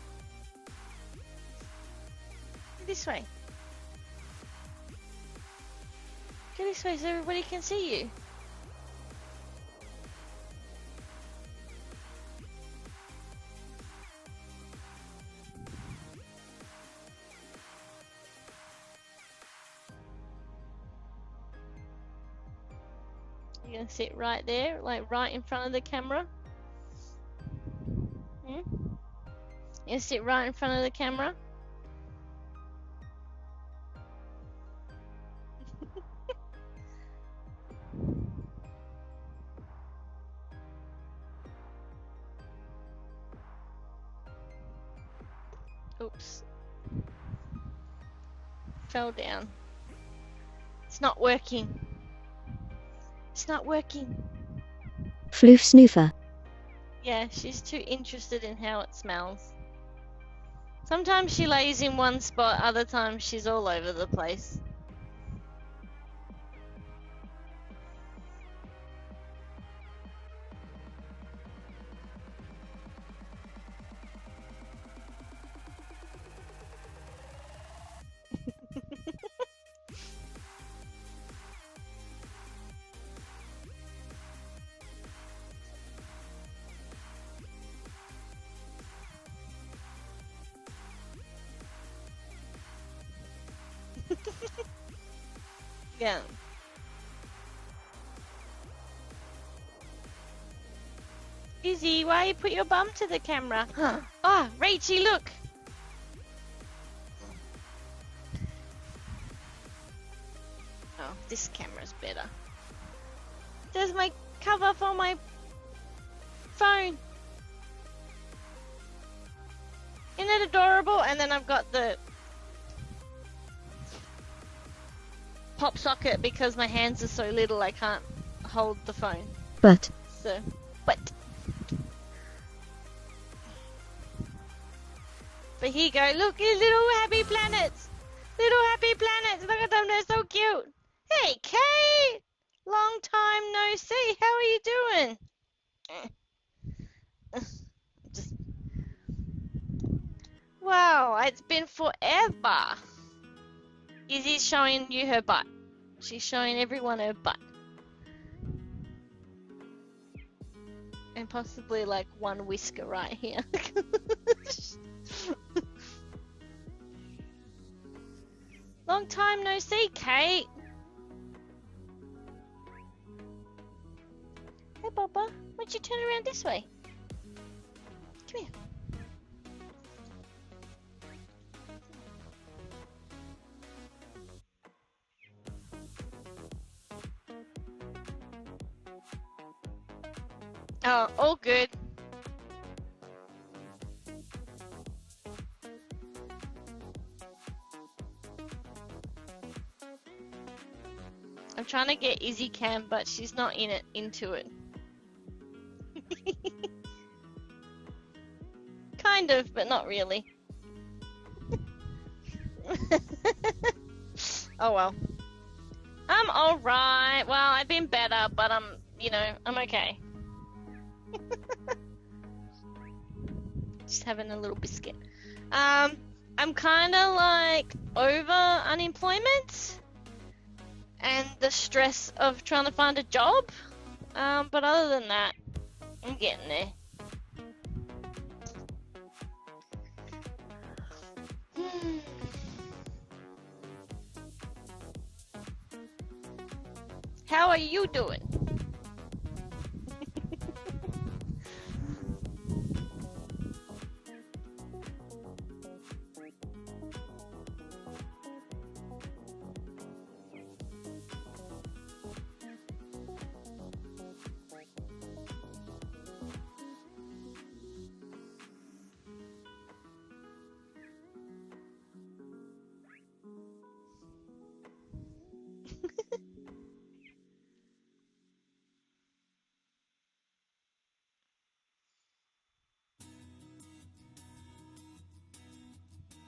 This way. Go this way so everybody can see you. You're gonna sit right there, like right in front of the camera. You're gonna sit right in front of the camera. Oops. Fell down. It's not working. It's not working. Floof snoofer. Yeah, she's too interested in how it smells. Sometimes she lays in one spot, other times she's all over the place. Yeah. Izzy, why you put your bum to the camera? Oh, Rachie, look! Oh, this camera's better. There's my cover for my phone. Isn't it adorable? And then I've got the pop socket because my hands are so little I can't hold the phone. But. So, But here you go. Look, these little happy planets. Little happy planets. Look at them. They're so cute. Hey, Kate. Long time no see. How are you doing? Just... Wow, it's been forever. Izzy's showing you her butt. She's showing everyone her butt. And possibly like one whisker right here. Long time no see, Kate. Hey, Bubba. Why don't you turn around this way? Come here. Oh, all good. I'm trying to get Izzy Cam, but she's not into it. Kind of, but not really. Oh well. I'm alright. Well, I've been better, but I'm okay. Just having a little biscuit. I'm kind of like over unemployment and the stress of trying to find a job. But other than that, I'm getting there. How are you doing?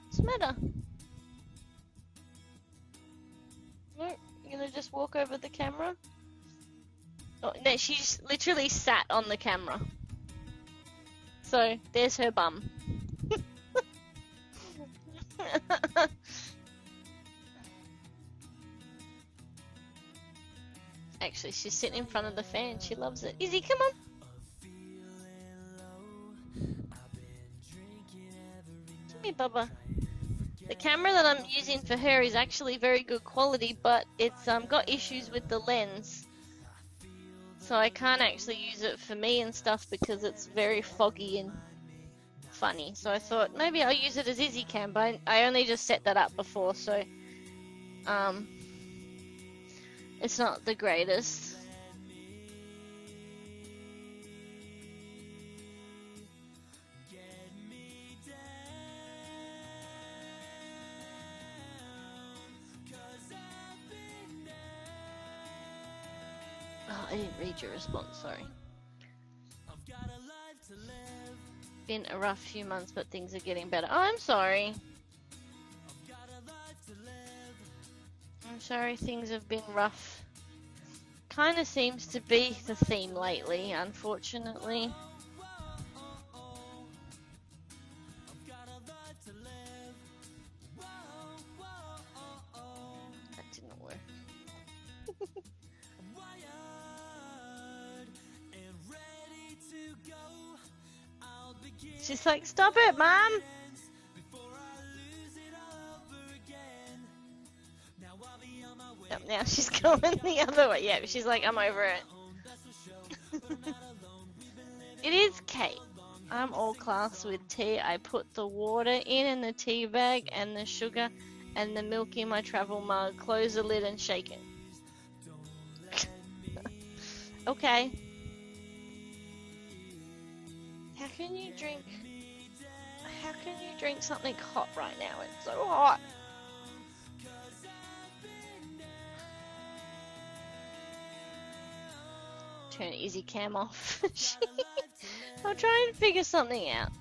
What's the matter? No, you're gonna just walk over the camera? Oh, no, she's literally sat on the camera. So, there's her bum. Actually, she's sitting in front of the fan. She loves it. Izzy, come on. Come here, Bubba. The camera that I'm using for her is actually very good quality, but it's got issues with the lens. So I can't actually use it for me and stuff because it's very foggy and funny. So I thought maybe I'll use it as Izzy Cam, but I only just set that up before, so it's not the greatest. Oh, I didn't read your response, sorry. Been a rough few months, but things are getting better. Oh, I'm sorry. I'm sorry things have been rough. Kind of seems to be the theme lately, unfortunately. That didn't work. She's like, stop it, Mom! Oh, now she's going the other way. Yeah, she's like, I'm over it. It is Kate. I'm all class with tea. I put the water in the tea bag and the sugar and the milk in my travel mug. Close the lid and shake it. Okay. How can you drink something hot right now? It's so hot. Turn Izzy Cam off. I'll try and figure something out.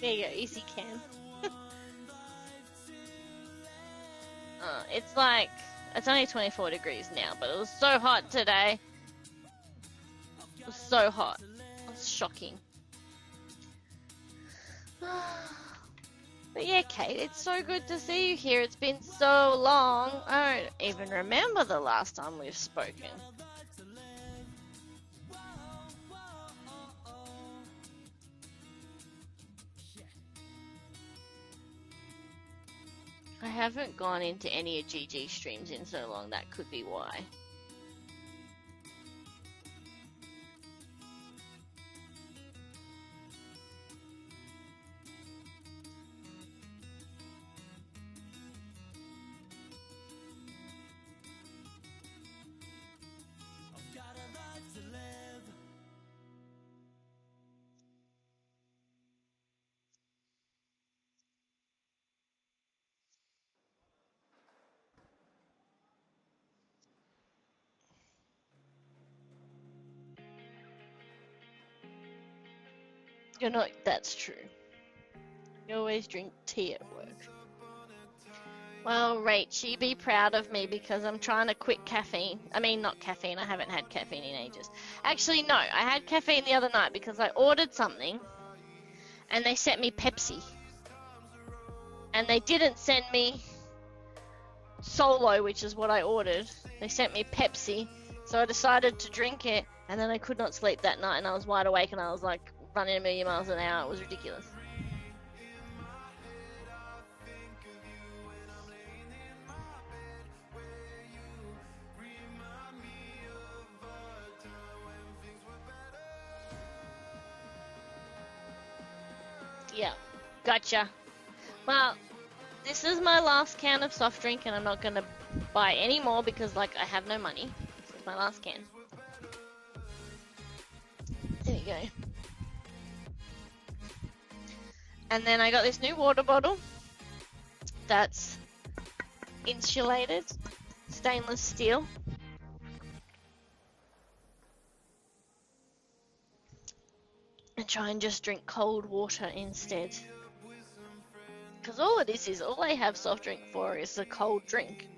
There you go, easy can. It's like, it's only 24 degrees now, but it was so hot today. It was so hot. It was shocking. But yeah, Kate, it's so good to see you here. It's been so long. I don't even remember the last time we've spoken. I haven't gone into any of GG streams in so long, that could be why. You're not, that's true. You always drink tea at work. Well, Rachie, be proud of me because I'm trying to quit caffeine. I mean, not caffeine, I haven't had caffeine in ages. Actually, no, I had caffeine the other night because I ordered something and they sent me Pepsi. And they didn't send me Solo, which is what I ordered. They sent me Pepsi, so I decided to drink it, and then I could not sleep that night and I was wide awake and I was like running a million miles an hour. It was ridiculous. Yeah, gotcha. Well, this is my last can of soft drink and I'm not going to buy any more because, like, I have no money. This is my last can. There you go. And then I got this new water bottle that's insulated, stainless steel. And try and just drink cold water instead. Because all it is all I have soft drink for is a cold drink.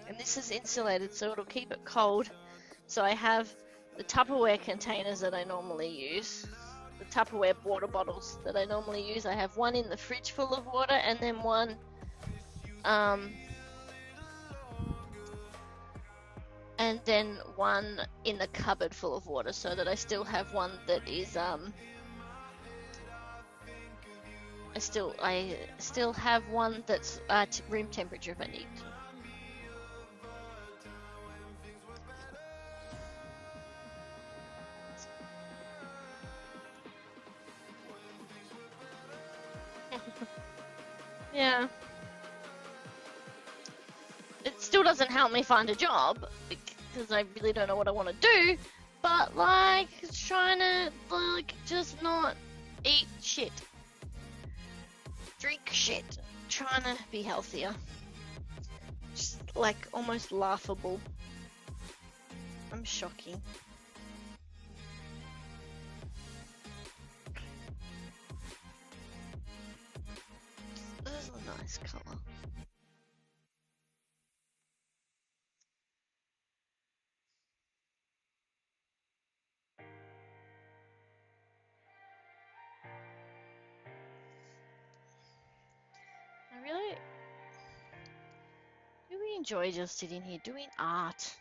And this is insulated so it'll keep it cold. So I have the Tupperware containers that I normally use. The Tupperware water bottles that I normally use. I have one in the fridge full of water and then one in the cupboard full of water, so that I still have one that is I still have one that's at room temperature if I need to. Yeah. It still doesn't help me find a job because I really don't know what I want to do, but like trying to like just not eat shit, drink shit, trying to be healthier. Just like almost laughable. I'm shocking. This is a nice color. I really enjoy just sitting here doing art.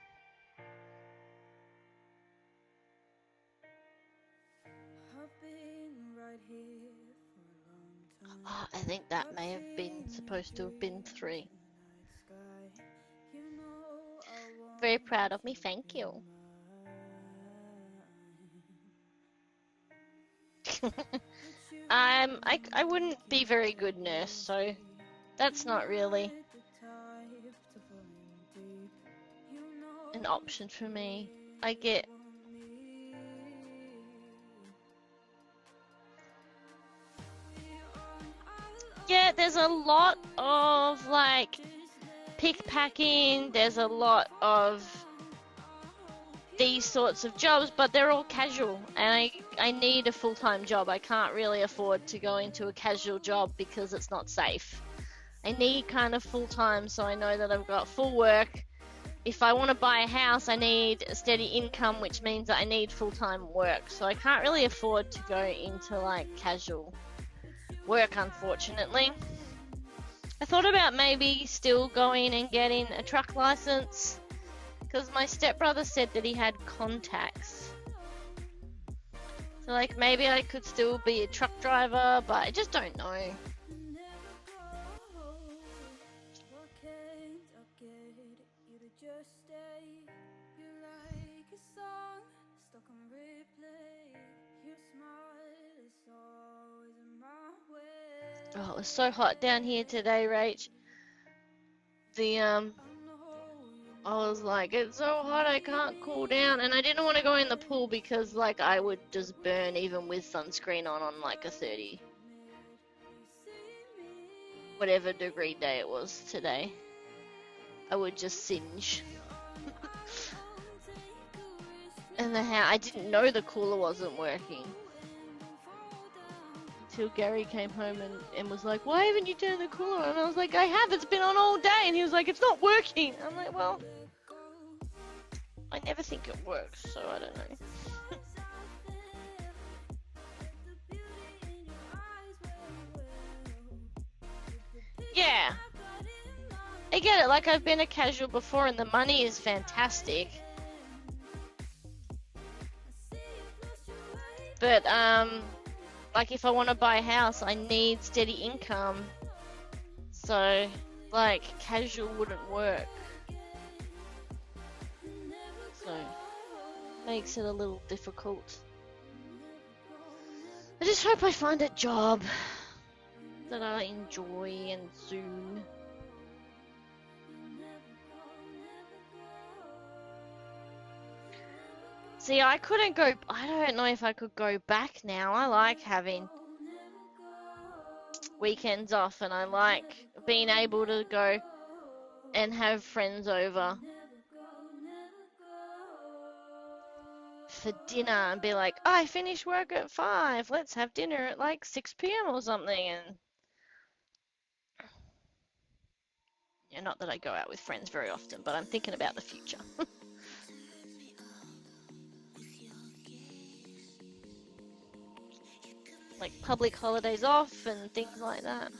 Oh, I think that may have been supposed to have been 3. Very proud of me, thank you. I wouldn't be very good nurse, so That's not really an option for me. I get yeah, there's a lot of like pick packing, there's a lot of these sorts of jobs, but they're all casual, and I need a full-time job. I can't really afford to go into a casual job because it's not safe. I need kind of full-time so I know that I've got full work. If I want to buy a house, I need a steady income, which means that I need full-time work. So I can't really afford to go into like casual work, unfortunately. I thought about maybe still going and getting a truck license, because my stepbrother said that he had contacts. So like maybe I could still be a truck driver, but I just don't know. Oh, it was so hot down here today, Rach. I was like, it's so hot, I can't cool down, and I didn't want to go in the pool because like I would just burn even with sunscreen on like a 30 whatever degree day it was today. I would just singe. And I didn't know the cooler wasn't working until Gary came home and was like, why haven't you turned the cooler on? And I was like, I have, it's been on all day. And he was like, it's not working. I'm like, well, I never think it works, so I don't know. Yeah, I get it. Like, I've been a casual before and the money is fantastic. But, like, if I want to buy a house, I need steady income. So, like, casual wouldn't work. So, makes it a little difficult. I just hope I find a job that I enjoy and soon. See, I don't know if I could go back now. I like having weekends off, and I like being able to go and have friends over for dinner and be like, oh, I finished work at 5, let's have dinner at like 6 p.m. or something. And yeah, not that I go out with friends very often, but I'm thinking about the future. Like public holidays off and things like that.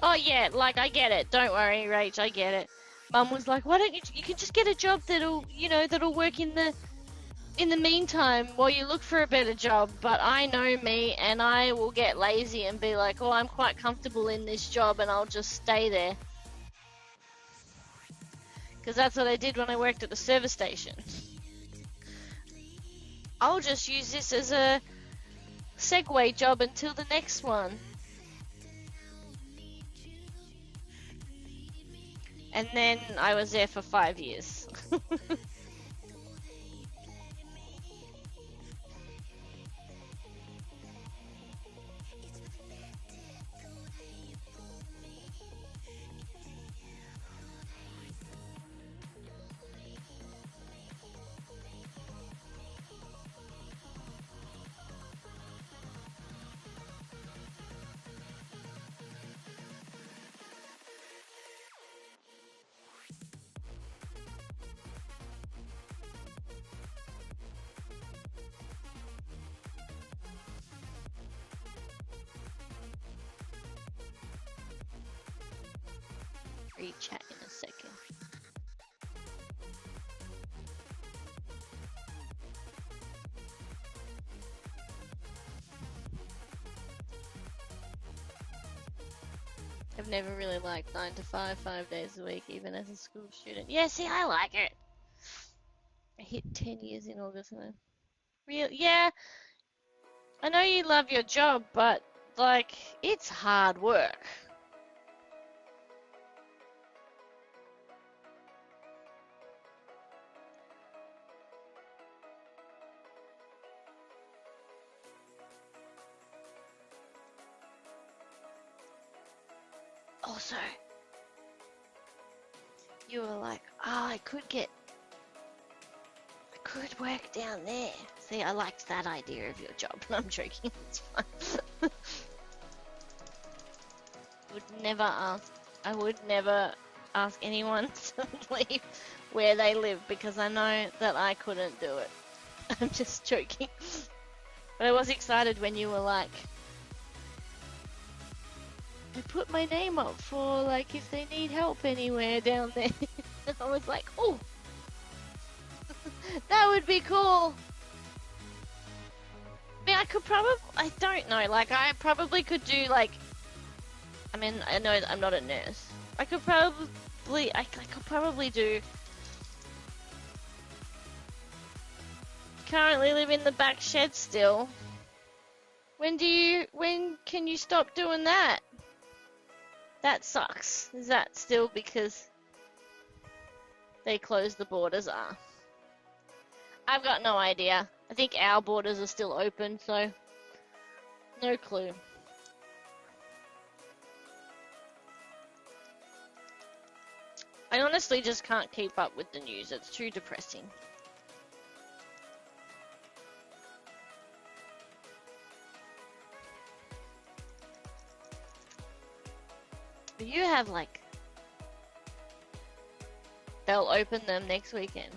Oh yeah, like I get it. Don't worry, Rach, I get it. Mum was like, why don't you can just get a job that'll work in the meantime while you look for a better job. But I know me, and I will get lazy and be like, oh, I'm quite comfortable in this job and I'll just stay there. Because that's what I did when I worked at the service station. I'll just use this as a segue job until the next one. And then I was there for 5 years. read chat in a second. I've never really liked 9 to 5, 5 days a week, even as a school student. Yeah, see, I like it. I hit 10 years in August, and yeah, I know you love your job, but like, it's hard work. Also, you were like, oh, I could work down there. See, I liked that idea of your job. I'm joking, it's fine. I would never ask anyone to leave where they live because I know that I couldn't do it. I'm just joking. But I was excited when you were like, I put my name up for like if they need help anywhere down there. And I was like, oh, that would be cool. I mean, I don't know, like I probably could do like, I mean, I know I'm not a nurse. I could probably do. Currently live in the back shed still. When can you stop doing that? That sucks. Is that still because they closed the borders? I've got no idea. I think our borders are still open, so no clue. I honestly just can't keep up with the news. It's too depressing. You have like, they'll open them next weekend.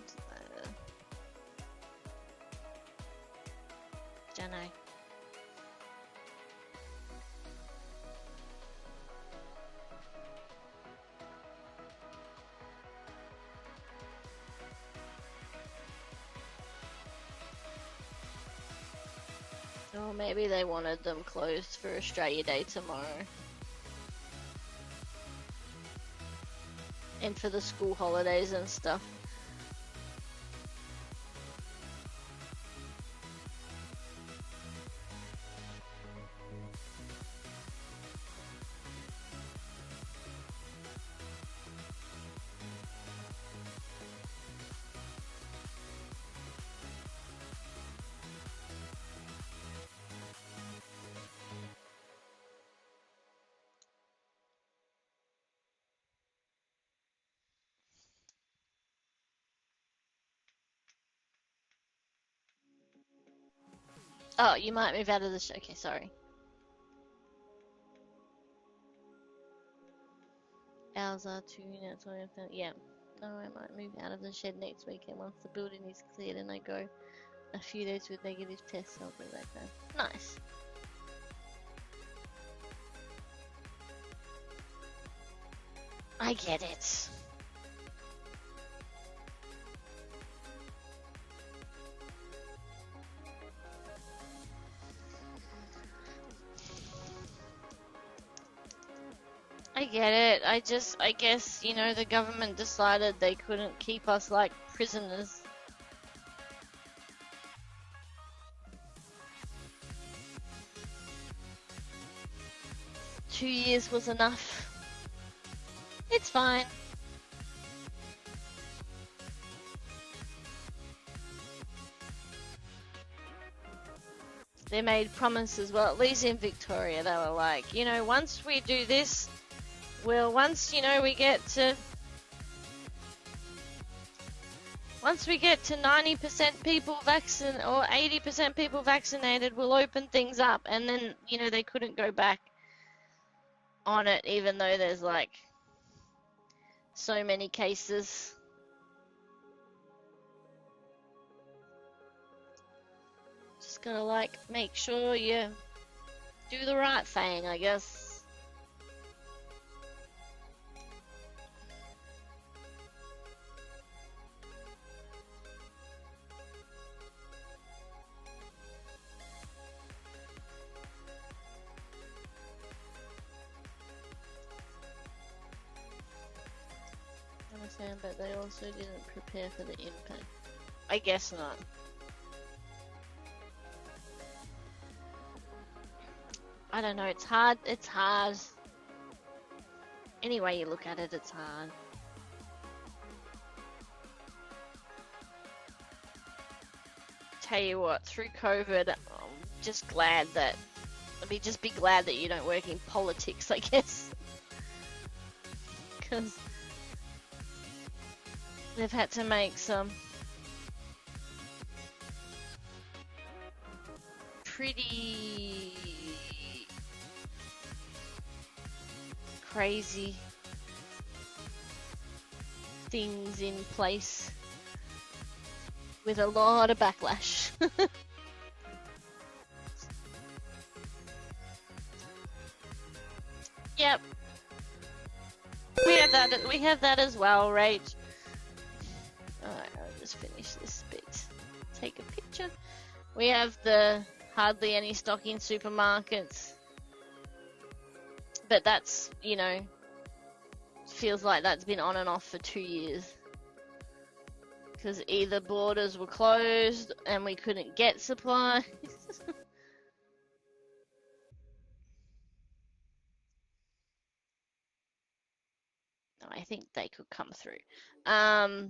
Don't know. Or maybe they wanted them closed for Australia Day tomorrow. And for the school holidays and stuff. Oh, you might move out of the okay, sorry. Ours are 2 units. Yeah. No, I might move out of the shed next weekend once the building is cleared and I go a few days with negative tests. I'll be back home. Nice. I get it. I get it. I guess, you know, the government decided they couldn't keep us like prisoners. Two years was enough. It's fine. They made promises, well, at least in Victoria, they were like, you know, once we do this, well, once, you know, we get to 90% people vaccinated or 80% people vaccinated, we'll open things up. And then, you know, they couldn't go back on it, even though there's like so many cases. Just gotta like make sure you do the right thing, I guess. but they also didn't prepare for the impact. I guess not. I don't know, it's hard. It's hard. Any way you look at it, it's hard. Tell you what, through COVID, I'm just glad that, just be glad that you don't work in politics, I guess. Because they've had to make some pretty crazy things in place with a lot of backlash. Yep. We have that as well, right? Alright, I'll just finish this bit. Take a picture. We have the hardly any stock in supermarkets. But that's, you know, feels like that's been on and off for 2 years. Because either borders were closed and we couldn't get supplies. I think they could come through. The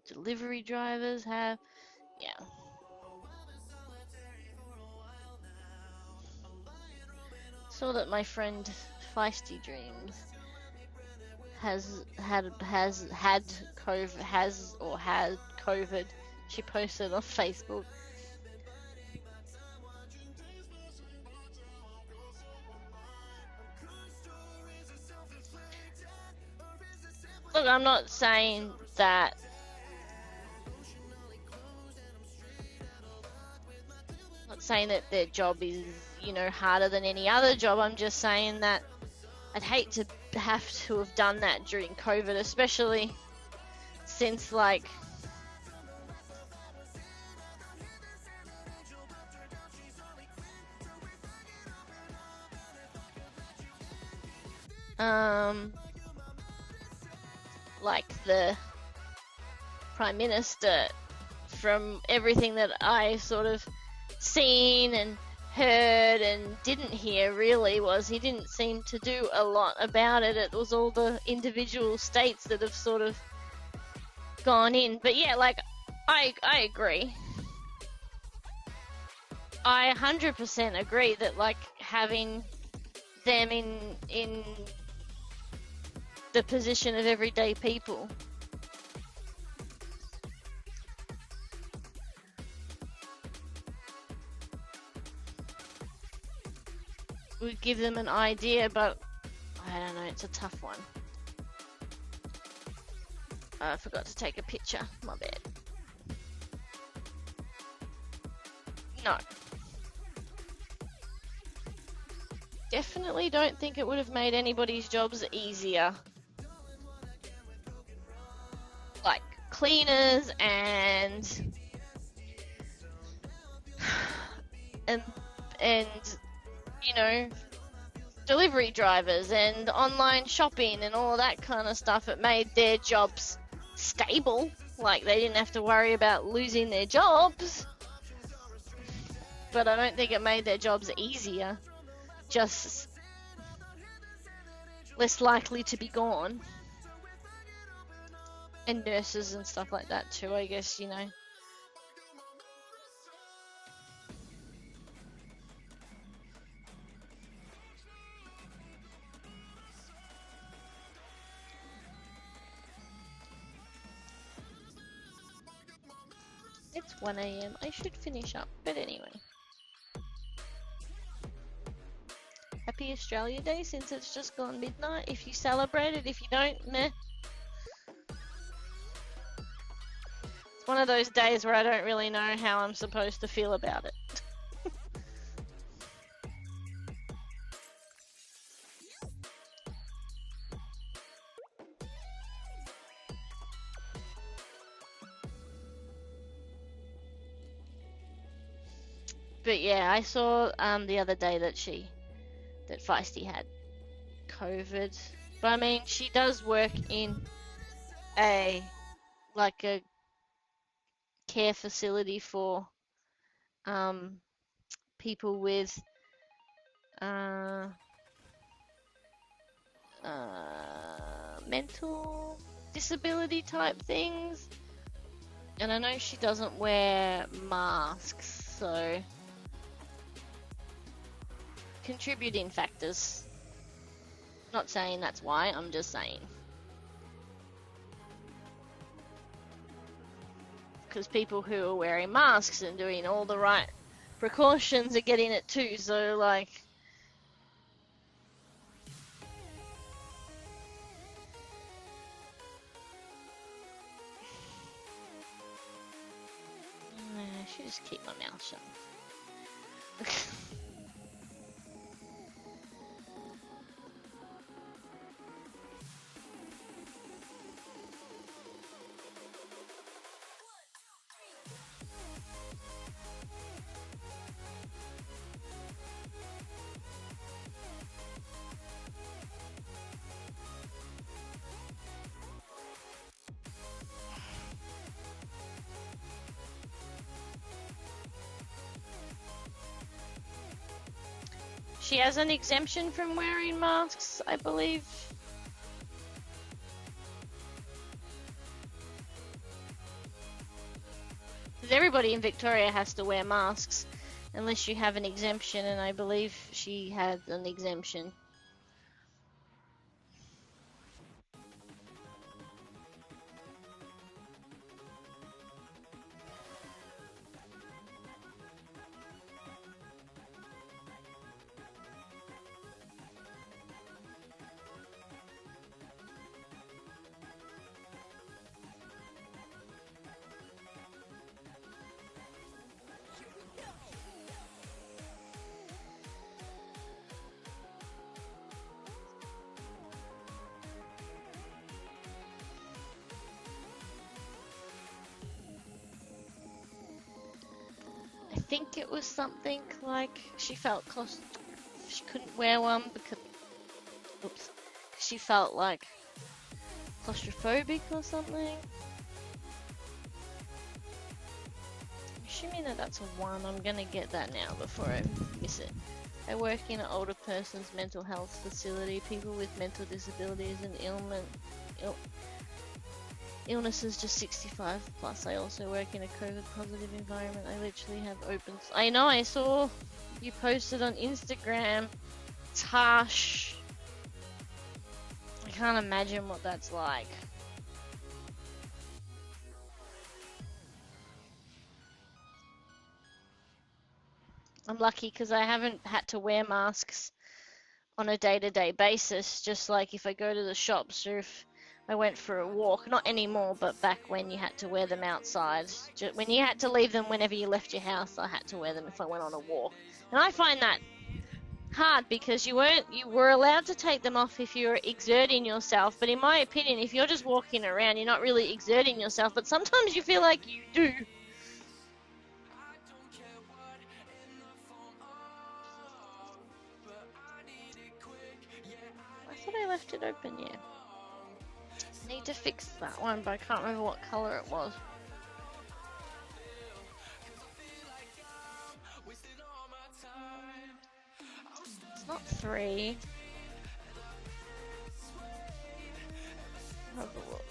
delivery drivers have, yeah. Saw that my friend Feisty Dreams had COVID. She posted on Facebook. Look, I'm not saying that their job is, you know, harder than any other job. I'm just saying that I'd hate to have to have done that during COVID, especially since, like, like the Prime Minister, from everything that I sort of seen and heard and didn't hear, really, was he didn't seem to do a lot about it. It was all the individual states that have sort of gone in. But yeah, like, I agree. I 100% agree that, like, having them in the position of everyday people would give them an idea, but I don't know, it's a tough one. I forgot to take a picture, my bad. No. Definitely don't think it would have made anybody's jobs easier. Like cleaners and you know, delivery drivers and online shopping and all that kind of stuff. It made their jobs stable. Like, they didn't have to worry about losing their jobs. But I don't think it made their jobs easier. Just less likely to be gone. And nurses and stuff like that too, I guess, you know. It's 1 AM. I should finish up, but anyway. Happy Australia Day, since it's just gone midnight. If you celebrate it, if you don't, meh. It's one of those days where I don't really know how I'm supposed to feel about it. But yeah, I saw the other day that Feisty had COVID. But I mean, she does work in a like a care facility for people with uh, mental disability type things. And I know she doesn't wear masks, so contributing factors. Not saying that's why, I'm just saying. Because people who are wearing masks and doing all the right precautions are getting it too, so like... I should just keep my mouth shut. She has an exemption from wearing masks, I believe. Because everybody in Victoria has to wear masks unless you have an exemption, and I believe she had an exemption. I think it was something like she felt she couldn't wear one because she felt like claustrophobic or something. Assuming that that's a 1, I'm gonna get that now before I miss it. I work in an older person's mental health facility. People with mental disabilities and illnesses just 65 plus. I also work in a COVID positive environment. I literally have open... I know, I saw you posted on Instagram. It's harsh. I can't imagine what that's like. I'm lucky because I haven't had to wear masks on a day-to-day basis, just like if I go to the shops or if I went for a walk. Not anymore, but back when you had to wear them outside. When you had to leave them whenever you left your house, I had to wear them if I went on a walk. And I find that hard because you were allowed to take them off if you were exerting yourself, but in my opinion, if you're just walking around, you're not really exerting yourself, but sometimes you feel like you do. I thought I left it open, yeah. Need to fix that one, but I can't remember what color it was. It's not 3. Have a look.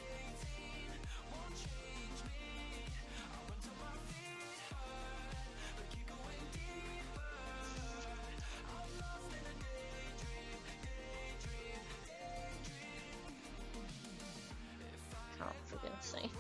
Can't friggin' see.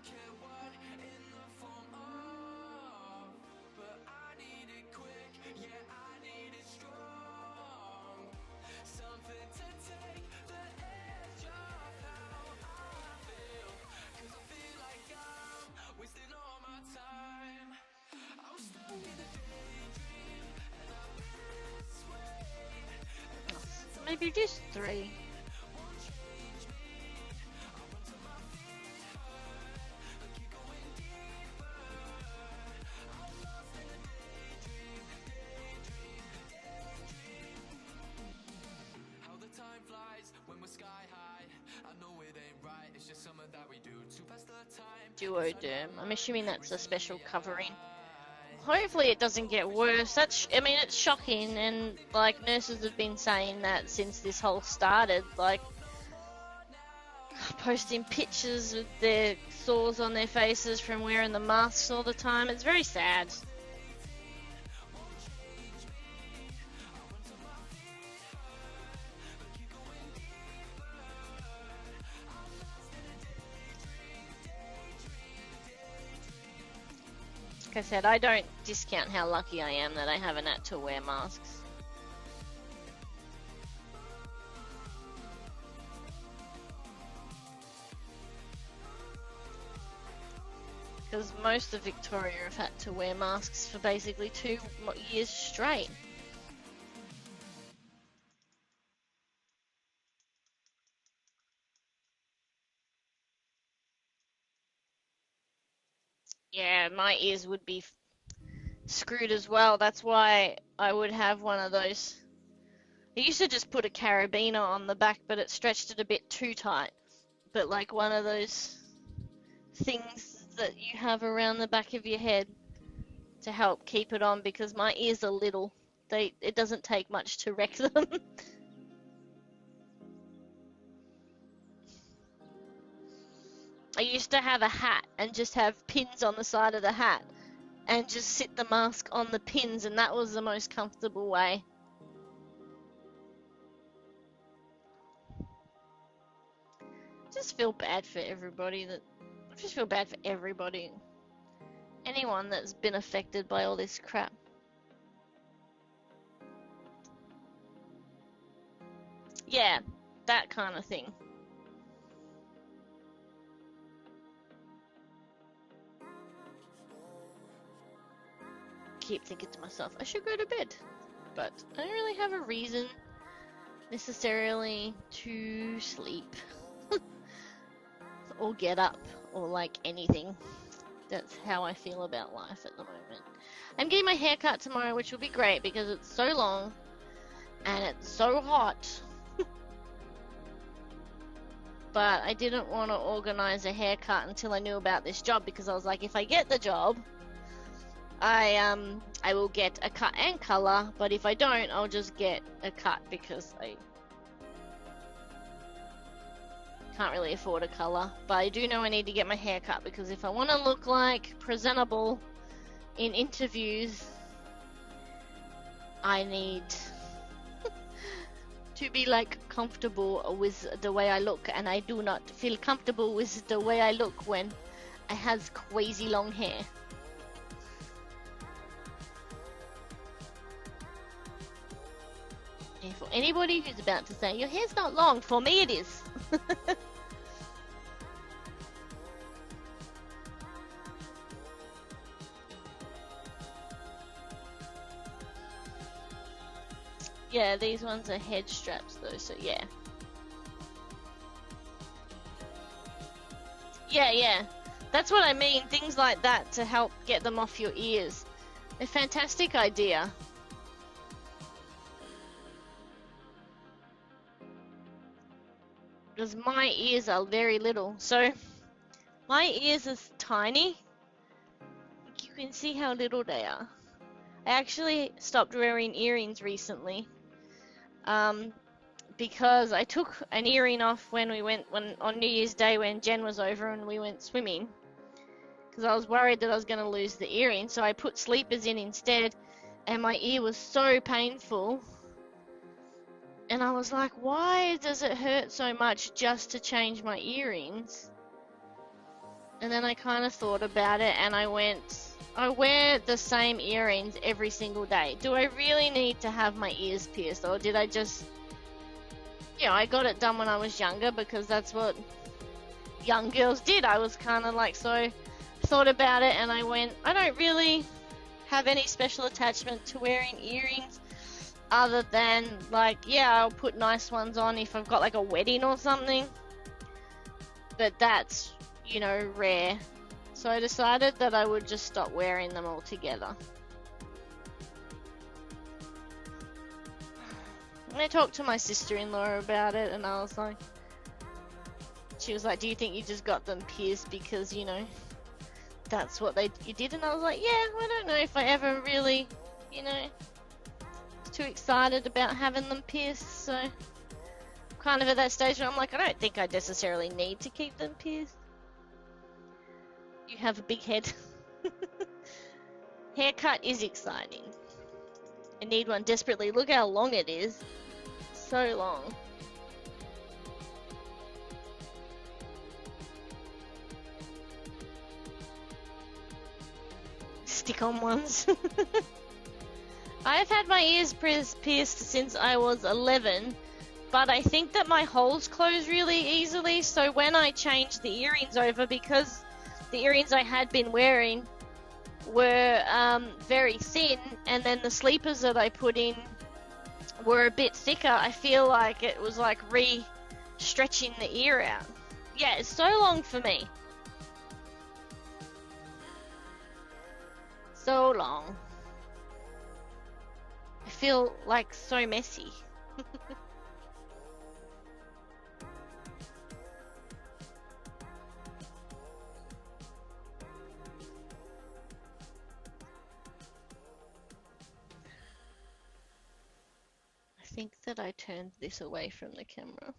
Care what Maybe just 3. How the time flies when we're sky high. I know it ain't right, it's just something that we do to pass the time. Duoderm. I'm assuming that's a special covering. Hopefully it doesn't get worse. I mean, it's shocking, and like nurses have been saying that since this whole started, like posting pictures with their sores on their faces from wearing the masks all the time. It's very sad. Like I said, I don't discount how lucky I am that I haven't had to wear masks. Because most of Victoria have had to wear masks for basically 2 years straight. Yeah, my ears would be screwed as well. That's why I would have one of those. I used to just put a carabiner on the back, but it stretched it a bit too tight. But like one of those things that you have around the back of your head to help keep it on, because my ears are little. It doesn't take much to wreck them. I used to have a hat and just have pins on the side of the hat and just sit the mask on the pins, and that was the most comfortable way. I just feel bad for everybody anyone that's been affected by all this crap. Yeah, that kind of thing. Keep thinking to myself, I should go to bed, but I don't really have a reason necessarily to sleep or get up or like anything. That's how I feel about life at the moment. I'm getting my hair cut tomorrow, which will be great because it's so long and it's so hot. But I didn't want to organize a haircut until I knew about this job, because I was like, if I get the job, I will get a cut and color, but if I don't, I'll just get a cut because I can't really afford a color. But I do know I need to get my hair cut, because if I want to look like presentable in interviews, I need to be like comfortable with the way I look, and I do not feel comfortable with the way I look when I have crazy long hair. And for anybody who's about to say, your hair's not long, for me it is. Yeah, these ones are head straps though, so yeah. Yeah. That's what I mean, things like that to help get them off your ears. A fantastic idea. Because my ears are very little, so my ears are tiny. You can see how little they are. I actually stopped wearing earrings recently, because I took an earring off when on New Year's Day when Jen was over and we went swimming, because I was worried that I was going to lose the earring, so I put sleepers in instead, and my ear was so painful. And I was like, why does it hurt so much just to change my earrings? And then I kind of thought about it, and I went, I wear the same earrings every single day. Do I really need to have my ears pierced? Or did I just, I got it done when I was younger because that's what young girls did. I was kind of like, so thought about it, and I went, I don't really have any special attachment to wearing earrings. other than like, yeah, I'll put nice ones on if I've got like a wedding or something, but that's, you know, rare. So I decided that I would just stop wearing them altogether. And I talked to my sister-in-law about it, and I was like, she was like, do you think you just got them pierced because, you know, that's what you did? And I was like, yeah, I don't know if I ever really, you know, was too excited about having them pierced. So kind of at that stage where I'm like, I don't think I necessarily need to keep them pierced. You have a big head. Haircut is exciting. I need one desperately. Look how long it is. So long. Stick-on ones. I've had my ears pierced since I was 11, but I think that my holes close really easily, so when I changed the earrings over, because the earrings I had been wearing were very thin, and then the sleepers that I put in were a bit thicker, I feel like it was like stretching the ear out. Yeah, it's so long for me. So long. I feel like so messy. I think that I turned this away from the camera.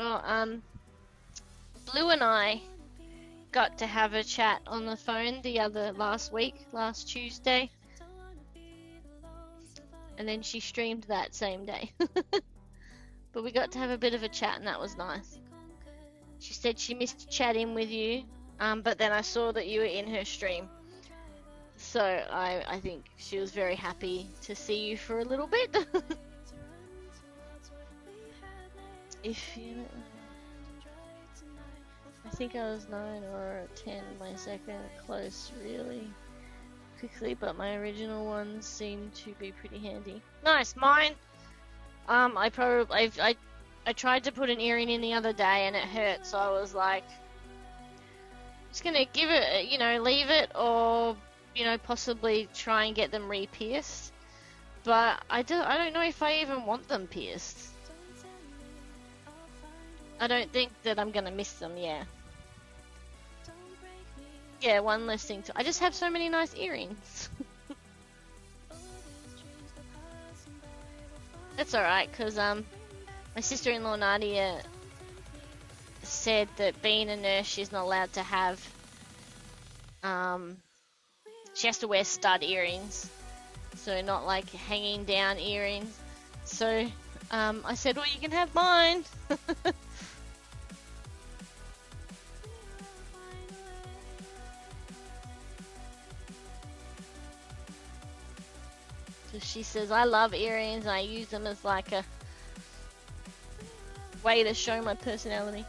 Oh, Blue and I got to have a chat on the phone last Tuesday. And then she streamed that same day. But we got to have a bit of a chat, and that was nice. She said she missed chatting with you, but then I saw that you were in her stream. So I think she was very happy to see you for a little bit. If you... I think I was 9 or 10 my second close really quickly, but my original ones seem to be pretty handy. Nice, mine! I tried to put an earring in the other day and it hurt, so I was like, just gonna give it, you know, leave it, or, you know, possibly try and get them re-pierced. But I don't know if I even want them pierced. I don't think that I'm gonna miss them, yeah. Yeah, one less thing to... I just have so many nice earrings. That's alright, because my sister-in-law Nadia said that being a nurse, she's not allowed to have... she has to wear stud earrings. So not like hanging down earrings. So I said, well, you can have mine. So she says, I love earrings, and I use them as like a way to show my personality.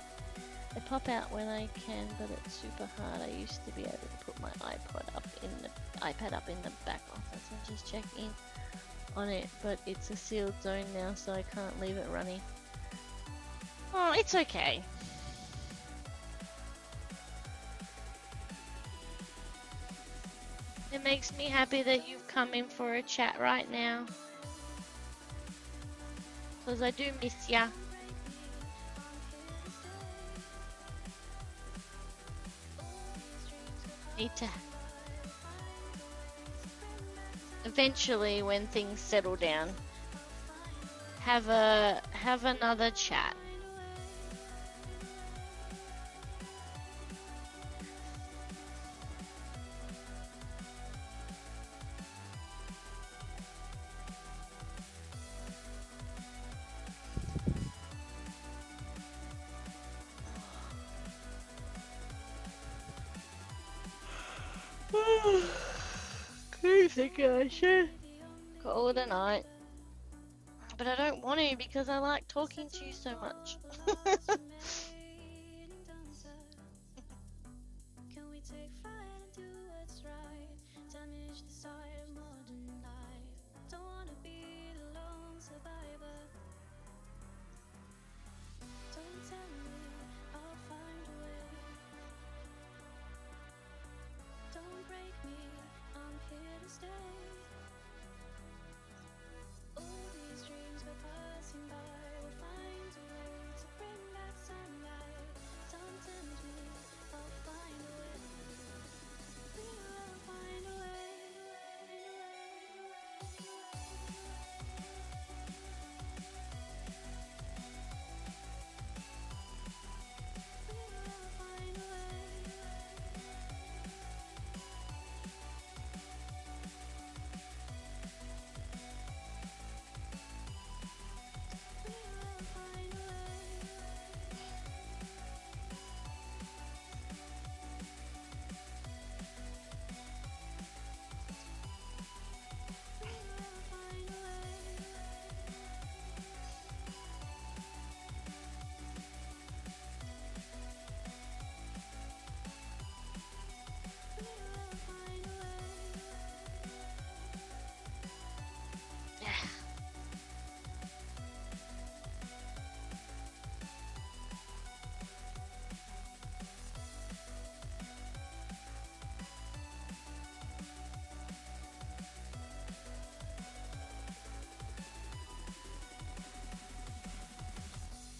They pop out when I can, but it's super hard. I used to be able to put my iPad up in the back office and just check in on it, but it's a sealed zone now, so I can't leave it running. Oh, it's okay. It makes me happy that you've come in for a chat right now, because I do miss ya. Need to eventually, when things settle down, have another chat. Keep thinking I should call it a night. But I don't want to because I like talking to you so much. Can we take flight and do what's right? Damage the side of modern life. Don't wanna be the lone survivor. Don't tell me I'll find a way. Don't break me, I'm here to stay. All these dreams go passing by. We'll find a way to bring back sunlight. Don't tempt me, I'll find a way. We will find a way. We will find a way. We will find a way. We will find a way. We will find a way.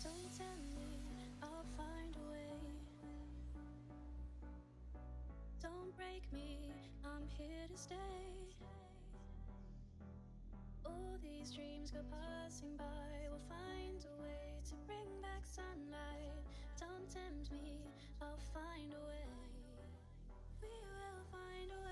Don't tell me I'll find a way. Don't break me, I'm here to stay. All these dreams go passing by. We'll find a way to bring back sunlight. Don't tempt me, I'll find a way. We will find a way.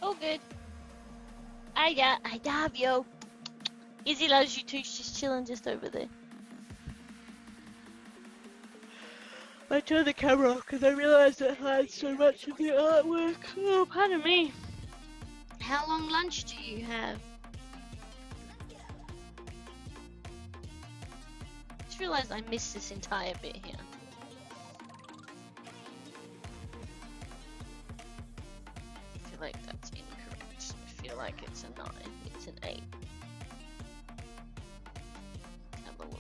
All good. I love you. Izzy loves you too. She's chilling just over there. I turned the camera off because I realised it had so much of the artwork. Oh, pardon me. How long lunch do you have? Just realised I missed this entire bit here. I feel like that's incorrect. I feel like it's a 9. It's an 8. Have a look.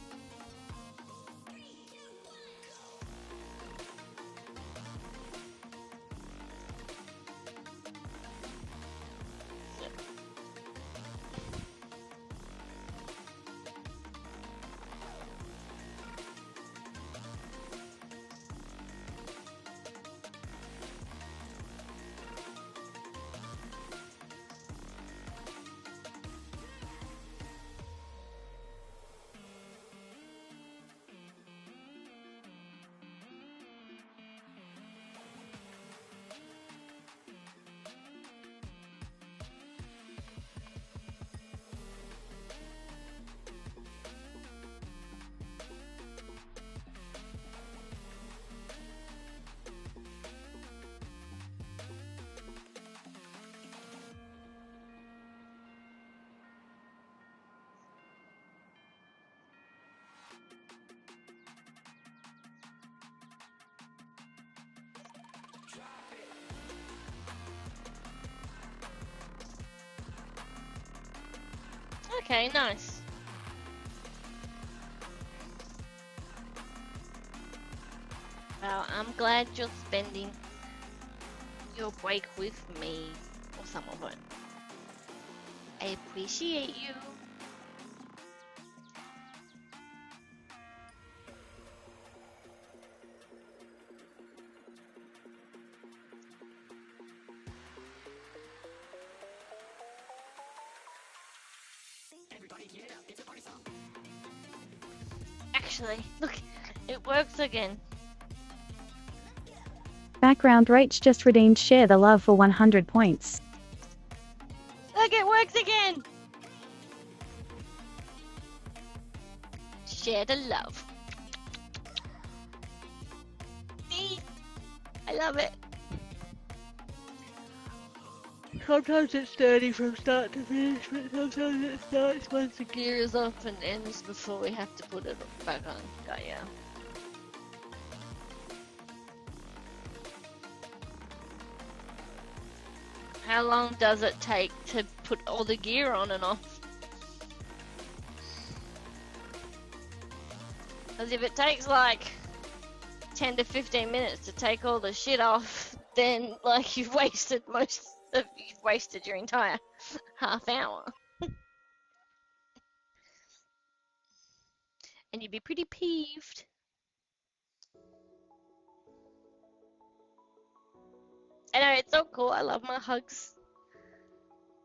Okay, nice. Well, I'm glad you're spending your break with me, or some of it. I appreciate you. actually. Look, it works again. Background Rach just redeemed Share the Love for 100 points. Look, it works again. Share the love. See? I love it. Sometimes it's dirty from start to finish, but sometimes it starts once the gear is off and ends before we have to put it back on. Got ya. How long does it take to put all the gear on and off? Because if it takes like 10 to 15 minutes to take all the shit off, then like you've wasted your entire half hour. And you'd be pretty peeved. I know, it's so cool. I love my hugs.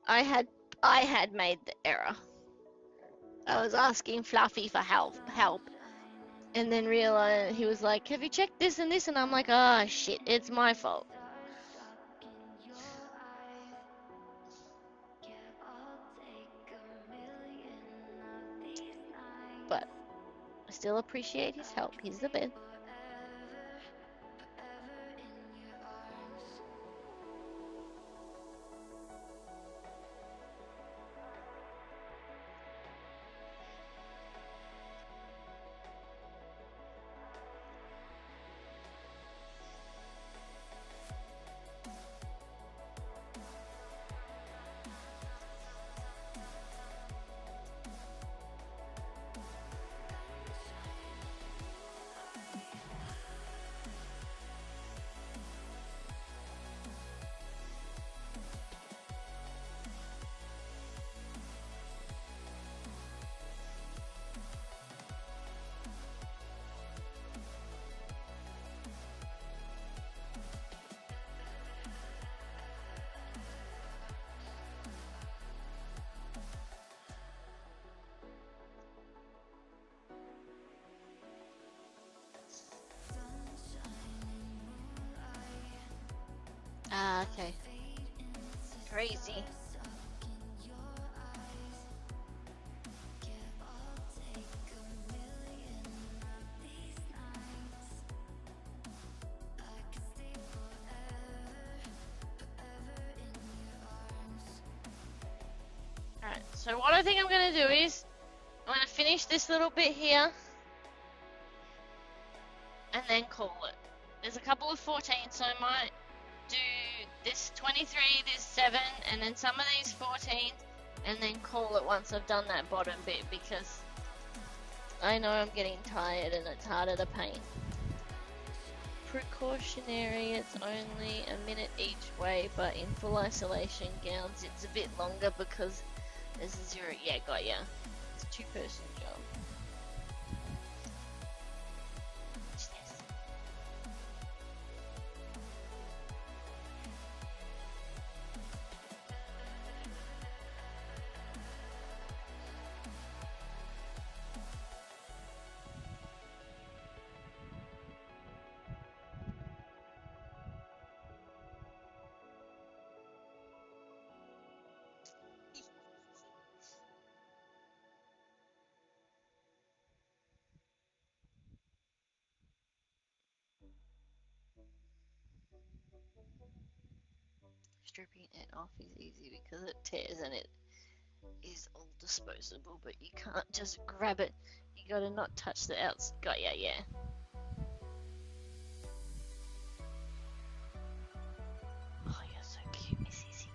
I had made the error. I was asking Fluffy for help, and then realized he was like, "Have you checked this and this?" And I'm like, "Ah, oh, shit, it's my fault." But I still appreciate his help. He's the best. Ah, okay. Crazy. Alright, so what I think I'm going to do is, I'm going to finish this little bit here, and then call it. There's a couple of 14, so I might do this 23, this 7, and then some of these 14, and then call it once I've done that bottom bit, because I know I'm getting tired and it's harder to paint. Precautionary, it's only a minute each way, but in full isolation gowns it's a bit longer because there's a 0, yeah, got ya. It's a 2-person job. Stripping it off is easy because it tears and it is all disposable, but you can't just grab it. You gotta not touch the outs. Got ya, yeah. Oh, you're so cute, Miss Izzy.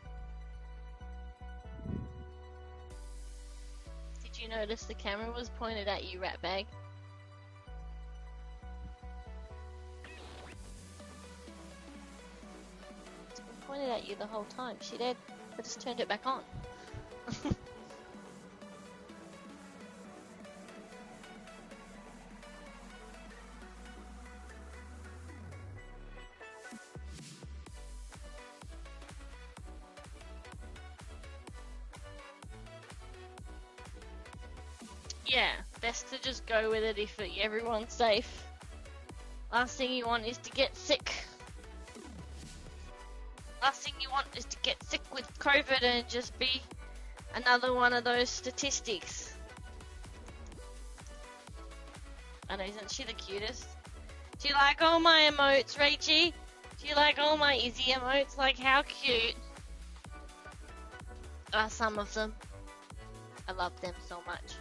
Did you notice the camera was pointed at you, Ratbag? Pointed at you the whole time. She did. I just turned it back on. Yeah. best to just go with it if everyone's safe. Last thing you want is to get sick. Last thing you want is to get sick with COVID and just be another one of those statistics. I know, isn't she the cutest? Do you like all my emotes, Rachie? Do you like all my Izzy emotes? Like, how cute are some of them? I love them so much.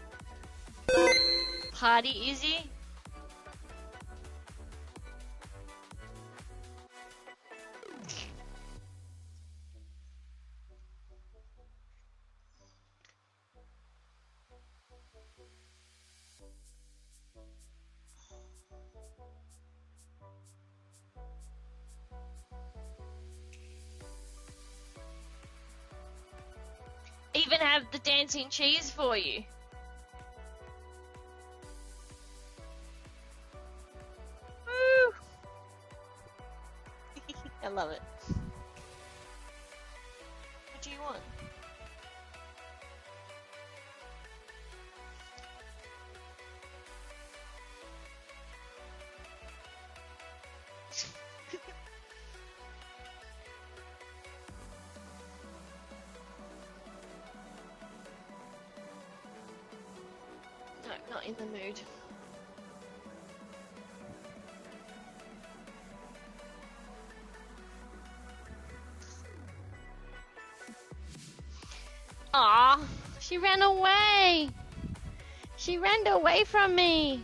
Party Izzy? Even have the dancing cheese for you. Woo! I love it. What do you want? No, not in the mood. Aw, she ran away. She ran away from me.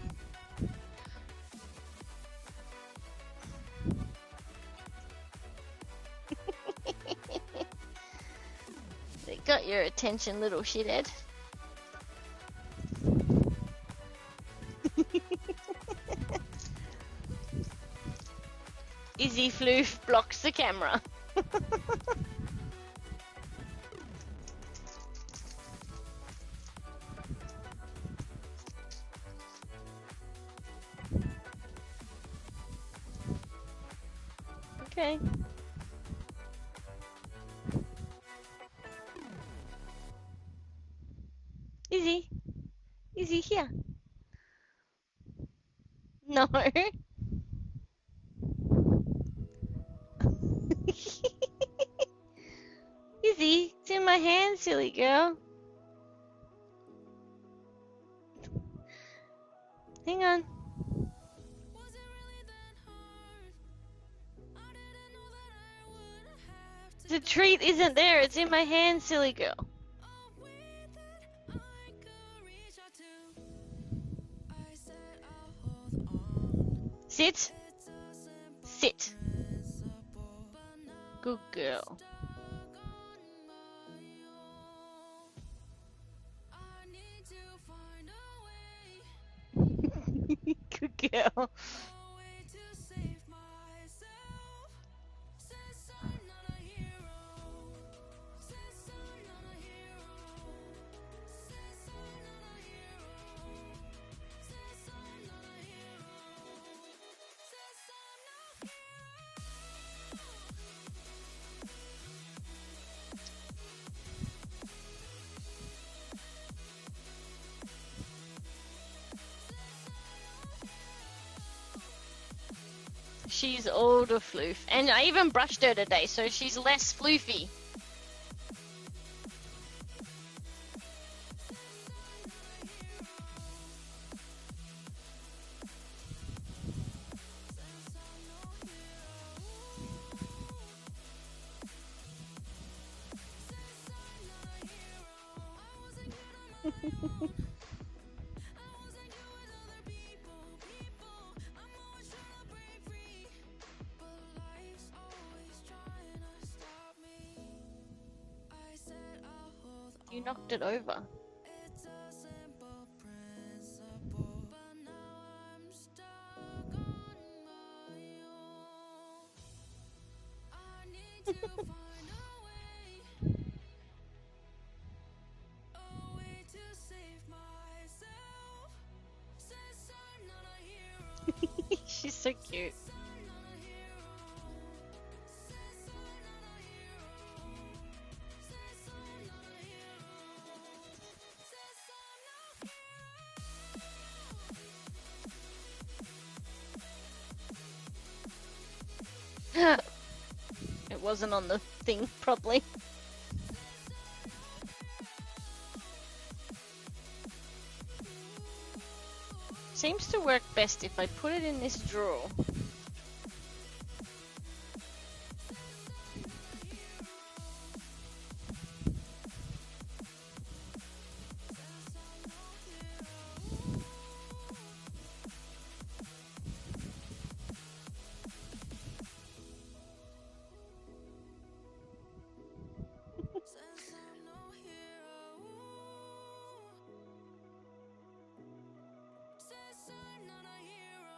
They got your attention, little shithead. Izzy Floof blocks the camera. Okay. Izzy. Izzy here. No. Izzy, it's in my hand, silly girl. Hang on. The treat isn't there, it's in my hand, silly girl. Sit. Sit. Good girl. Good girl. She's older floof. And I even brushed her today, so she's less floofy. You knocked it over. She's so cute. wasn't on the thing properly. Seems to work best if I put it in this drawer. Says I'm no hero. Says I'm not a hero.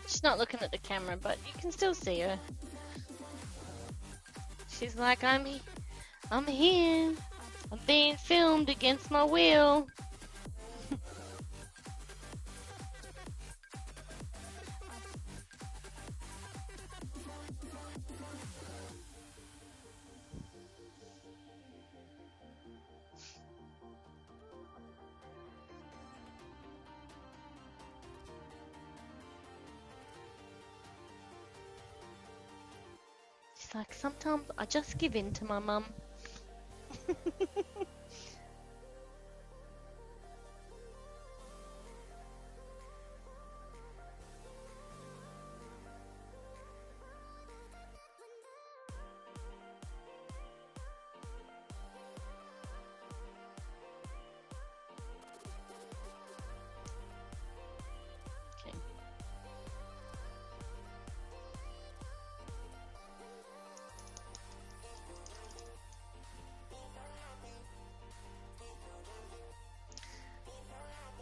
She's not looking at the camera, but you can still see her. She's like, I'm here. I'm being filmed against my will. She's like, sometimes I just give in to my mum. Okay.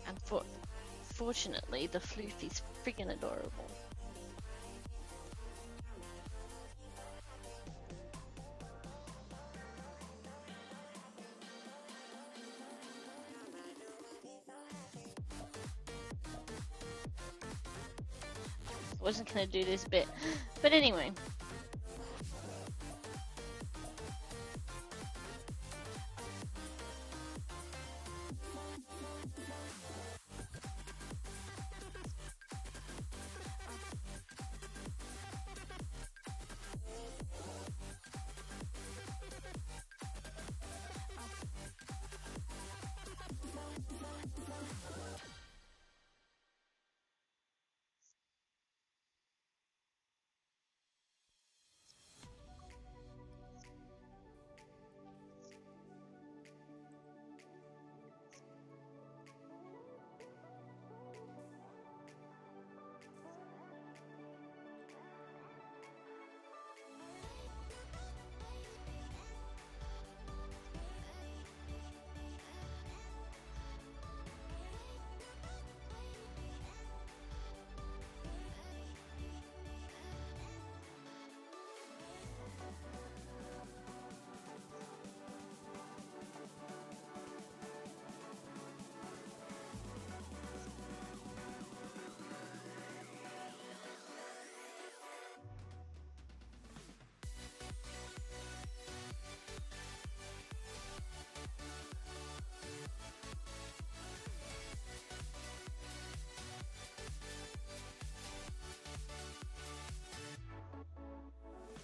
And fortunately, the floof is freaking adorable. Wasn't gonna do this bit, but anyway.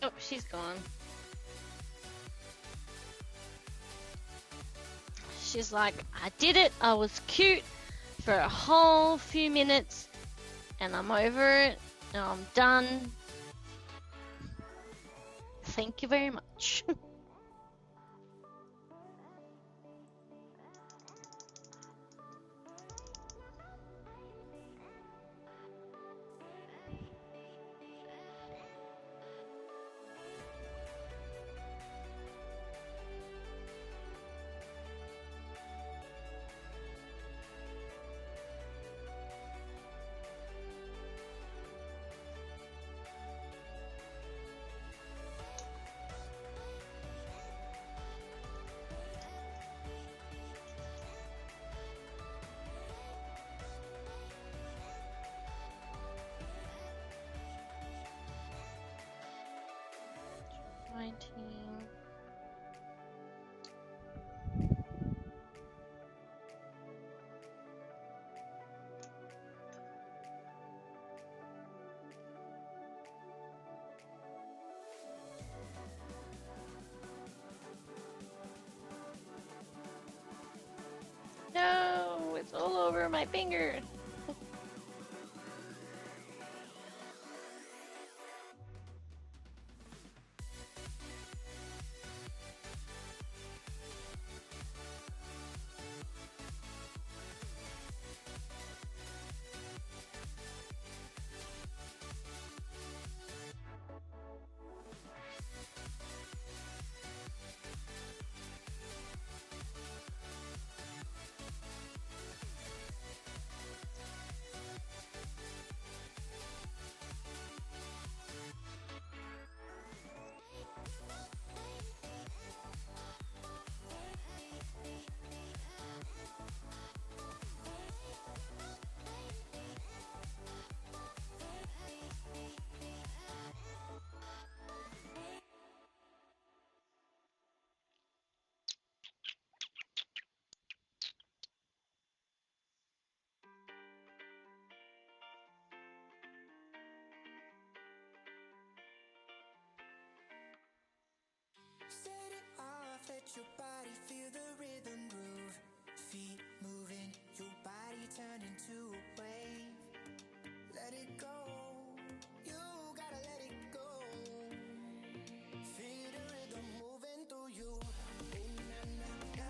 Oh, she's gone. She's like, I did it. I was cute for a whole few minutes and I'm over it. Now I'm done. Thank you very much. 19. No, it's all over my finger. Set it off, let your body feel the rhythm groove. Feet moving, your body turn into a wave. Let it go, you gotta let it go. Feel the rhythm moving through you. Oh na na na na.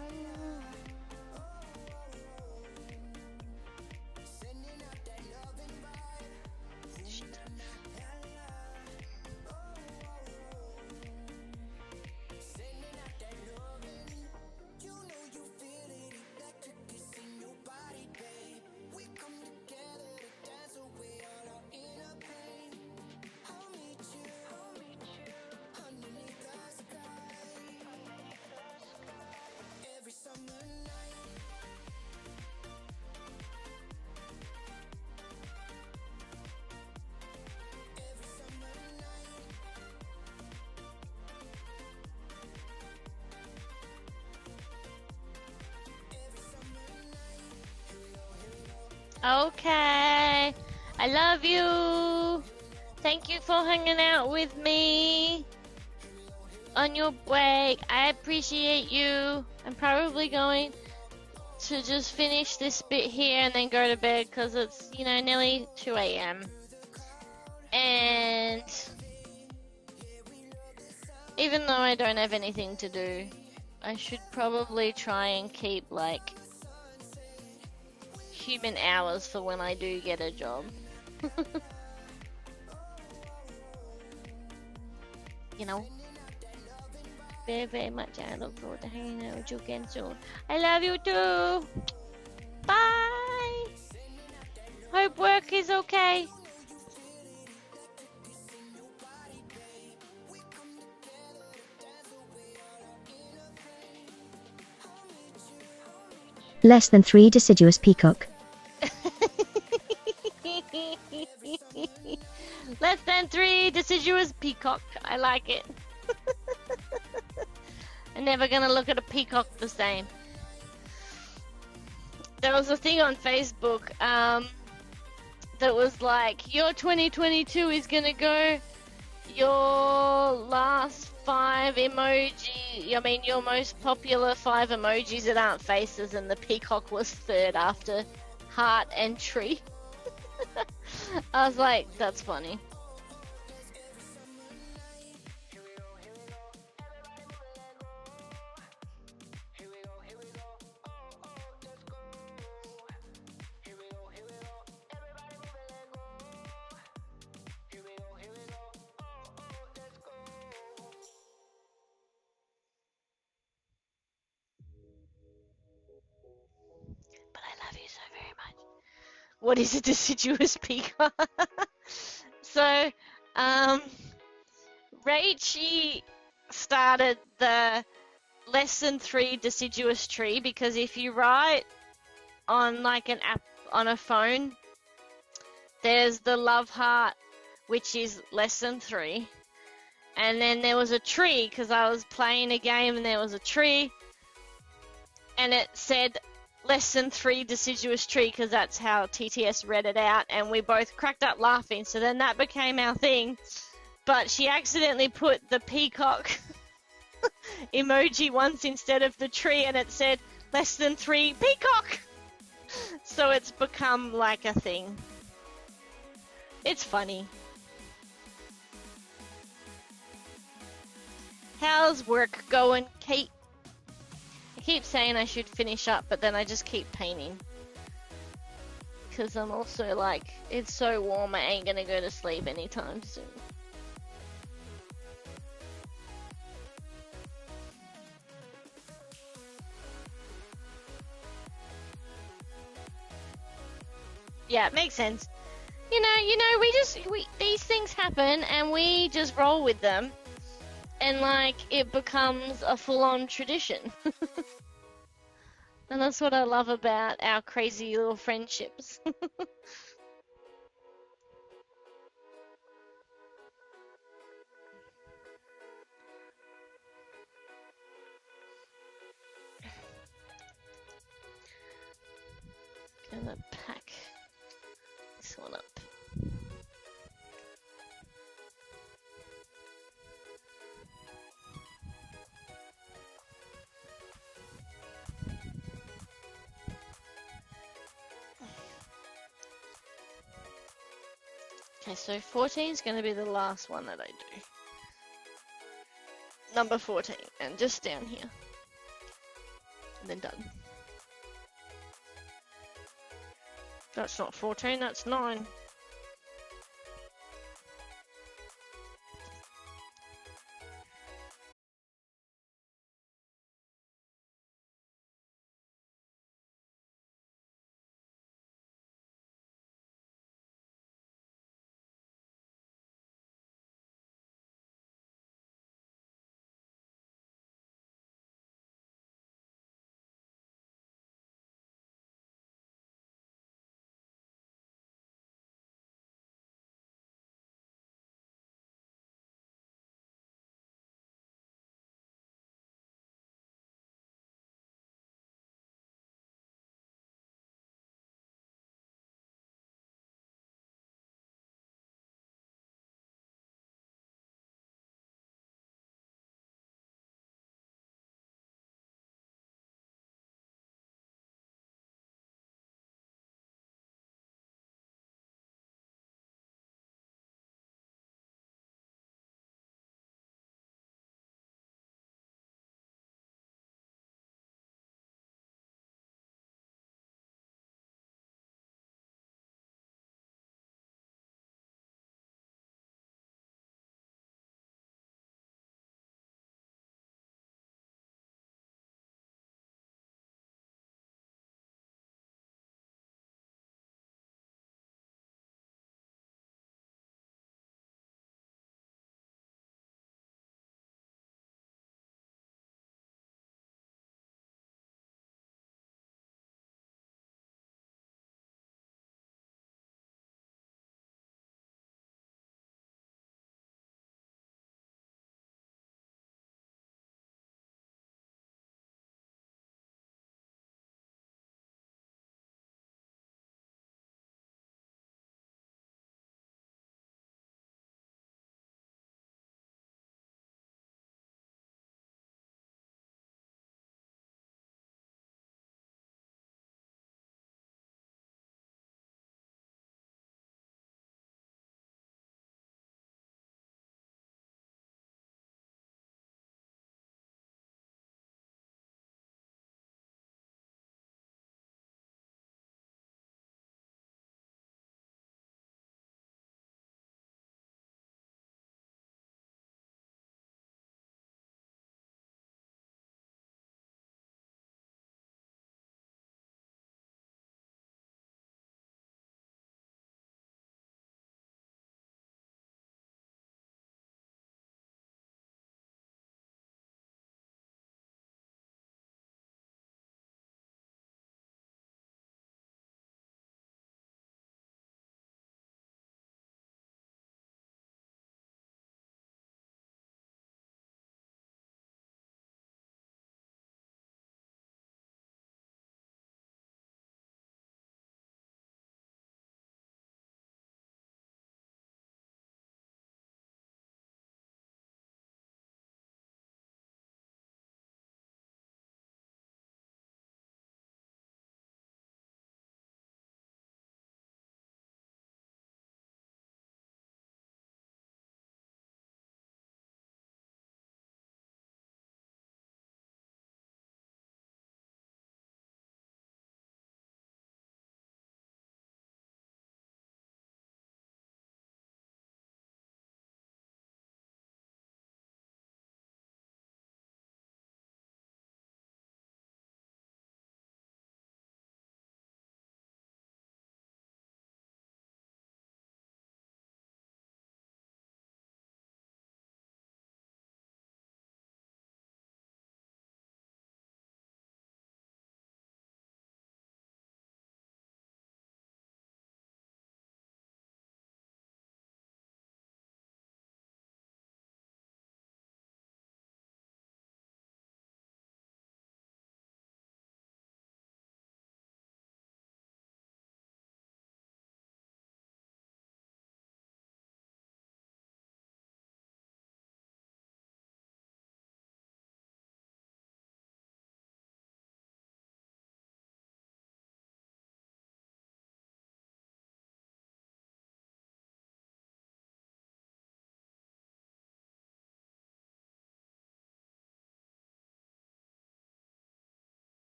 Oh, oh, oh. Sending out that loving vibe. Oh na na na na. Oh, oh, oh. Sending out that loving. You know you feel it, electric is in your body, babe. We come together to dance away all our inner pain. I'll meet you underneath the sky. Every summer night. Every summer night. Every summer night. Here we go, here we go. Okay. I love you. Thank you for hanging out with me on your break. I appreciate you. I'm probably going to just finish this bit here and then go to bed because it's, nearly 2 a.m. And even though I don't have anything to do, I should probably try and keep like human hours for when I do get a job. Very, very much. I look forward to hanging out with you again soon. I love you too. Bye. Hope work is okay. Less than 3 deciduous peacock. Less than 3 deciduous peacock. I like it. I'm never gonna look at a peacock the same. There was a thing on Facebook that was like, your 2022 is gonna go, your last 5 emoji, your most popular 5 emojis that aren't faces, and the peacock was third after heart and tree. I was like, that's funny. But I love you so very much. What is a deciduous peacock? So, Rachie started the less than 3 deciduous tree, because if you write on like an app on a phone, there's the love heart, which is less than 3, And then there was a tree, because I was playing a game and there was a tree. And it said less than 3 deciduous tree, because that's how TTS read it out. And we both cracked up laughing. So then that became our thing. But she accidentally put the peacock emoji once instead of the tree, and it said less than 3 peacock. So it's become like a thing. It's funny. How's work going, Kate? I keep saying I should finish up, but then I just keep painting. Because I'm also like, it's so warm, I ain't gonna go to sleep anytime soon. Yeah, it makes sense. You know, these things happen and we just roll with them. And like, it becomes a full-on tradition. And that's what I love about our crazy little friendships. Gonna pack this one up. Okay, so 14 is going to be the last one that I do. Number 14, and just down here. And then done. That's not 14, that's 9.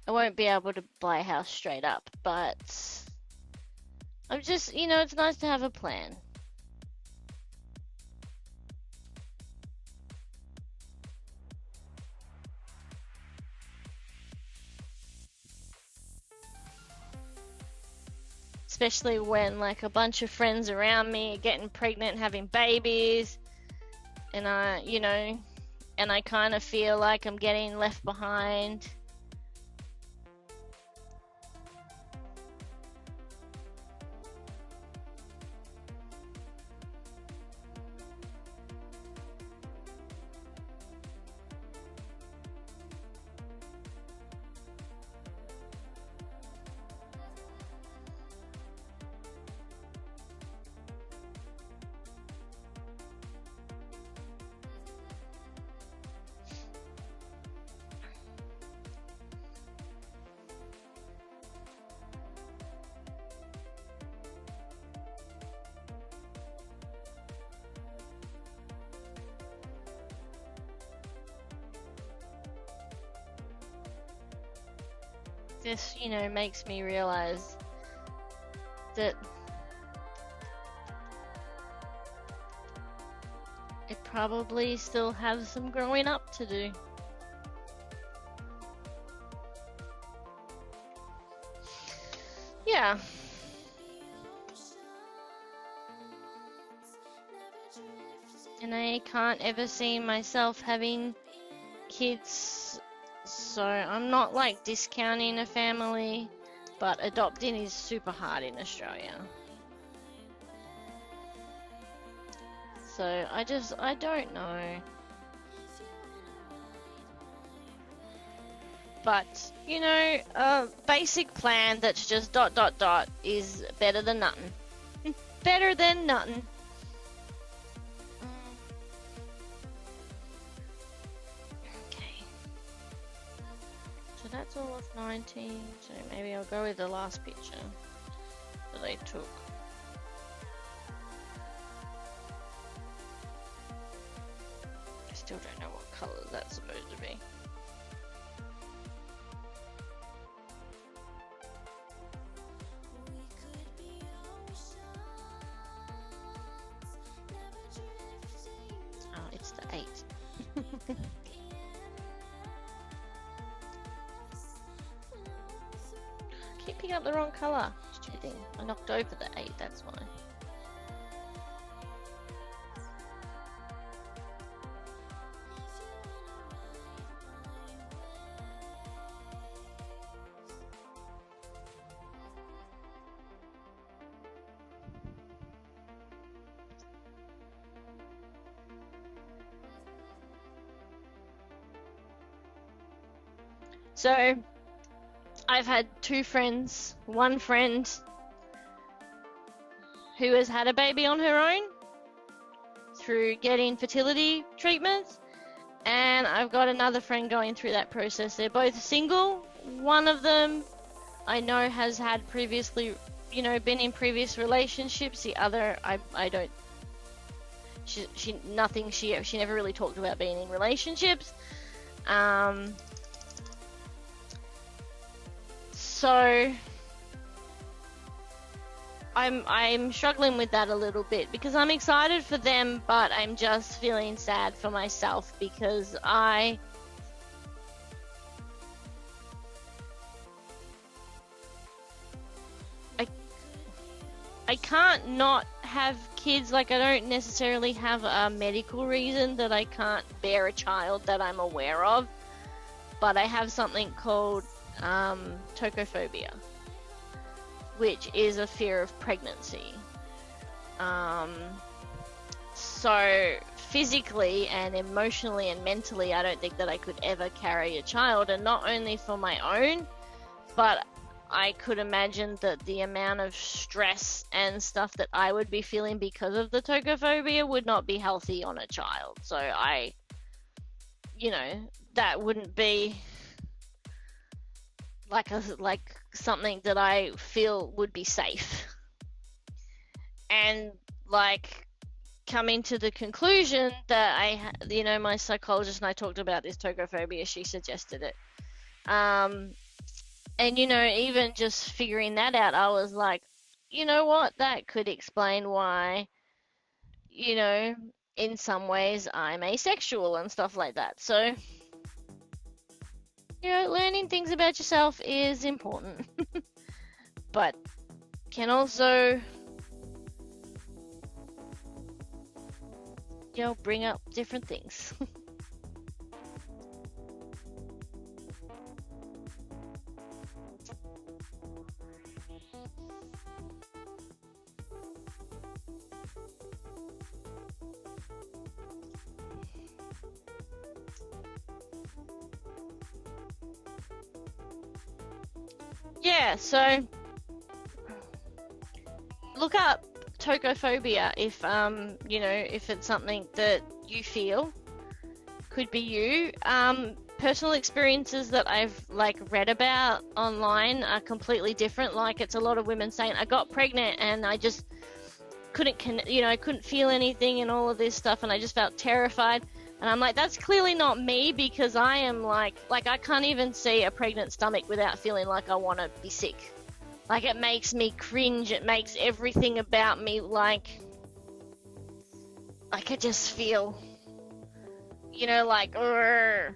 I won't be able to buy a house straight up, but I'm just, it's nice to have a plan. Especially when like a bunch of friends around me are getting pregnant, having babies, and I kind of feel like I'm getting left behind. This, makes me realize that I probably still have some growing up to do. Yeah. And I can't ever see myself having kids, so I'm not like discounting a family, but adopting is super hard in Australia. So I don't know. But, a basic plan that's just ... is better than nothing. Better than nothing. Okay. So that's all of 19. So maybe I'll go with the last picture that I took. I still don't know what color that's supposed to be. Oh, it's the 8. Keep picking up the wrong color. Stupid thing. I knocked over the 8, that's why. So, I've had 2 friends. One friend who has had a baby on her own through getting fertility treatments, and I've got another friend going through that process. They're both single. One of them I know has had previously, been in previous relationships. The other, I don't. She never really talked about being in relationships. So I'm struggling with that a little bit because I'm excited for them, but I'm just feeling sad for myself because I can't not have kids. Like, I don't necessarily have a medical reason that I can't bear a child that I'm aware of, but I have something called tocophobia, which is a fear of pregnancy. So physically and emotionally and mentally, I don't think that I could ever carry a child, and not only for my own, but I could imagine that the amount of stress and stuff that I would be feeling because of the tocophobia would not be healthy on a child. So that wouldn't be like something that I feel would be safe. And like coming to the conclusion that my psychologist and I talked about this tocophobia, she suggested it. And, you know, even just figuring that out, I was like, you know what? That could explain why, you know, in some ways I'm asexual and stuff like that. So, you know, learning things about yourself is important, but can also, you know, bring up different things. Yeah, so look up tocophobia if you know, if it's something that you feel could be you. Personal experiences that I've like read about online are completely different. Like, it's a lot of women saying I got pregnant and I just I couldn't feel anything and all of this stuff, and I just felt terrified. And I'm like, that's clearly not me, because I am like I can't even see a pregnant stomach without feeling like I want to be sick. Like, it makes me cringe. It makes everything about me like I just feel, you know, like, urgh.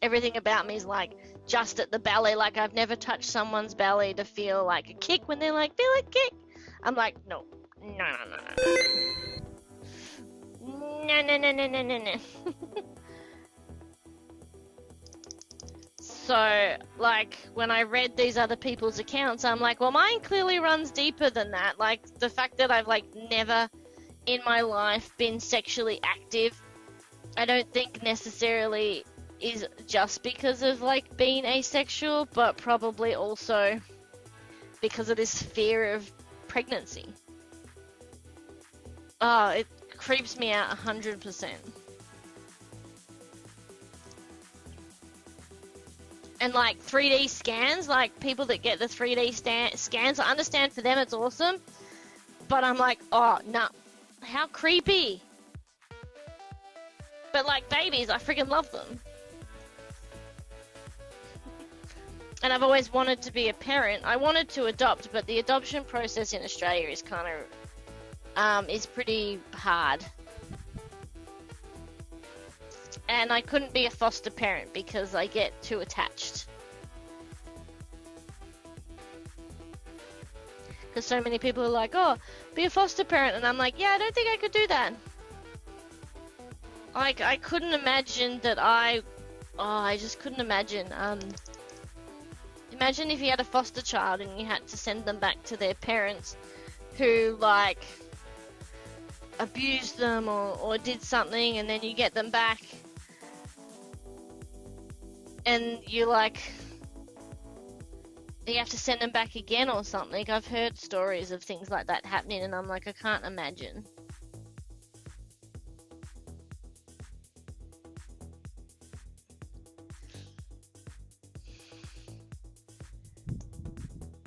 Everything about me is like just at the belly. Like, I've never touched someone's belly to feel like a kick when they're like, feel a kick. I'm like, no. No. So, like, when I read these other people's accounts, I'm like, well, mine clearly runs deeper than that. Like, the fact that I've, like, never in my life been sexually active, I don't think necessarily is just because of, like, being asexual, but probably also because of this fear of pregnancy. Oh, it creeps me out 100%. And like 3D scans, like people that get the 3D scans, I understand for them it's awesome, but I'm like, oh, no, how creepy. But like babies, I freaking love them. And I've always wanted to be a parent. I wanted to adopt, but the adoption process in Australia is kind of, is pretty hard. And I couldn't be a foster parent because I get too attached. Because so many people are like, oh, be a foster parent. And I'm like, yeah, I don't think I could do that. Like, I couldn't imagine that I just couldn't imagine. Imagine if you had a foster child and you had to send them back to their parents who, like, abused them or did something, and then you get them back and you like, you have to send them back again or something. I've heard stories of things like that happening, and I'm like, I can't imagine.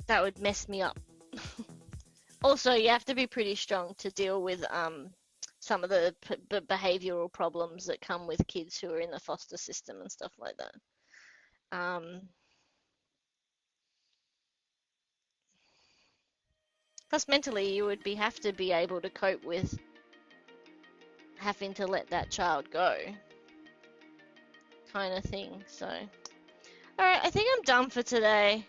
That would mess me up. Also, you have to be pretty strong to deal with some of the behavioral problems that come with kids who are in the foster system and stuff like that. Plus, mentally, you would have to be able to cope with having to let that child go, kind of thing. So, all right, I think I'm done for today.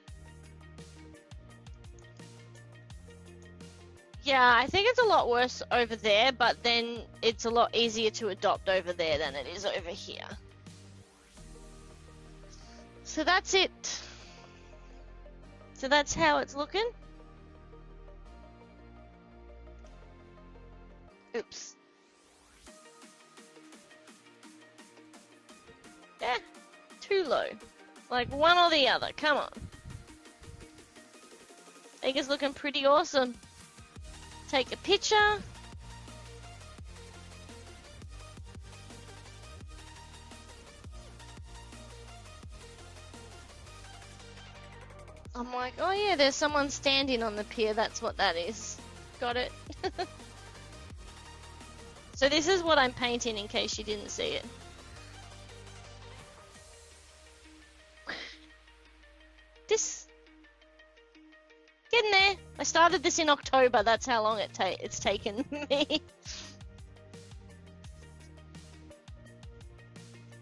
Yeah, I think it's a lot worse over there, but then it's a lot easier to adopt over there than it is over here. So that's it. So that's how it's looking. Oops. Yeah, too low. Like one or the other, come on. I think it's looking pretty awesome. Take a picture. I'm like, oh yeah, there's someone standing on the pier, that's what that is. Got it. So this is what I'm painting in case you didn't see it. This Getting there. I started this in October. That's how long it's taken me.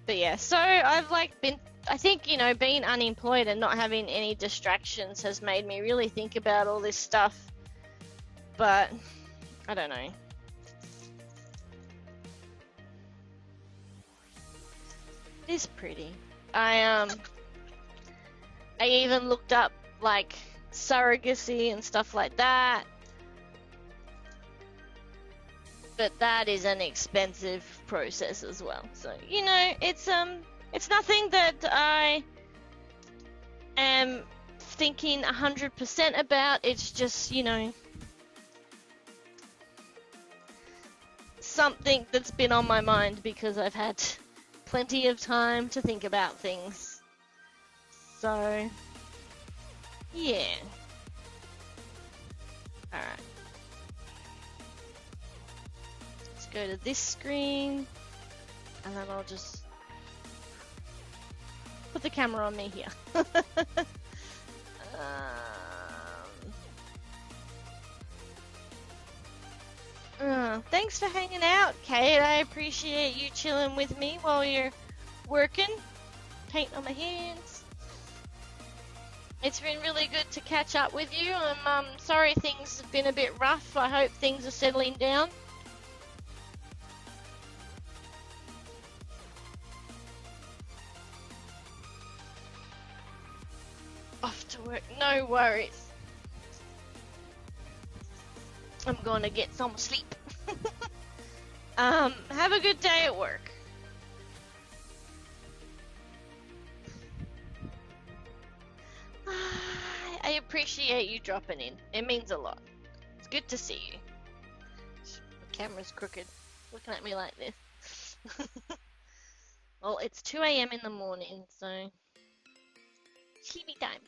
But yeah, so I've like been, I think, you know, being unemployed and not having any distractions has made me really think about all this stuff. But I don't know. It is pretty. I even looked up like surrogacy and stuff like that. But that is an expensive process as well. So, you know, it's nothing that I am thinking 100% about. It's just, you know, something that's been on my mind because I've had plenty of time to think about things. So, yeah. Alright. Let's go to this screen, and then I'll just put the camera on me here. Thanks for hanging out, Kate. I appreciate you chilling with me while you're working. Paint on my hands. It's been really good to catch up with you. I'm sorry things have been a bit rough. I hope things are settling down. Off to work, no worries. I'm gonna get some sleep. Have a good day at work. I appreciate you dropping in. It means a lot. It's good to see you. The camera's crooked, looking at me like this. Well, it's 2 a.m. in the morning, so TV time.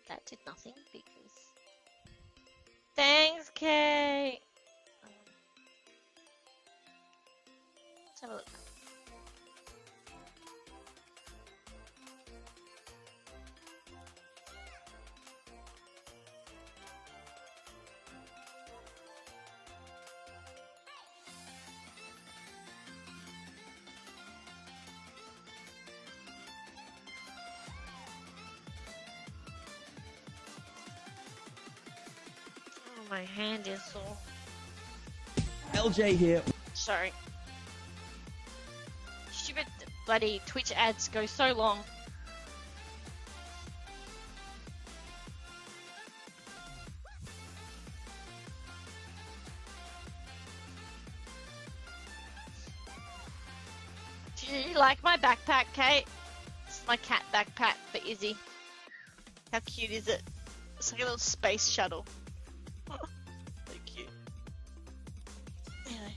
That did nothing because. Thanks, Kay. Let's have a look. My hand is so. LJ here. Sorry. Stupid bloody Twitch ads go so long. Do you like my backpack, Kate? It's my cat backpack for Izzy. How cute is it? It's like a little space shuttle. So cute. Anyway.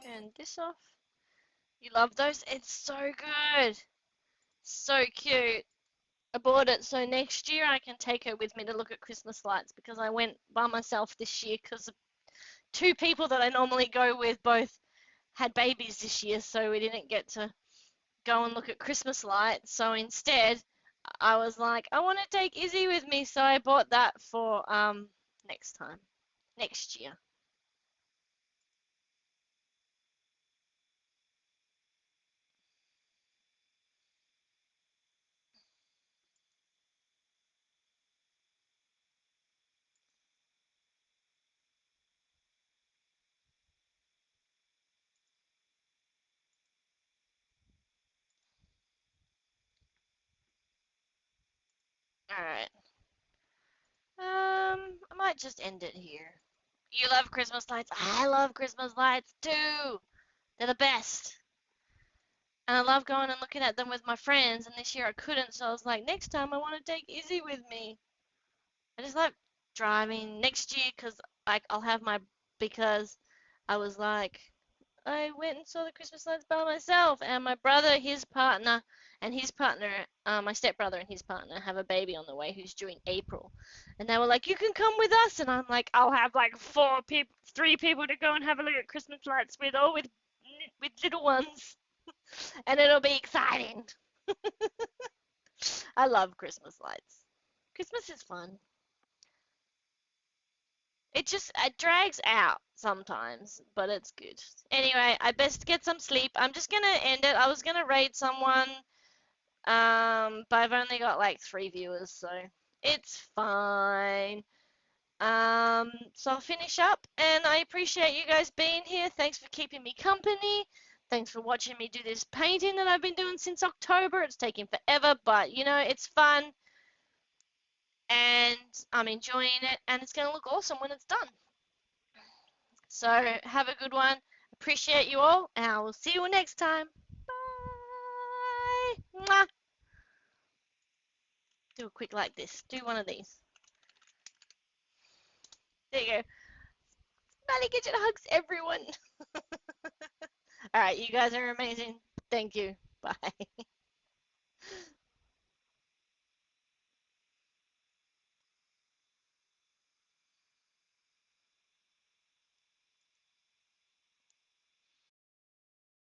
Turn this off. You love those? It's so good. So cute. I bought it so next year I can take her with me to look at Christmas lights because I went by myself this year because two people that I normally go with both had babies this year, so we didn't get to go and look at Christmas lights. So instead, I was like, I want to take Izzy with me, so I bought that for next year. Alright. I might just end it here. You love Christmas lights? I love Christmas lights too. They're the best. And I love going and looking at them with my friends, and this year I couldn't, so I was like, next time I want to take Izzy with me. I just like driving next year because like I'll have my, because I was like, I went and saw the Christmas lights by myself, and my brother, his partner, and his partner, my stepbrother and his partner have a baby on the way who's due in April, and they were like, "You can come with us," and I'm like, "I'll have like 4 people, 3 people to go and have a look at Christmas lights with, all with little ones, and it'll be exciting." I love Christmas lights. Christmas is fun. It drags out sometimes, but it's good. Anyway, I best get some sleep. I'm just gonna end it. I was gonna raid someone, but I've only got like 3 viewers, so it's fine. So I'll finish up, and I appreciate you guys being here. Thanks for keeping me company. Thanks for watching me do this painting that I've been doing since October. It's taking forever, but you know, it's fun, and I'm enjoying it, and it's gonna look awesome when it's done. So have a good one. Appreciate you all, and I will see you next time. Bye. Mwah. Do a quick like this. Do one of these. There you go. Smelly Kitchen hugs everyone. All right, you guys are amazing. Thank you. Bye.